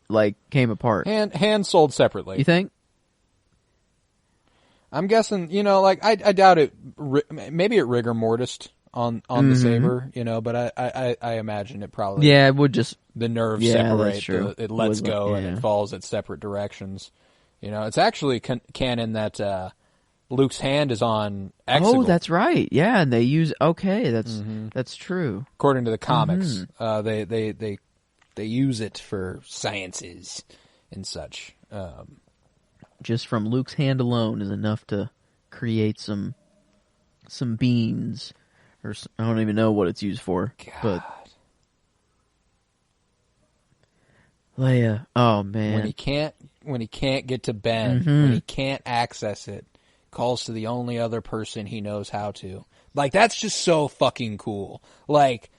like came apart? Hand sold separately. You think? I'm guessing, you know, like I doubt it. Maybe it rigor mortis on the saber, you know, but I imagine it probably. Yeah, it would just the nerves separate. That's true. It lets go and it falls at separate directions. You know, it's actually canon that Luke's hand is on Exegol. Oh, that's right. Yeah, and they use that's true. According to the comics, they use it for sciences and such. Just from Luke's hand alone is enough to create some beans, or I don't even know what it's used for. God. But Leia, oh man, when he can't get to Ben, when he can't access it, calls to the only other person he knows how to. Like, that's just so fucking cool. Like,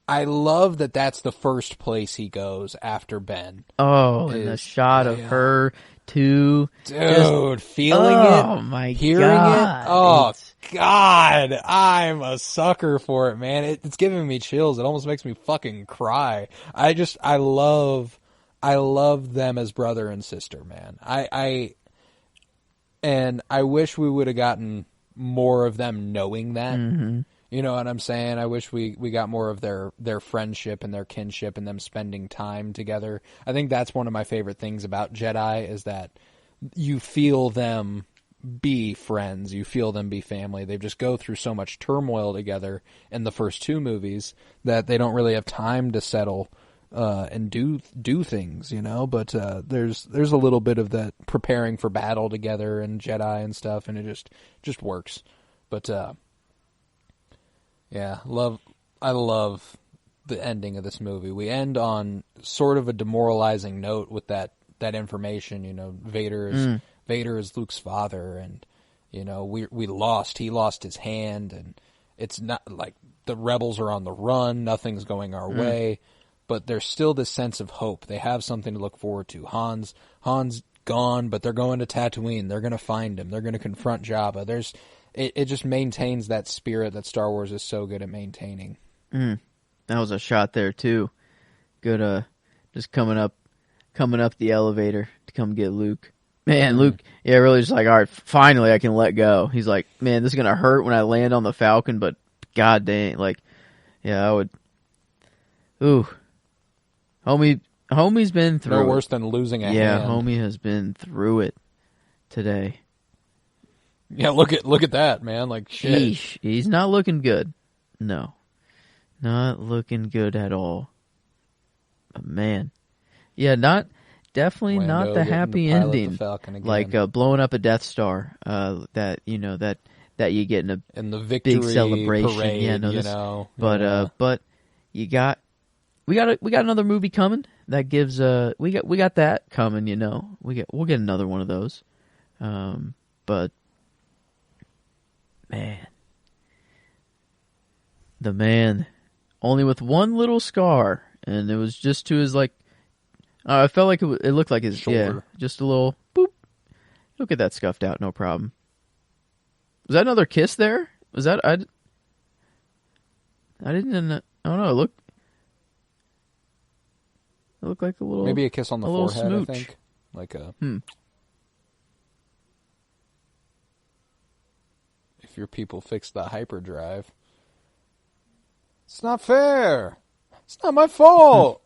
I love that that's the first place he goes after Ben. Oh, and the shot of her too. Dude, feeling it. Oh my hearing God. it. Oh God, I'm a sucker for it, man. It's giving me chills. It almost makes me fucking cry. I love them as brother and sister, man. And I wish we would have gotten more of them knowing that. You know what I'm saying? I wish we got more of their friendship and their kinship and them spending time together. I think that's one of my favorite things about Jedi is that you feel them be friends. You feel them be family. They just go through so much turmoil together in the first two movies that they don't really have time to settle and do things, you know. But there's a little bit of that preparing for battle together and Jedi and stuff, and it just works. But yeah, I love the ending of this movie. We end on sort of a demoralizing note with that information. You know, Vader is Luke's father, and you know we lost. He lost his hand, and it's not like the rebels are on the run. Nothing's going our way, but there's still this sense of hope. They have something to look forward to. Han's gone, but they're going to Tatooine. They're going to find him. They're going to confront Jabba. It just maintains that spirit that Star Wars is so good at maintaining. That was a shot there too. Good, just coming up the elevator to come get Luke. Man, Luke, yeah, really just like, all right, finally I can let go. He's like, man, this is gonna hurt when I land on the Falcon, but god dang, like, yeah, I would. Ooh, homie's been through. No worse than losing a hand. Yeah, homie has been through it today. Yeah, look at that, man. Like, shit. Eesh, he's not looking good. No. Not looking good at all. But man. Yeah, definitely Lando not the happy ending. Like blowing up a Death Star, that you get in the victory big celebration. Parade, yeah, no, you this, know. But we got another movie coming that gives we got that coming, you know. We'll get another one of those. But man, the man, only with one little scar, and it was just to his like. I felt like it looked like his shoulder. Yeah, just a little boop. He'll get that scuffed out, no problem. Was that another kiss there? Was that I didn't. I don't know. It looked like a little. Maybe a kiss on the forehead. Smooch. I think like a. if your people fix the hyperdrive. It's not fair. It's not my fault.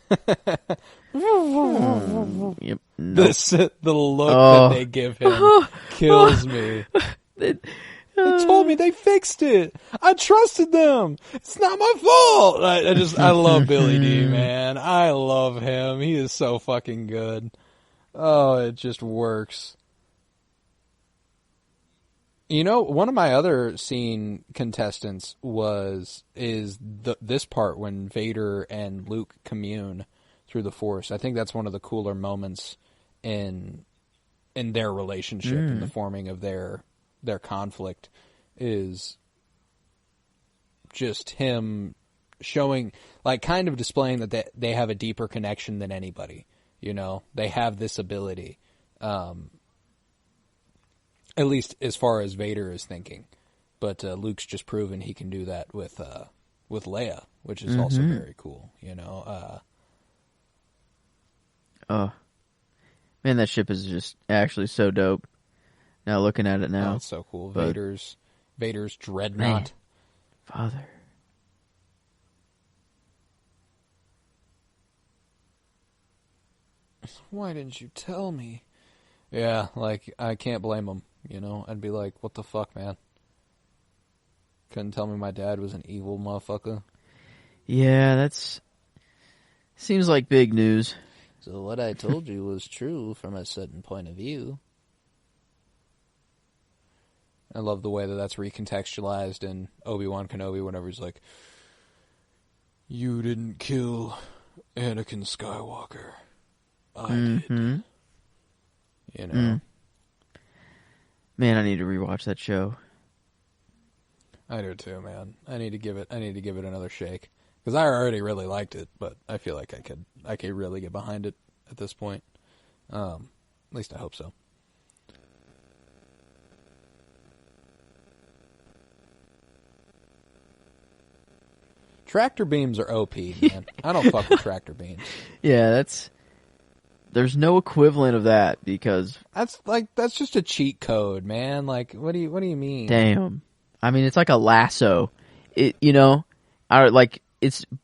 Yep. Nope. The look that they give him kills me. They told me they fixed it. I trusted them. It's not my fault. I love Billy D, man. I love him. He is so fucking good. Oh, it just works. You know, one of my other scene contestants is this part when Vader and Luke commune through the Force. I think that's one of the cooler moments in their relationship and the forming of their conflict is just him showing, like, kind of displaying that they have a deeper connection than anybody. You know, they have this ability. At least as far as Vader is thinking. But Luke's just proven he can do that with Leia, which is also very cool, you know. Man, that ship is just actually so dope. Now looking at it now. Oh, it's so cool. Vader's dreadnought. Man, Father. Why didn't you tell me? Yeah, like, I can't blame him, you know? I'd be like, what the fuck, man? Couldn't tell me my dad was an evil motherfucker? Yeah, that's... seems like big news. So what I told you was true from a certain point of view. I love the way that's recontextualized in Obi-Wan Kenobi whenever he's like, you didn't kill Anakin Skywalker. I did. You know? Man, I need to rewatch that show. I do too, man. I need to give it another shake. Because I already really liked it, but I feel like I could really get behind it at this point. At least I hope so. Tractor beams are OP, man. I don't fuck with tractor beams. Yeah, there's no equivalent of that because that's just a cheat code, man. Like, what do you mean? Damn. I mean, it's like a lasso.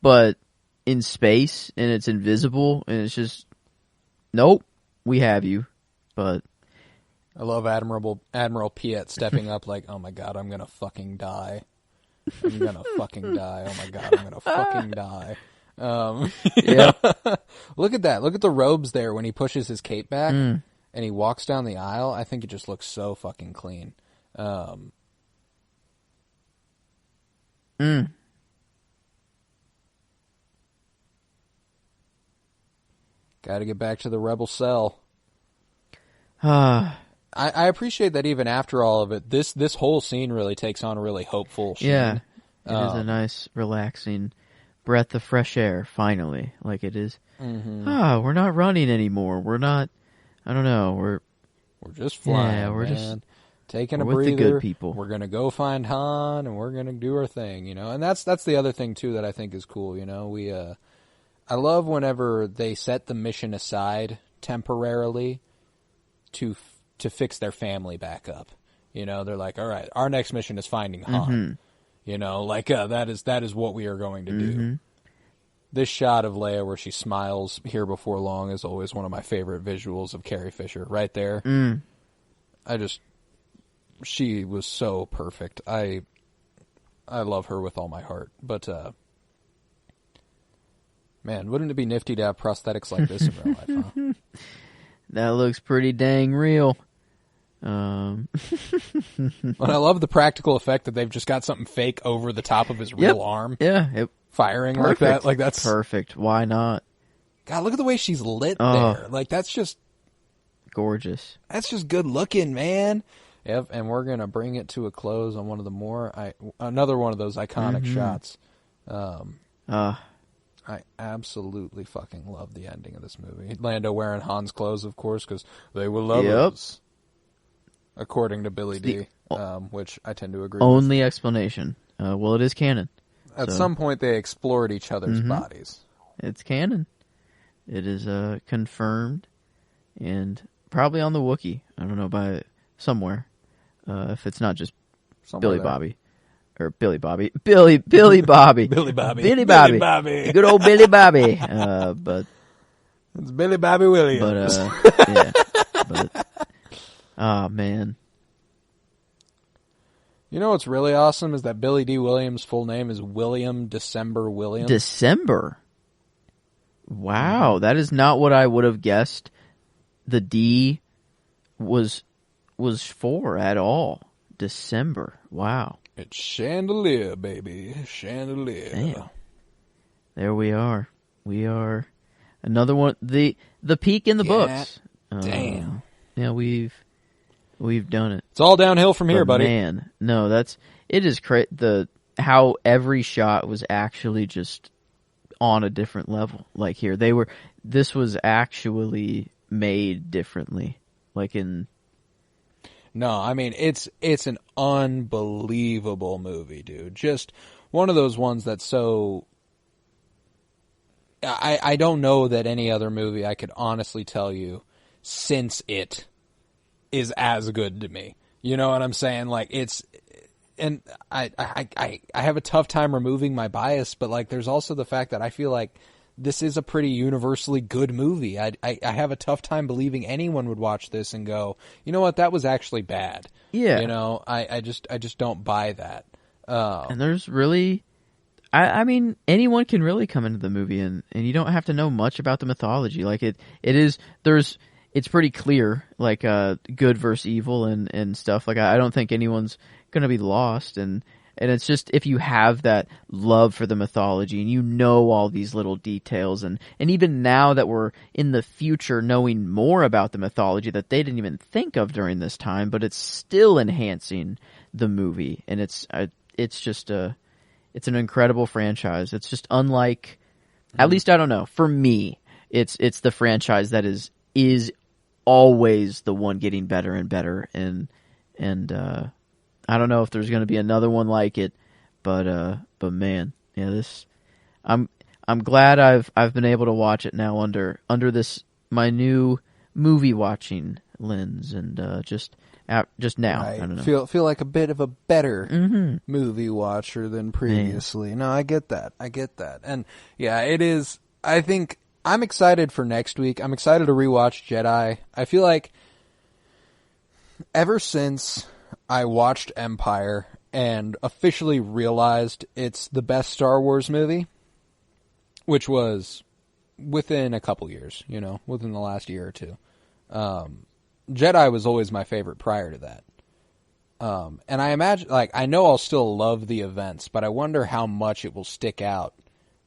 But in space and it's invisible and it's just, nope, we have you. But I love Admiral Piet stepping up like, oh my god, I'm gonna fucking die. I'm gonna fucking die. Oh my god, I'm gonna fucking die. Yeah. Look at that. Look at the robes there when he pushes his cape back and he walks down the aisle. I think it just looks so fucking clean. Got to get back to the rebel cell. I appreciate that even after all of it, this whole scene really takes on a really hopeful sheen. Yeah, it is a nice, relaxing breath of fresh air, finally. Like it is, we're not running anymore. We're not, I don't know, we're just flying, yeah, we're man. just taking a with breather. The good people. We're going to go find Han, and we're going to do our thing, you know? And that's the other thing, too, that I think is cool, you know? I love whenever they set the mission aside temporarily to fix their family back up. You know, they're like, all right, our next mission is finding Han. You know, like, that is what we are going to do. This shot of Leia where she smiles here before long is always one of my favorite visuals of Carrie Fisher. Right there. She was so perfect. I love her with all my heart. But, man, wouldn't it be nifty to have prosthetics like this in real life, huh? That looks pretty dang real. But I love the practical effect that they've just got something fake over the top of his real arm. Yeah. Firing Perfect. like that. Like that's perfect. Why not? God, look at the way she's lit there. Like that's just gorgeous. That's just good looking, man. Yep, and we're gonna bring it to a close on one of the another one of those iconic shots. I absolutely fucking love the ending of this movie. Lando wearing Han's clothes, of course, because they were lovers. According to Billy D, which I tend to agree with. Only explanation. Well, it is canon. At some point, they explored each other's bodies. It's canon. It is confirmed, and probably on the Wookiee. I don't know, by somewhere. If it's not just Somewhere Billy there. Bobby. Or Billy Bobby. Billy Bobby. Billy Bobby. Billy Bobby. Billy Bobby. Good old Billy Bobby. But It's Billy Bobby Williams. yeah. But oh man. You know what's really awesome is that Billy D. Williams' full name is William December Williams. December. Wow, that is not what I would have guessed the D was for at all. December. Wow. It's Chandelier, baby. Chandelier. Damn. There we are. We are another one. The peak in the books. Damn. Yeah, we've done it. It's all downhill from here, buddy. Man, no, it is how every shot was actually just on a different level. Like here, this was actually made differently. Like in. No, I mean, it's an unbelievable movie, dude. Just one of those ones that's so... I don't know that any other movie I could honestly tell you since it is as good to me. You know what I'm saying? Like, it's... And I have a tough time removing my bias, but, like, there's also the fact that I feel like this is a pretty universally good movie. I have a tough time believing anyone would watch this and go, you know what, that was actually bad. Yeah. You know, I just don't buy that. And there's really, I mean, anyone can really come into the movie and you don't have to know much about the mythology. Like it's pretty clear, like, good versus evil and stuff. Like, I don't think anyone's gonna be lost, and it's just, if you have that love for the mythology and you know all these little details, and even now that we're in the future knowing more about the mythology that they didn't even think of during this time, but it's still enhancing the movie, and it's just it's an incredible franchise. It's just unlike, at least I don't know, for me, it's the franchise that is always the one getting better and better, and I don't know if there's going to be another one like it, but man, yeah, I'm glad I've been able to watch it now under this, my new movie watching lens, and just now. Right. I don't know. Feel like a bit of a better movie watcher than previously. No, I get that. And yeah, it is. I think I'm excited for next week. I'm excited to rewatch Jedi. I feel like ever since I watched Empire and officially realized it's the best Star Wars movie, which was within a couple years, you know, within the last year or two. Jedi was always my favorite prior to that. And I imagine, like, I know I'll still love the events, but I wonder how much it will stick out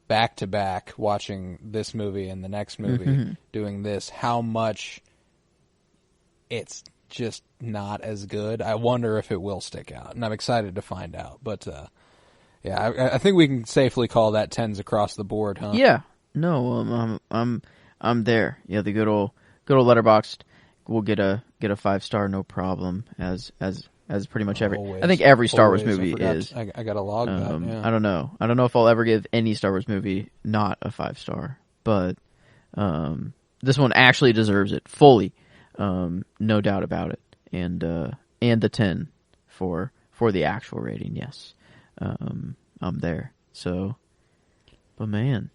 back to back watching this movie and the next movie doing this, how much it's just not as good. I wonder if it will stick out, and I'm excited to find out. But yeah, I think we can safely call that 10s across the board, huh? Yeah, no, I'm there. Yeah, the good old Letterboxd will get a 5-star, no problem. As pretty much I think every Star Wars movie is. I got to log that. Yeah. I don't know if I'll ever give any Star Wars movie not a 5-star, but this one actually deserves it fully. No doubt about it, and the 10 for the actual rating. Yes, I'm there. So, but man,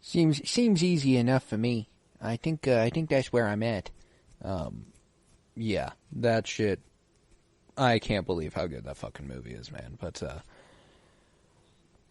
seems easy enough for me. I think that's where I'm at. Yeah, that shit. I can't believe how good that fucking movie is, man. But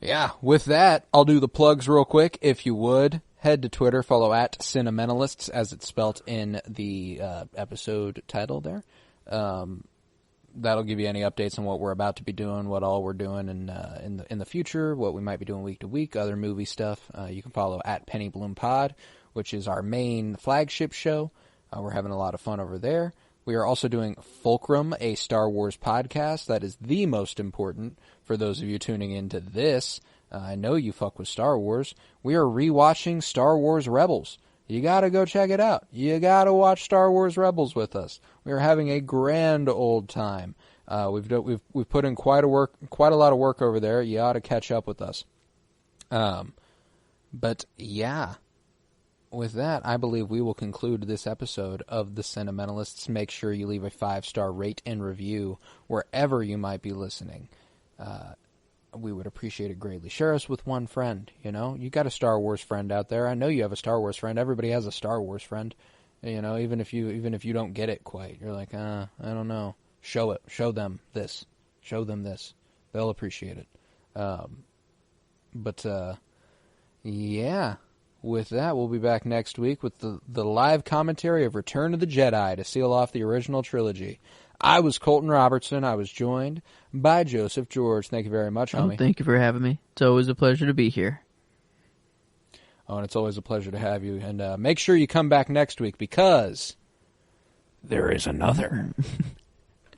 yeah, with that, I'll do the plugs real quick. If you would, head to Twitter, follow at Cinementalists, as it's spelt in the episode title there. That'll give you any updates on what we're about to be doing, what all we're doing in the future, what we might be doing week to week, other movie stuff. You can follow at Penny Bloom Pod, which is our main flagship show. We're having a lot of fun over there. We are also doing Fulcrum, a Star Wars podcast. That is the most important for those of you tuning into this. I know you fuck with Star Wars. We are rewatching Star Wars Rebels. You gotta go check it out. You gotta watch Star Wars Rebels with us. We are having a grand old time. We've put in quite a lot of work over there. You ought to catch up with us. But yeah, with that, I believe we will conclude this episode of The Cinementalists. Make sure you leave a 5-star rate and review wherever you might be listening. We would appreciate it greatly. Share us with one friend, you know? You got a Star Wars friend out there. I know you have a Star Wars friend. Everybody has a Star Wars friend. You know, even if you don't get it quite. You're like, I don't know. Show it. Show them this. Show them this. They'll appreciate it. Yeah. With that, we'll be back next week with the live commentary of Return of the Jedi to seal off the original trilogy. I was Colton Robertson. I was joined by Joseph George. Thank you very much, homie. Oh, thank you for having me. It's always a pleasure to be here. Oh, and it's always a pleasure to have you. And make sure you come back next week because there is another.